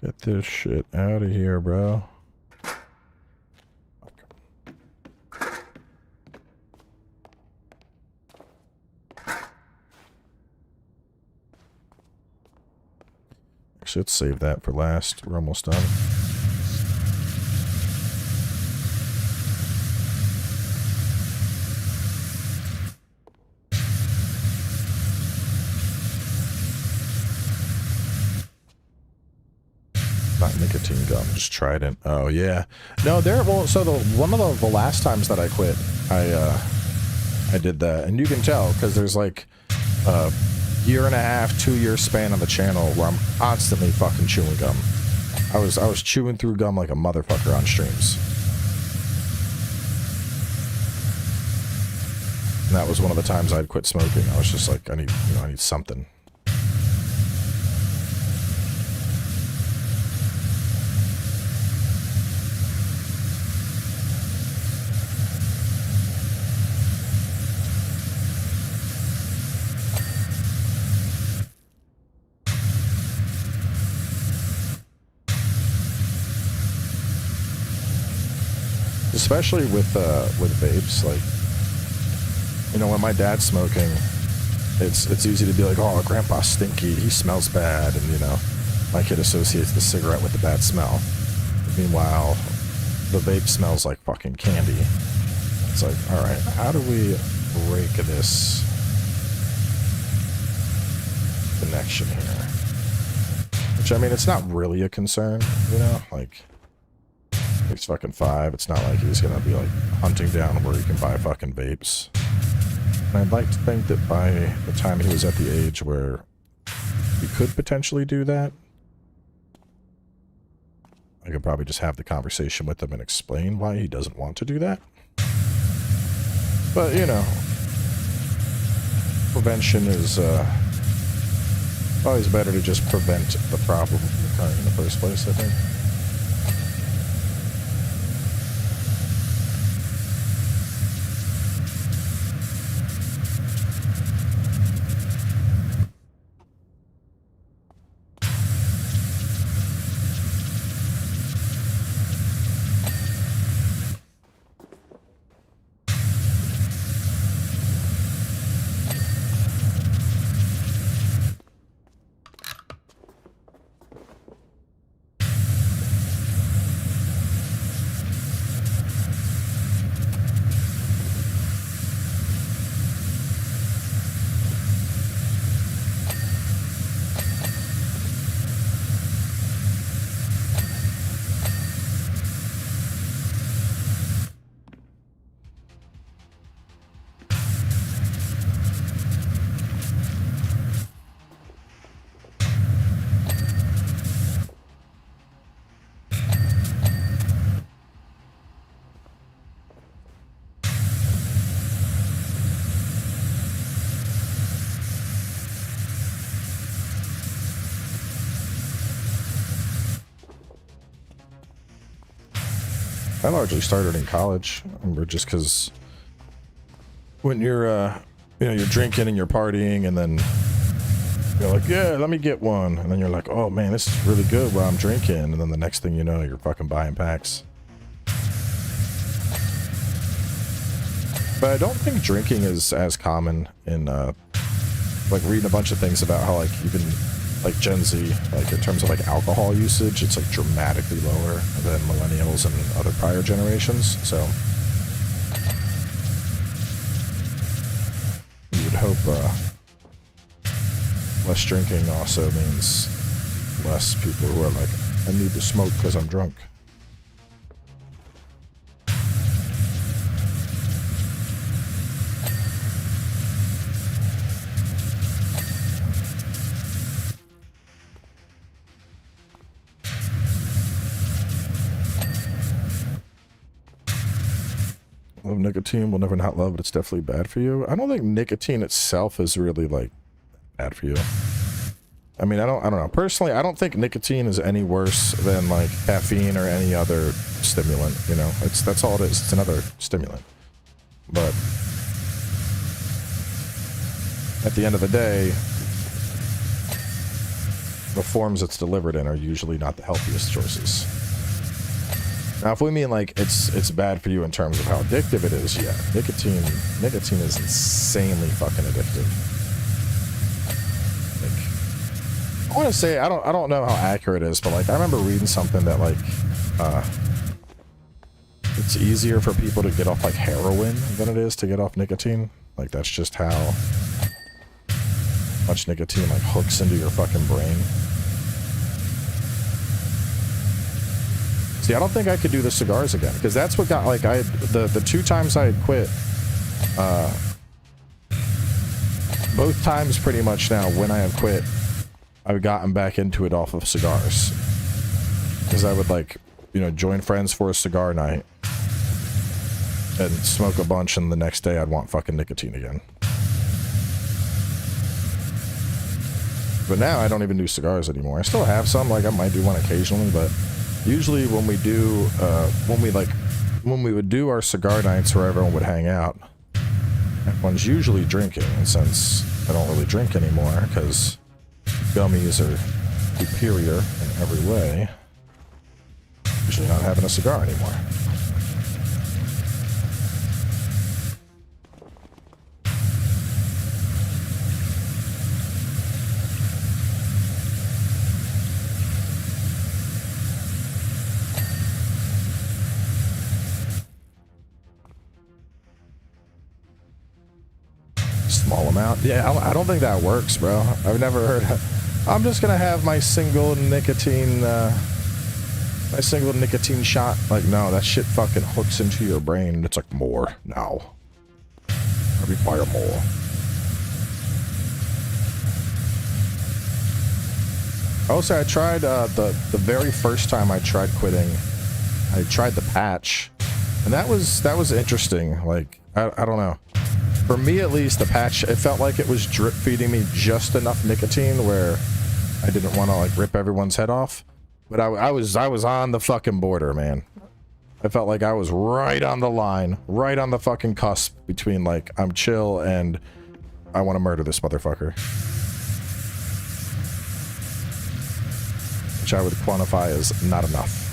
Get this shit out of here, bro. Actually, let's save that for last. We're almost done. Not nicotine gum, just Trident. Oh yeah, no, there. Well, so one of the last times that I quit, I did that, and you can tell because there's like a year and a half, 2-year span on the channel where I'm constantly fucking chewing gum. I was chewing through gum like a motherfucker on streams, and that was one of the times I'd quit smoking. I was just like, I need something. Especially with vapes, like, you know, when my dad's smoking, it's easy to be like, oh, grandpa's stinky, he smells bad, and, you know, my kid associates the cigarette with the bad smell. Meanwhile, the vape smells like fucking candy. It's like, all right, how do we break this connection here? Which, I mean, it's not really a concern, you know, like, he's fucking 5. It's not like he's gonna be like hunting down where he can buy fucking vapes. And I'd like to think that by the time he was at the age where he could potentially do that, I could probably just have the conversation with him and explain why he doesn't want to do that. But, you know, prevention is always better to just prevent the problem from occurring in the first place, I think. I largely started in college, I remember, just because when you're, you know, you're drinking and you're partying, and then you're like, yeah, let me get one, and then you're like, oh man, this is really good while I'm drinking, and then the next thing you know, you're fucking buying packs. But I don't think drinking is as common in, like, reading a bunch of things about how, like, even, like, Gen Z, like, in terms of, like, alcohol usage, it's, like, dramatically lower than millennials and other prior generations, so you would hope, less drinking also means less people who are like, I need to smoke because I'm drunk. Love nicotine, will never not love it. It's definitely bad for you. I don't think nicotine itself is really like bad for you. I mean, I don't know. Personally, I don't think nicotine is any worse than like caffeine or any other stimulant, you know. That's all it is. It's another stimulant. But at the end of the day, the forms it's delivered in are usually not the healthiest choices. Now, if we mean like it's bad for you in terms of how addictive it is, yeah, nicotine is insanely fucking addictive. Like, I want to say I don't know how accurate it is, but like I remember reading something that like it's easier for people to get off like heroin than it is to get off nicotine. Like that's just how much nicotine like hooks into your fucking brain. See, I don't think I could do the cigars again, because that's what got, like, I had, the 2 times I had quit, both times pretty much now, when I have quit, I've gotten back into it off of cigars. Because I would, like, you know, join friends for a cigar night, and smoke a bunch, and the next day I'd want fucking nicotine again. But now I don't even do cigars anymore. I still have some, like, I might do one occasionally, but usually when we do, when we would do our cigar nights where everyone would hang out, everyone's usually drinking, and since I don't really drink anymore because gummies are superior in every way, I'm usually not having a cigar anymore. Small amount. Yeah, I don't think that works, bro. I've never heard I'm just gonna have my single nicotine shot. Like, no, that shit fucking hooks into your brain and it's like, more. No. I require more. Also, I tried the very first time I tried quitting, I tried the patch, and that was interesting. Like, I don't know. For me, at least, the patch, it felt like it was drip feeding me just enough nicotine where I didn't want to like rip everyone's head off. But I was on the fucking border, man. I felt like I was right on the line, right on the fucking cusp between like I'm chill and I want to murder this motherfucker, which I would quantify as not enough.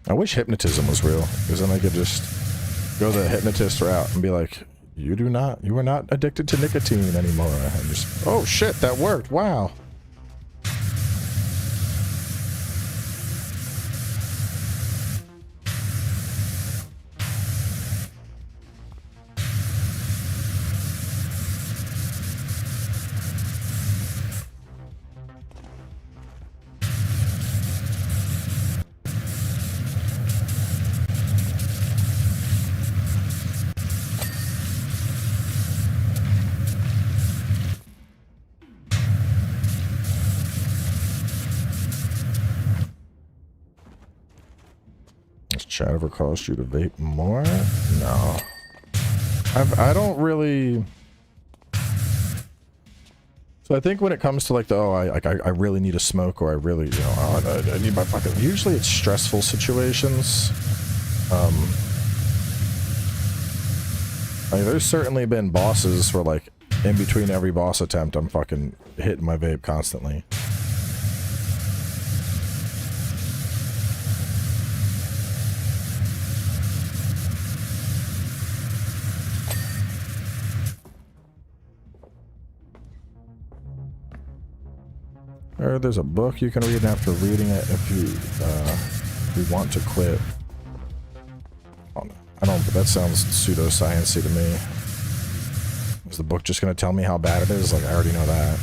I wish hypnotism was real, because then I could just go the hypnotist route and be like, you are not addicted to nicotine anymore. And just, oh shit, that worked, wow. Chat ever caused you to vape more? No. I don't really. So I think when it comes to like the I really need a smoke, or I really, you know, I need my fucking. Usually it's stressful situations. I mean, there's certainly been bosses where like in between every boss attempt I'm fucking hitting my vape constantly. Or there's a book you can read, and after reading it, if you want to quit. Oh, no. I don't, but that sounds pseudoscience-y to me. Is the book just going to tell me how bad it is? Like, I already know that.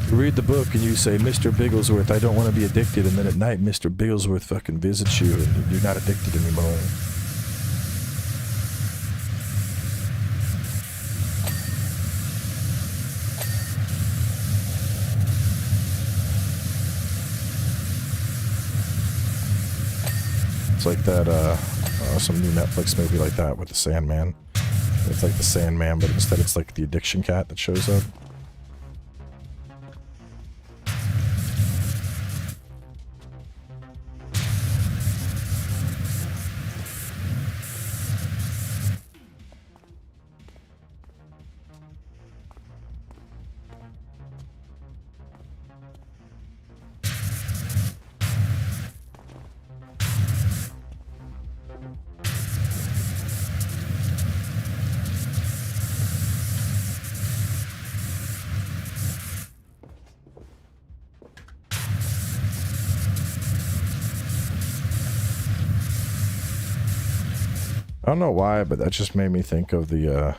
You read the book and you say, Mr. Bigglesworth, I don't want to be addicted, and then at night Mr. Bigglesworth fucking visits you and you're not addicted anymore. It's like that, some new Netflix movie like that with the Sandman. It's like the Sandman, but instead it's like the addiction cat that shows up. I don't know why, but that just made me think of the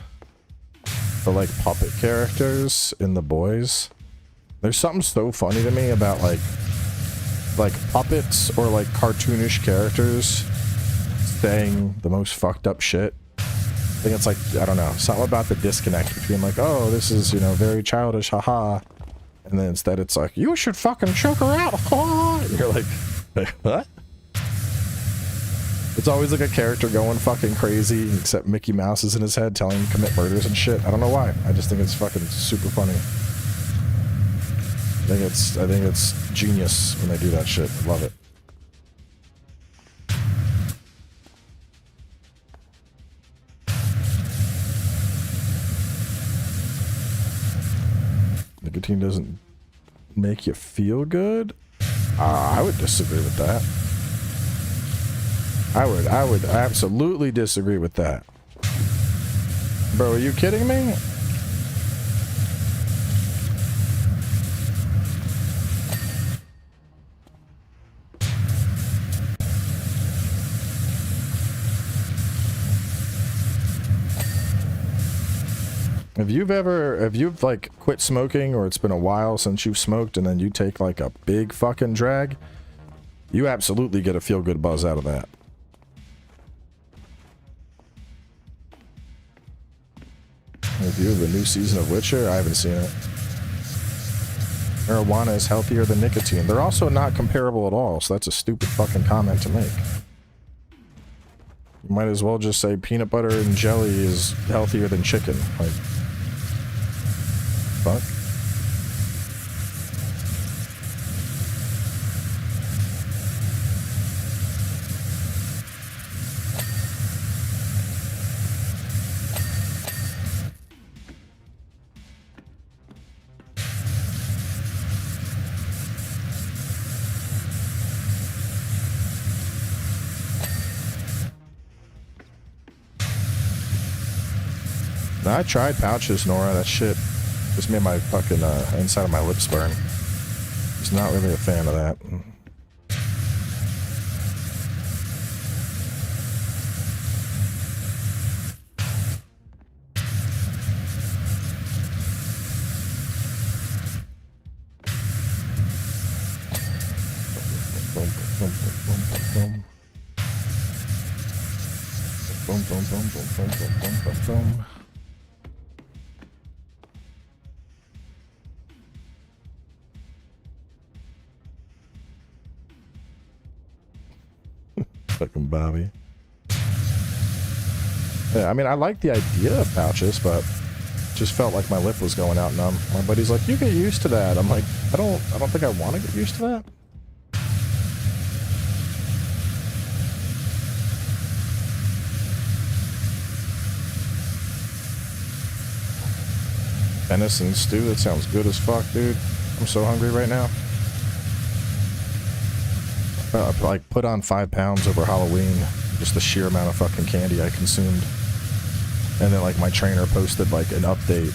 like puppet characters in The Boys. There's something so funny to me about like puppets or like cartoonish characters saying the most fucked up shit. I think it's like, I don't know, something about the disconnect between like, oh, this is, you know, very childish, haha. And then instead it's like, you should fucking choke her out, ha! And you're like, what? It's always like a character going fucking crazy, except Mickey Mouse is in his head telling him to commit murders and shit. I don't know why. I just think it's fucking super funny. I think it's genius when they do that shit. I love it. Nicotine doesn't make you feel good? I would disagree with that. I would absolutely disagree with that. Bro, are you kidding me? If you've like quit smoking or it's been a while since you've smoked and then you take like a big fucking drag, you absolutely get a feel good buzz out of that. Review of the new season of Witcher? I haven't seen it. Marijuana is healthier than nicotine. They're also not comparable at all, so that's a stupid fucking comment to make. You might as well just say peanut butter and jelly is healthier than chicken. Like, fuck. I tried pouches, Nora. That shit just made my fucking inside of my lips burn. Just not really a fan of that. Boom, boom, boom, boom, boom, boom, boom, boom, boom. Fucking Bobby. Yeah, I mean, I like the idea of pouches, but just felt like my lip was going out numb. My buddy's like, you get used to that. I'm like, I don't think I want to get used to that. Venison stew, that sounds good as fuck, dude. I'm so hungry right now. I like put on 5 pounds over Halloween, just the sheer amount of fucking candy I consumed. And then like my trainer posted like an update.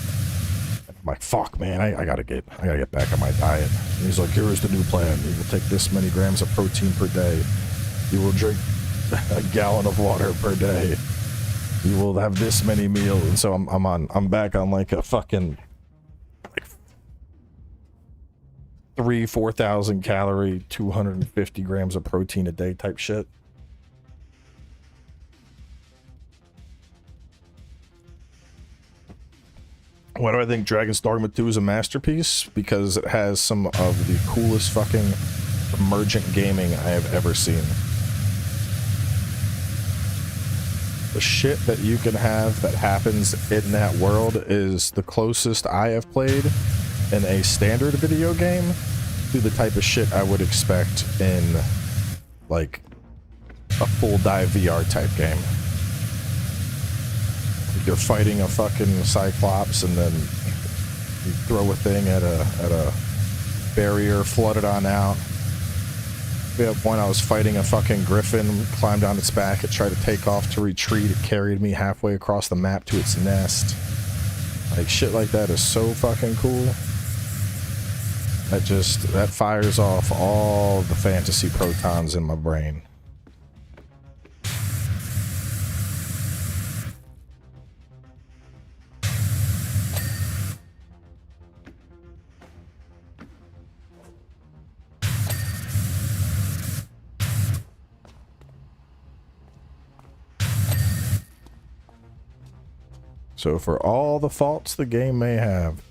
I'm like, fuck man, I gotta get back on my diet. And he's like, here is the new plan. You will take this many grams of protein per day. You will drink a gallon of water per day. You will have this many meals. And so I'm back on like a fucking like 4,000 calorie, 250 grams of protein a day type shit. Why do I think Dragon's Dogma 2 is a masterpiece? Because it has some of the coolest fucking emergent gaming I have ever seen. the shit that you can have that happens in that world is the closest I have played in a standard video game to the type of shit I would expect in like a full dive VR type game. You're fighting a fucking Cyclops and then you throw a thing at a barrier, flood it on out. At one point I was fighting a fucking griffin, climbed on its back, it tried to take off to retreat, it carried me halfway across the map to its nest. Like shit like that is so fucking cool. That fires off all the fantasy protons in my brain. So for all the faults the game may have,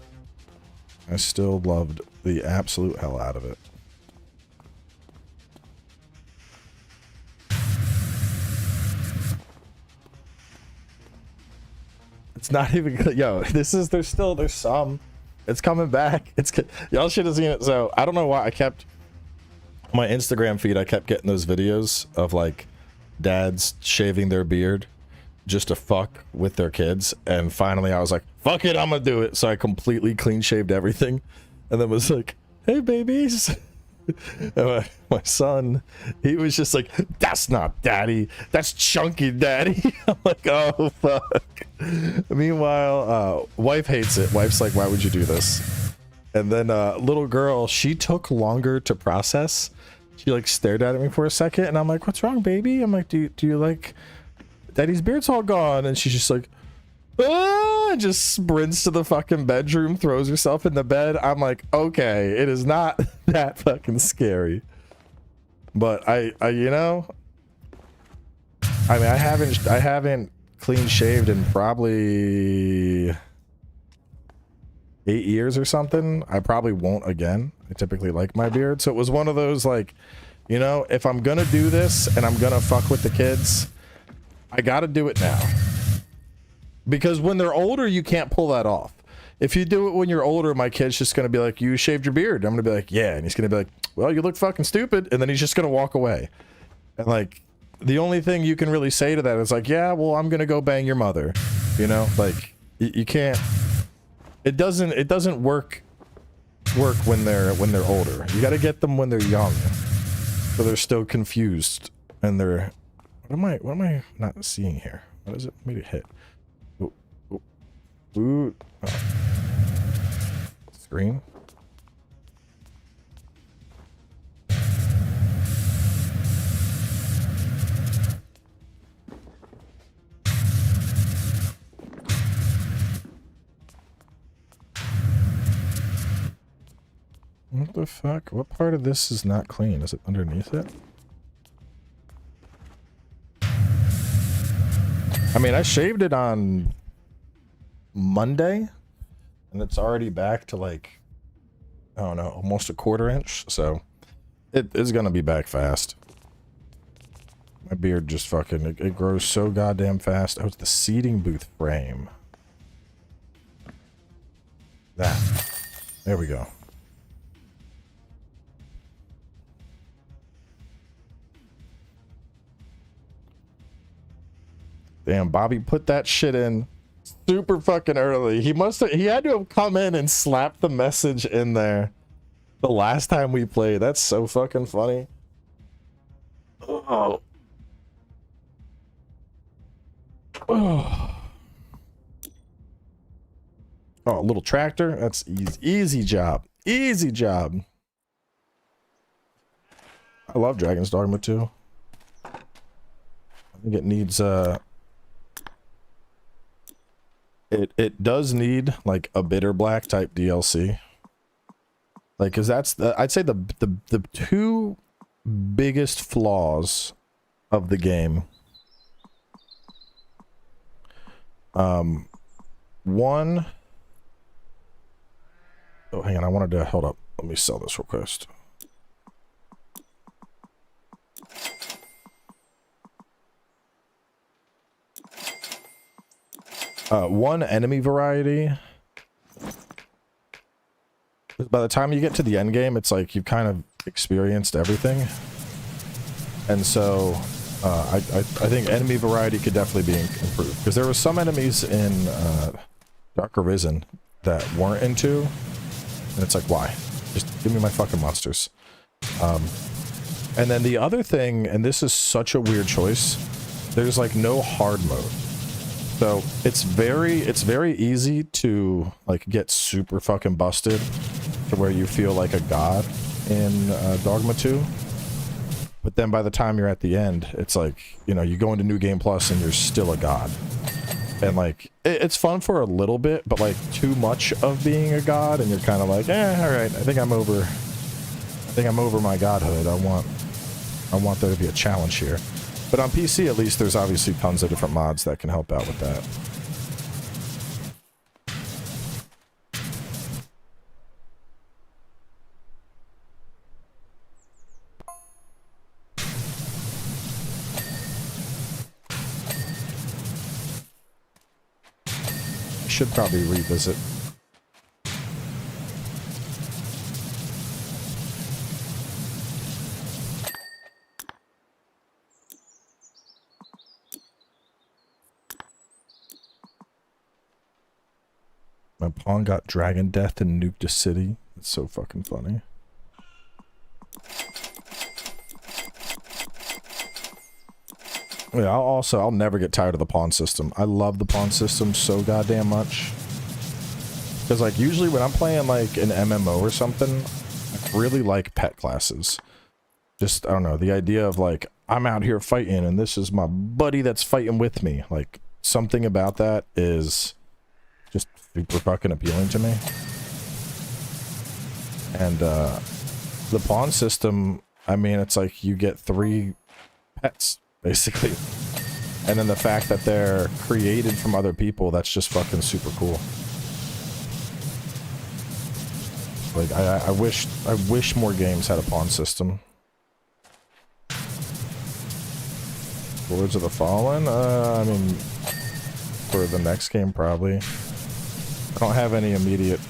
I still loved the absolute hell out of it. It's not even good. Yo, there's some. It's coming back. Y'all should have seen it. So I don't know why I kept my Instagram feed. I kept getting those videos of like dads shaving their beard just to fuck with their kids, and finally I was like, fuck it, I'm gonna do it. So I completely clean shaved everything and then was like, hey babies. And my son, he was just like, that's not daddy, that's chunky daddy. I'm like, oh fuck. Meanwhile, wife hates it. Wife's like, why would you do this? And then little girl, she took longer to process. She like stared at me for a second and I'm like, what's wrong, baby? I'm like, do you like daddy's beard's all gone? And she's just like, ah, just sprints to the fucking bedroom, throws herself in the bed. I'm like, okay, it is not that fucking scary. But I you know, I mean, I haven't clean shaved in probably 8 years or something. I probably won't again. I typically like my beard. So it was one of those like, you know, if I'm gonna do this and I'm gonna fuck with the kids, I gotta do it now. Because when they're older, you can't pull that off. If you do it when you're older, my kid's just gonna be like, you shaved your beard. I'm gonna be like, yeah. And he's gonna be like, well, you look fucking stupid. And then he's just gonna walk away. And like, the only thing you can really say to that is like, yeah, well, I'm gonna go bang your mother. You know, like, you can't, it doesn't work when they're older. You gotta get them when they're young. So they're still confused. And they're, what am I not seeing here? What is it? Let me hit. Ooh. Oh. Screen. What the fuck? What part of this is not clean? Is it underneath it? I mean, I shaved it on Monday and it's already back to like, I don't know, almost a 1/4 inch. So it is gonna be back fast. My beard just fucking, it grows so goddamn fast. Oh, it's the seating booth frame. That. There we go. Damn, Bobby put that shit in super fucking early. He had to have come in and slapped the message in there the last time we played. That's so fucking funny. Oh. Oh, a little tractor. That's easy. Easy job. Easy job. I love Dragon's Dogma 2. I think it needs it does need like a bitter black type DLC. Like, cause that's I'd say the two biggest flaws of the game. One, oh, hang on, I wanted to, hold up. Let me sell this real quick. one enemy variety. By the time you get to the end game, it's like you've kind of experienced everything. And so I think enemy variety could definitely be improved. Because there were some enemies in Dark Arisen that weren't in 2. And it's like, why? Just give me my fucking monsters. And then the other thing, and this is such a weird choice, there's like no hard mode. So it's very easy to like get super fucking busted to where you feel like a god in Dogma 2. But then by the time you're at the end, it's like, you know, you go into New Game Plus and you're still a god. And like, it's fun for a little bit, but like too much of being a god and you're kind of like, all right, I think I'm over my godhood. I want there to be a challenge here. But on PC, at least, there's obviously tons of different mods that can help out with that. Should probably revisit. My pawn got dragon death and nuked a city. It's so fucking funny. Yeah, I'll never get tired of the pawn system. I love the pawn system so goddamn much. Because like usually when I'm playing like an MMO or something, I really like pet classes. Just, I don't know, the idea of like, I'm out here fighting and this is my buddy that's fighting with me. Like, something about that is just super fucking appealing to me. And the pawn system, I mean, it's like you get 3 pets, basically. And then the fact that they're created from other people, that's just fucking super cool. Like, I wish more games had a pawn system. Lords of the Fallen? I mean, for the next game, probably. I don't have any immediate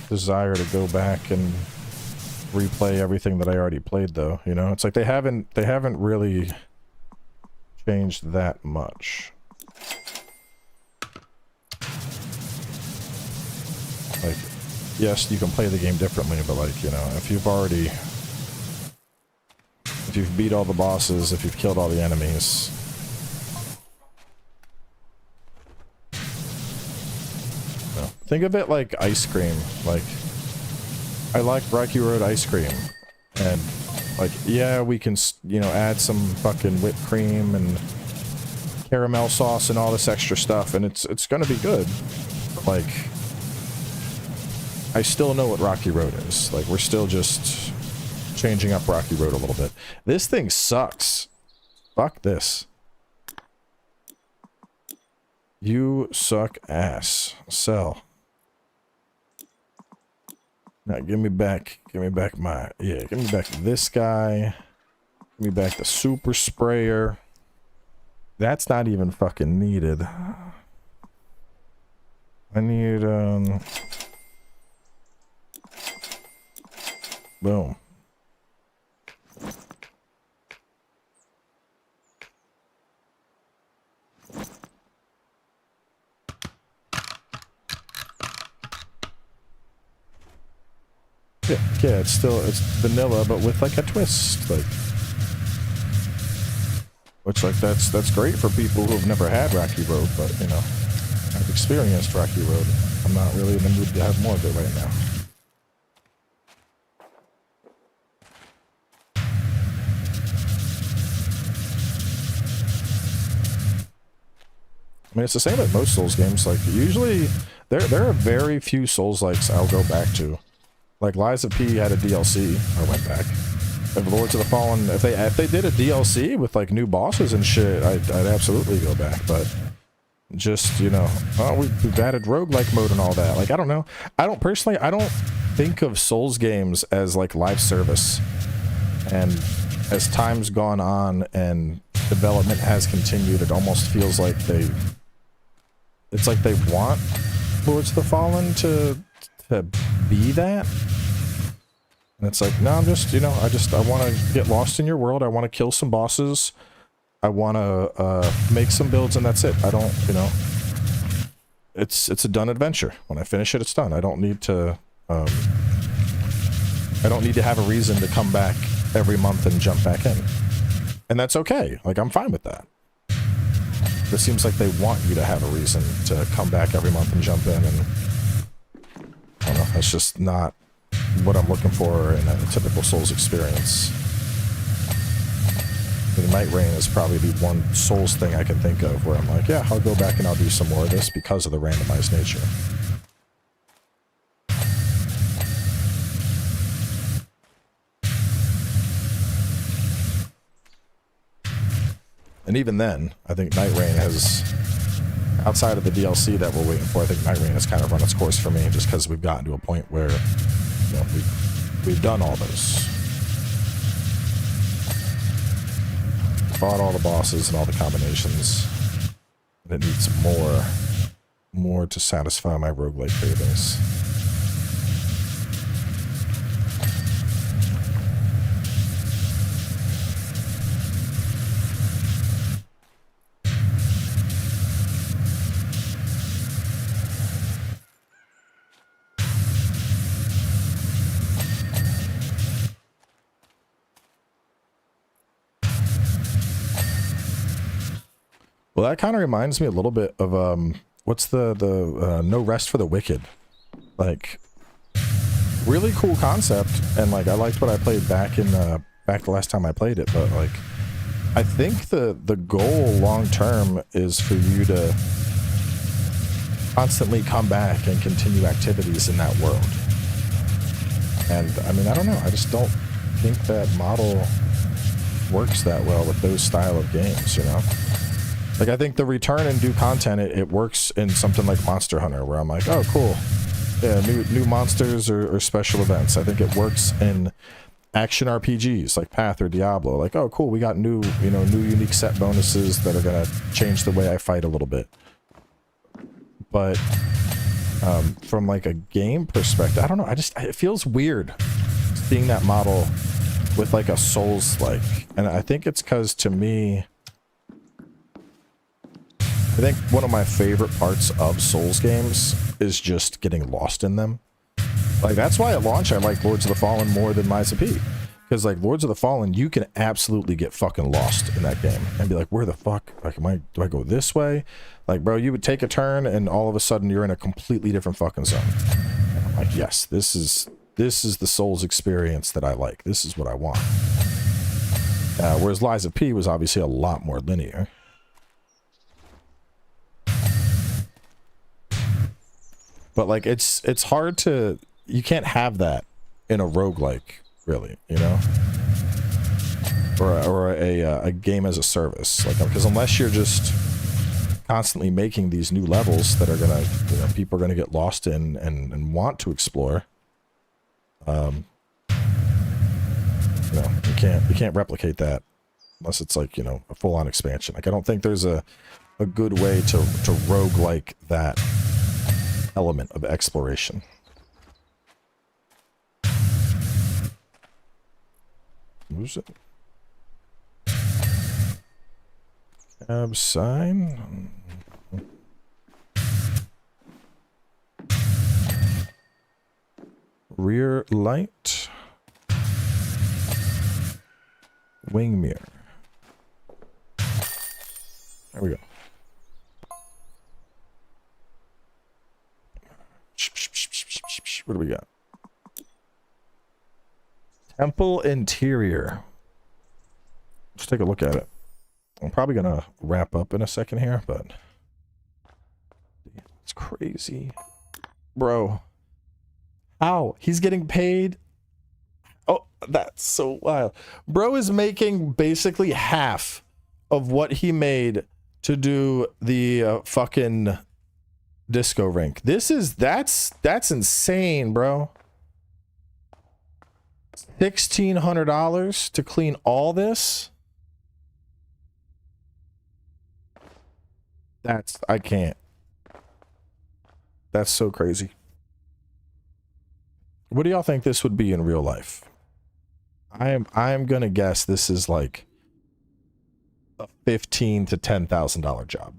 desire to go back and replay everything that I already played, though. You know, it's like they haven't really changed that much. Like, yes, you can play the game differently, but like, you know, if you've beat all the bosses, if you've killed all the enemies, think of it like ice cream. Like, I like Rocky Road ice cream, and like, yeah, we can, you know, add some fucking whipped cream and caramel sauce and all this extra stuff, and it's gonna be good. But like, I still know what Rocky Road is. Like, we're still just changing up Rocky Road a little bit. This thing sucks. Fuck this. You suck ass. Sell. Now give me back my, yeah, give me back this guy. Give me back the super sprayer. That's not even fucking needed. I need, boom. Yeah, it's vanilla, but with like a twist, like, which, like, that's great for people who have never had Rocky Road, but, you know, I've experienced Rocky Road. I'm not really in the mood to have more of it right now. I mean, it's the same with most Souls games. Like, usually there are very few Souls-likes I'll go back to. Like, Lies of P had a DLC, I went back. If Lords of the Fallen, if they did a DLC with like new bosses and shit, I'd absolutely go back. But just, you know, oh, we've added roguelike mode and all that. Like, I don't know. I don't think of Souls games as like live service. And as time's gone on and development has continued, it almost feels like it's like they want Lords of the Fallen to be that. And it's like, no, I'm just, you know, I want to get lost in your world. I want to kill some bosses. I want to make some builds, and that's it. I don't, you know, it's a done adventure. When I finish it, it's done. I don't need to have a reason to come back every month and jump back in. And that's okay. Like, I'm fine with that. It seems like they want you to have a reason to come back every month and jump in, and I don't know, that's just not what I'm looking for in a typical Souls experience. The Night Rain is probably the one Souls thing I can think of where I'm like, yeah, I'll go back and I'll do some more of this because of the randomized nature. And even then, I think Night Rain has, outside of the DLC that we're waiting for, I think Night Rain has kind of run its course for me, just because we've gotten to a point where, you know, we've done all those. Fought all the bosses and all the combinations. And it needs more to satisfy my roguelike cravings. Well, that kind of reminds me a little bit of what's the No Rest for the Wicked. Like, really cool concept, and like I liked what I played back the last time I played it, but like I think the goal long term is for you to constantly come back and continue activities in that world. And I mean, I don't know, I just don't think that model works that well with those style of games, you know? Like, I think the return and do content, it works in something like Monster Hunter, where I'm like, oh, cool. Yeah, new monsters or special events. I think it works in action RPGs like Path or Diablo. Like, oh, cool, we got new unique set bonuses that are gonna change the way I fight a little bit. But from like a game perspective, I don't know. It feels weird seeing that model with like a Souls-like, and I think it's because to me, I think one of my favorite parts of Souls games is just getting lost in them. Like, that's why at launch I like Lords of the Fallen more than Lies of P. Because like Lords of the Fallen, you can absolutely get fucking lost in that game and be like, where the fuck? Like, do I go this way? Like, bro, you would take a turn and all of a sudden you're in a completely different fucking zone. And I'm like, yes, this is the Souls experience that I like. This is what I want. Whereas Lies of P was obviously a lot more linear. But like, it's hard to, you can't have that in a roguelike, really, you know, or a game as a service, like, because unless you're just constantly making these new levels that are gonna, you know, people are gonna get lost in and want to explore, you know, you can't replicate that unless it's like, you know, a full-on expansion. Like, I don't think there's a good way to roguelike that element of exploration. Who's it? Cab sign. Rear light. Wing mirror. There we go. What do we got? Temple interior. Let's take a look at it. I'm probably gonna wrap up in a second here, but it's crazy, bro. How? He's getting paid? Oh, that's so wild. Bro is making basically half of what he made to do the fucking disco rink. That's insane, bro. $1,600 to clean all this? I can't. That's so crazy. What do y'all think this would be in real life? I'm gonna guess this is like a $15,000 to $10,000 job.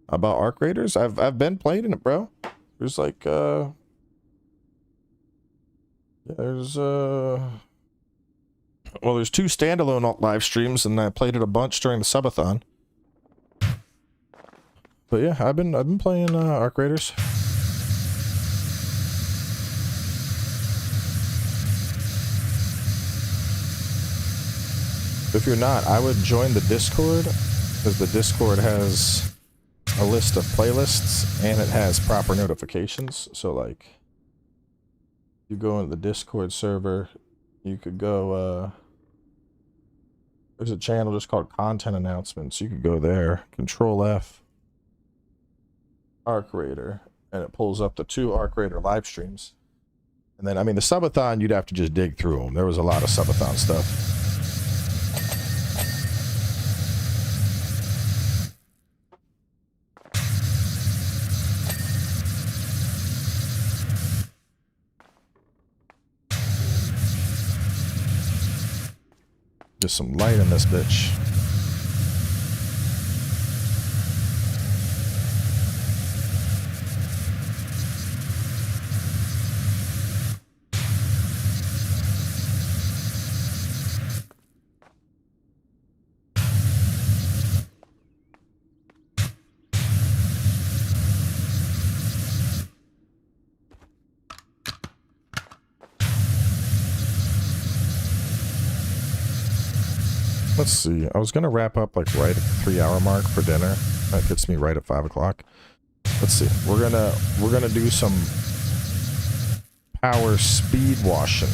About Arc Raiders? I've been playing it, bro. There's like yeah, there's well, there's 2 standalone live streams, and I played it a bunch during the subathon. But yeah, I've been playing Arc Raiders. If you're not, I would join the Discord, because the Discord has a list of playlists and it has proper notifications. So like, you go into the Discord server, you could go there's a channel just called Content Announcements. You could go there, Control F, Arc Raider, and it pulls up the 2 Arc Raider live streams. And then, I mean, the subathon, you'd have to just dig through them. There was a lot of subathon stuff. Just some light in this bitch. Let's see. I was gonna wrap up like right at the 3-hour mark for dinner. That gets me right at 5 o'clock. Let's see. We're gonna do some power speed washing.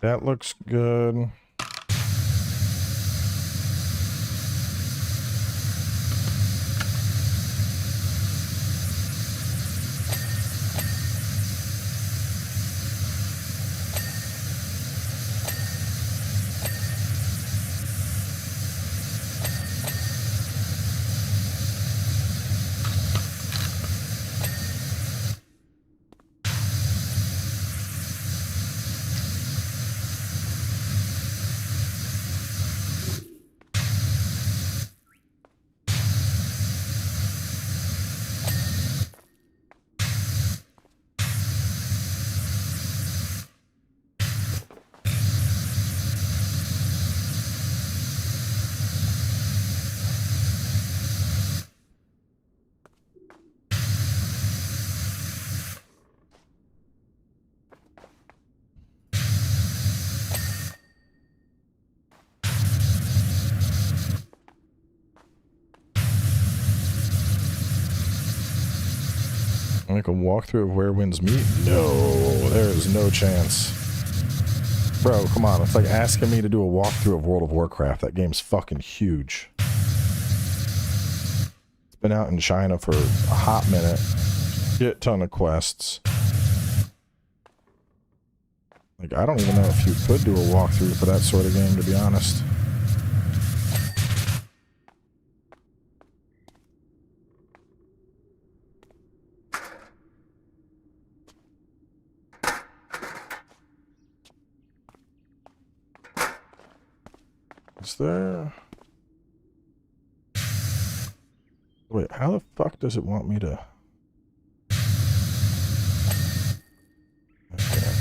That looks good. Like a walkthrough of Where Winds Meet? No, there is no chance. Bro, come on. It's like asking me to do a walkthrough of World of Warcraft. That game's fucking huge. It's been out in China for a hot minute. Shit ton of quests. Like, I don't even know if you could do a walkthrough for that sort of game, to be honest. Is there... Wait, how the fuck does it want me to... Okay.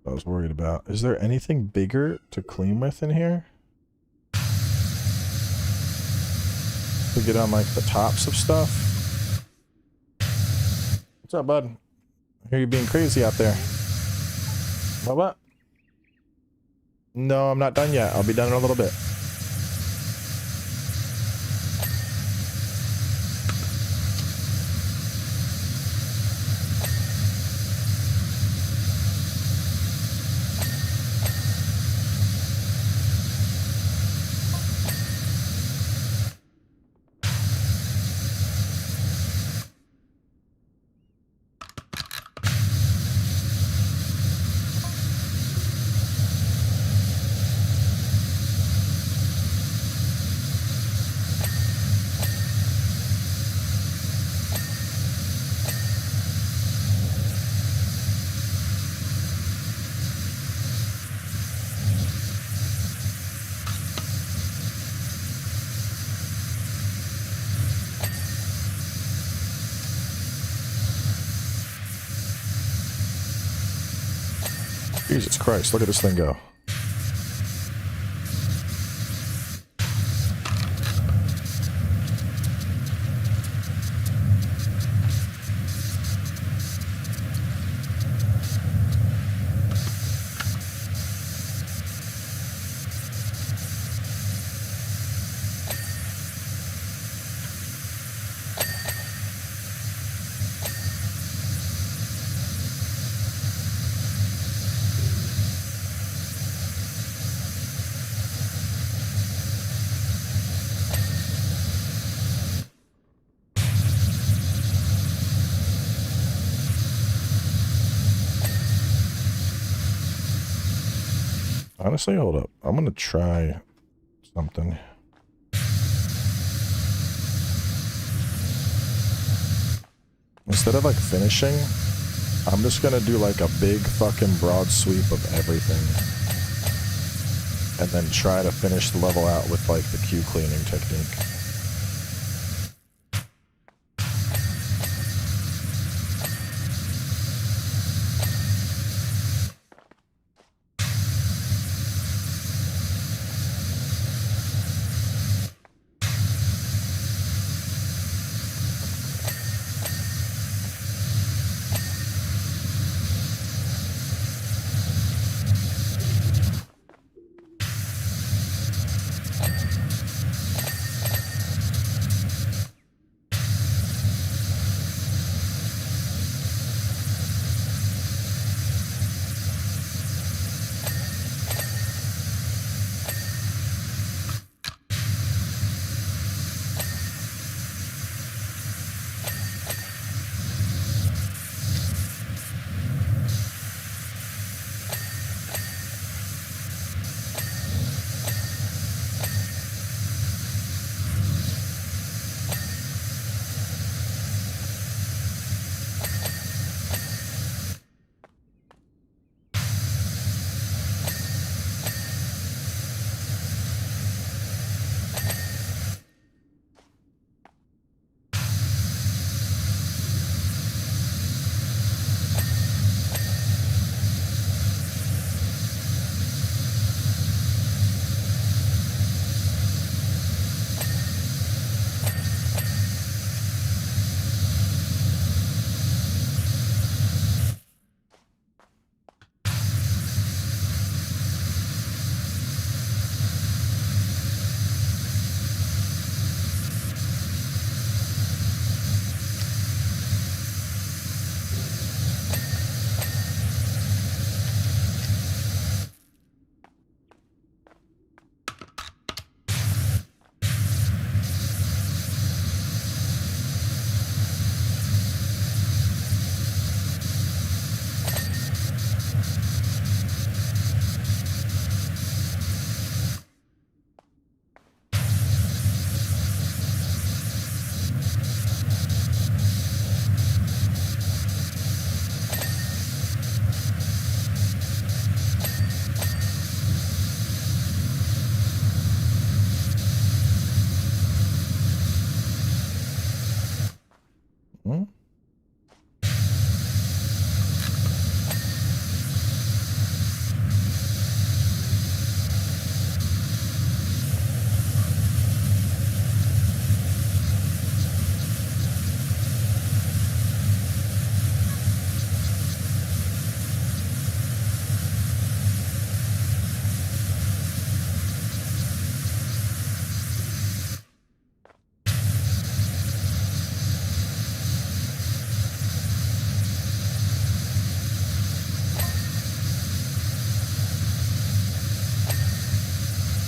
I was worried about. Is there anything bigger to clean with in here? To get on like the tops of stuff? What's up, bud? I hear you being crazy out there. What? No, I'm not done yet. I'll be done in a little bit. Jesus Christ, look at this thing go. Honestly, hold up. I'm gonna try something. Instead of like finishing, I'm just gonna do like a big fucking broad sweep of everything. And then try to finish the level out with like the queue cleaning technique.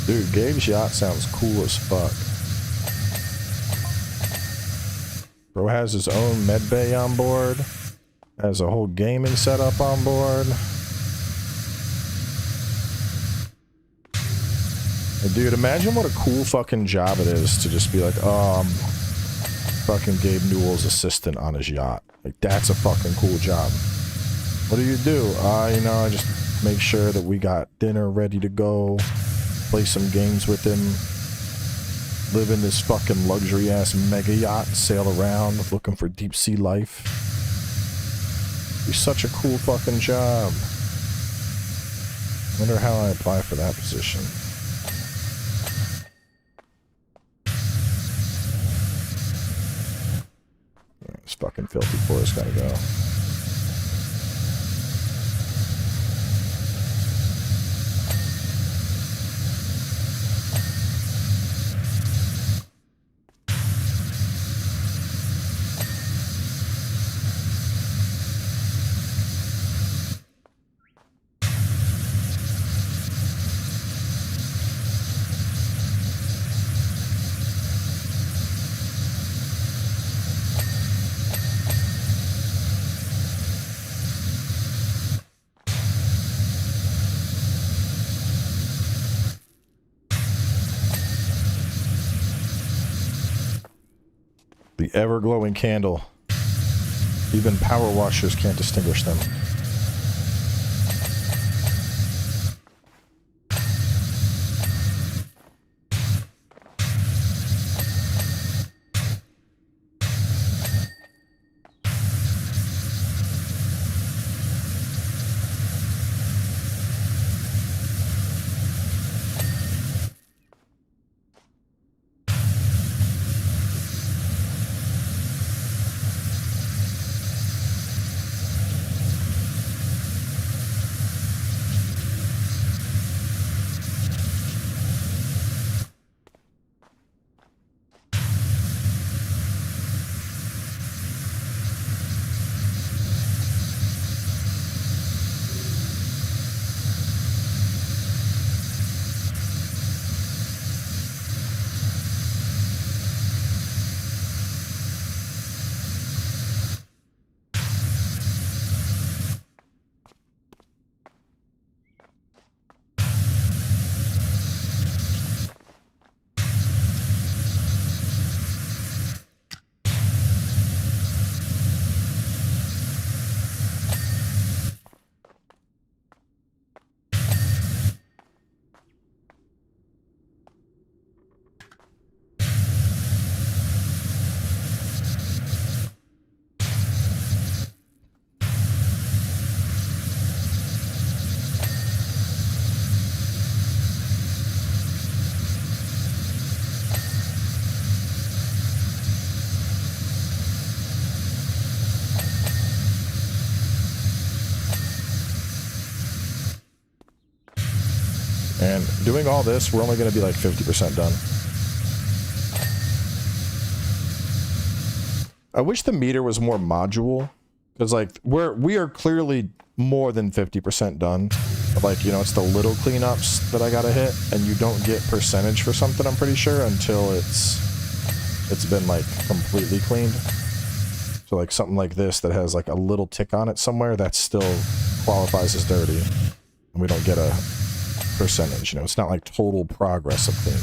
Dude, Gabe's yacht sounds cool as fuck. Bro has his own med bay on board. Has a whole gaming setup on board. And dude, imagine what a cool fucking job it is to just be like, fucking Gabe Newell's assistant on his yacht. Like, that's a fucking cool job. What do? You know, I just make sure that we got dinner ready to go, play some games with him, live in this fucking luxury-ass mega yacht, sail around looking for deep-sea life. Be such a cool fucking job. Wonder how I apply for that position. This fucking filthy forest gotta go. The ever-glowing candle. Even power washers can't distinguish them. And doing all this, we're only going to be like 50% done. I wish the meter was more module, because like we are clearly more than 50% done. But like, you know, it's the little cleanups that I gotta hit, and you don't get percentage for something, I'm pretty sure, until it's been like completely cleaned. So like something like this that has like a little tick on it somewhere, that still qualifies as dirty, and we don't get a percentage. You know, it's not like total progress of cleaning.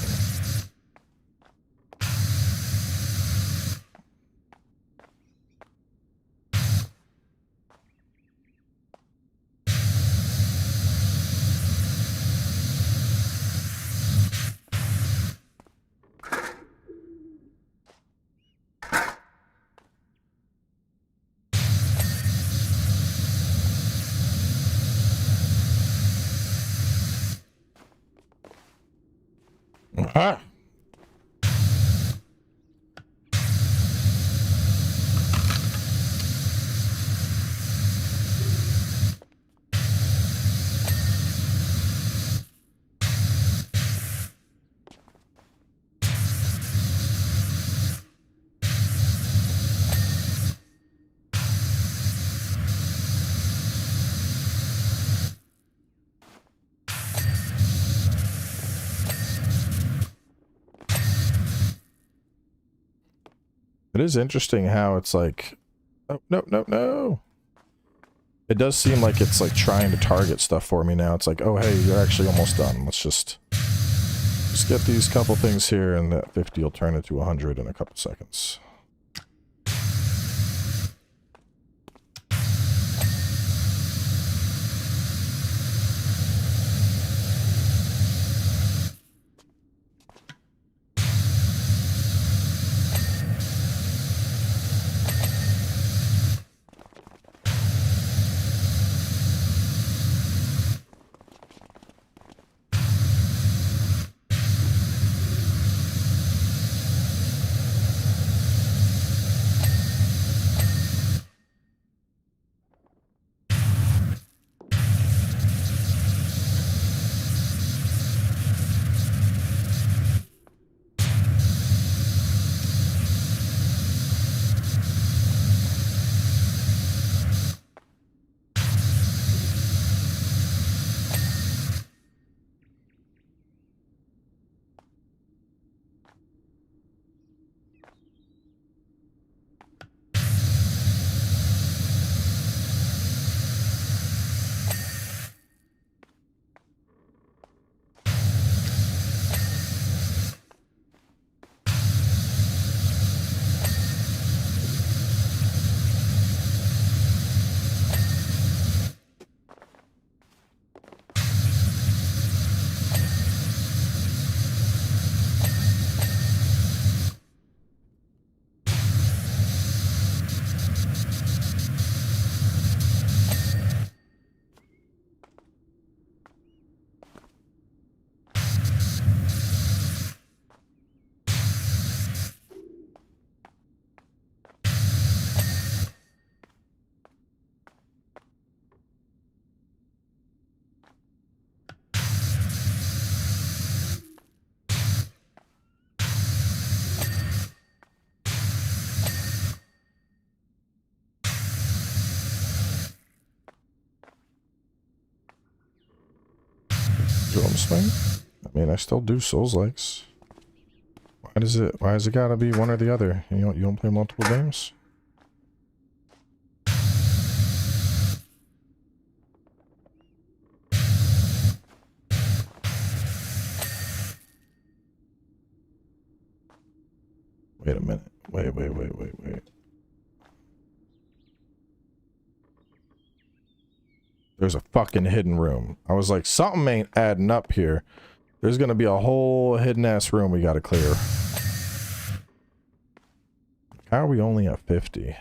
Ah. It is interesting how it's like, oh, no, no, no. It does seem like it's like trying to target stuff for me now. It's like, oh, hey, you're actually almost done. Let's just get these couple things here, and that 50 will turn into 100 in a couple seconds. Swing? I mean, I still do Souls-likes. Why is it gotta be one or the other? You don't play multiple games? Wait a minute. Wait. There's a fucking hidden room. I was like, something ain't adding up here. There's gonna be a whole hidden ass room we gotta clear. How are we only at 50?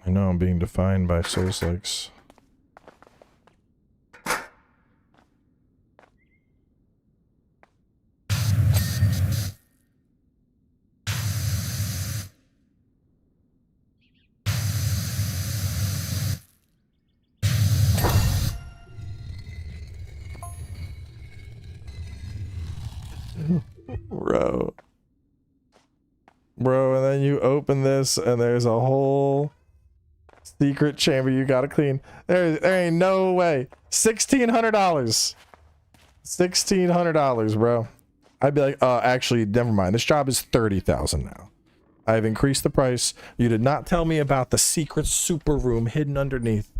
I know I'm being defined by Souls-likes. Bro, and then you open this and there's a whole secret chamber you gotta clean. There ain't no way. $1,600. $1,600, bro. I'd be like, actually, never mind. This job is $30,000 now. I've increased the price. You did not tell me about the secret super room hidden underneath.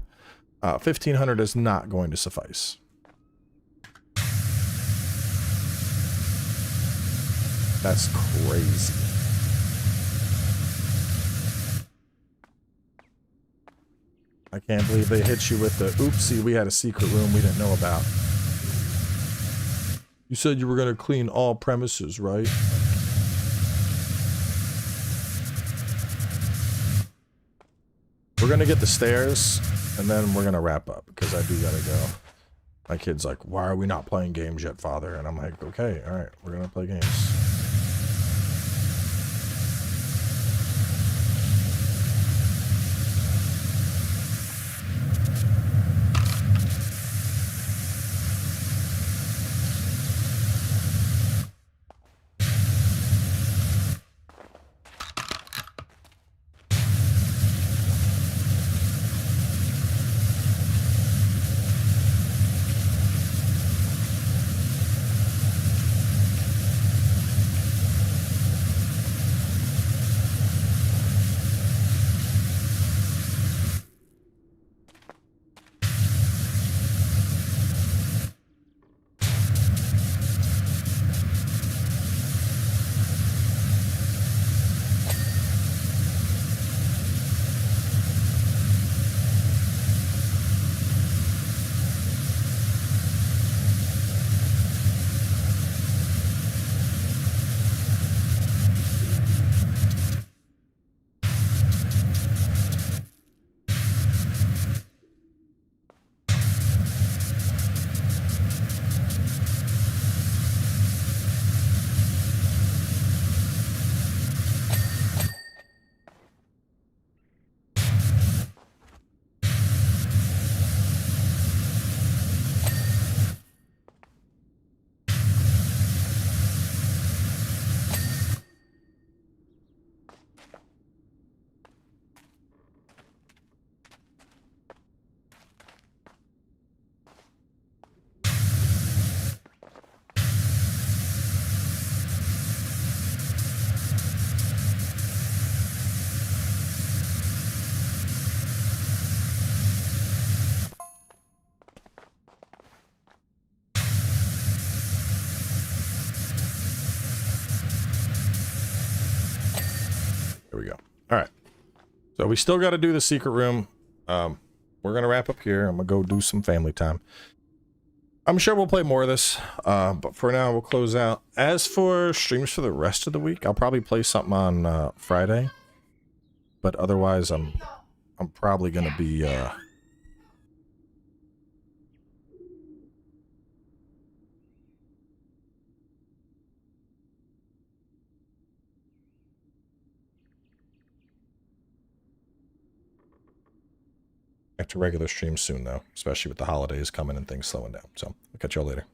$1,500 is not going to suffice. That's crazy. I can't believe they hit you with the oopsie, we had a secret room we didn't know about. You said you were going to clean all premises, right? We're going to get the stairs, and then we're going to wrap up, because I do got to go. My kid's like, why are we not playing games yet, Father? And I'm like, okay, all right, we're going to play games. we still got to do the secret room. We're going to wrap up here. I'm going to go do some family time. I'm sure we'll play more of this, but for now, we'll close out. As for streams for the rest of the week, I'll probably play something on Friday. But otherwise, I'm probably going to be... back to regular streams soon, though, especially with the holidays coming and things slowing down. So, I'll catch y'all later.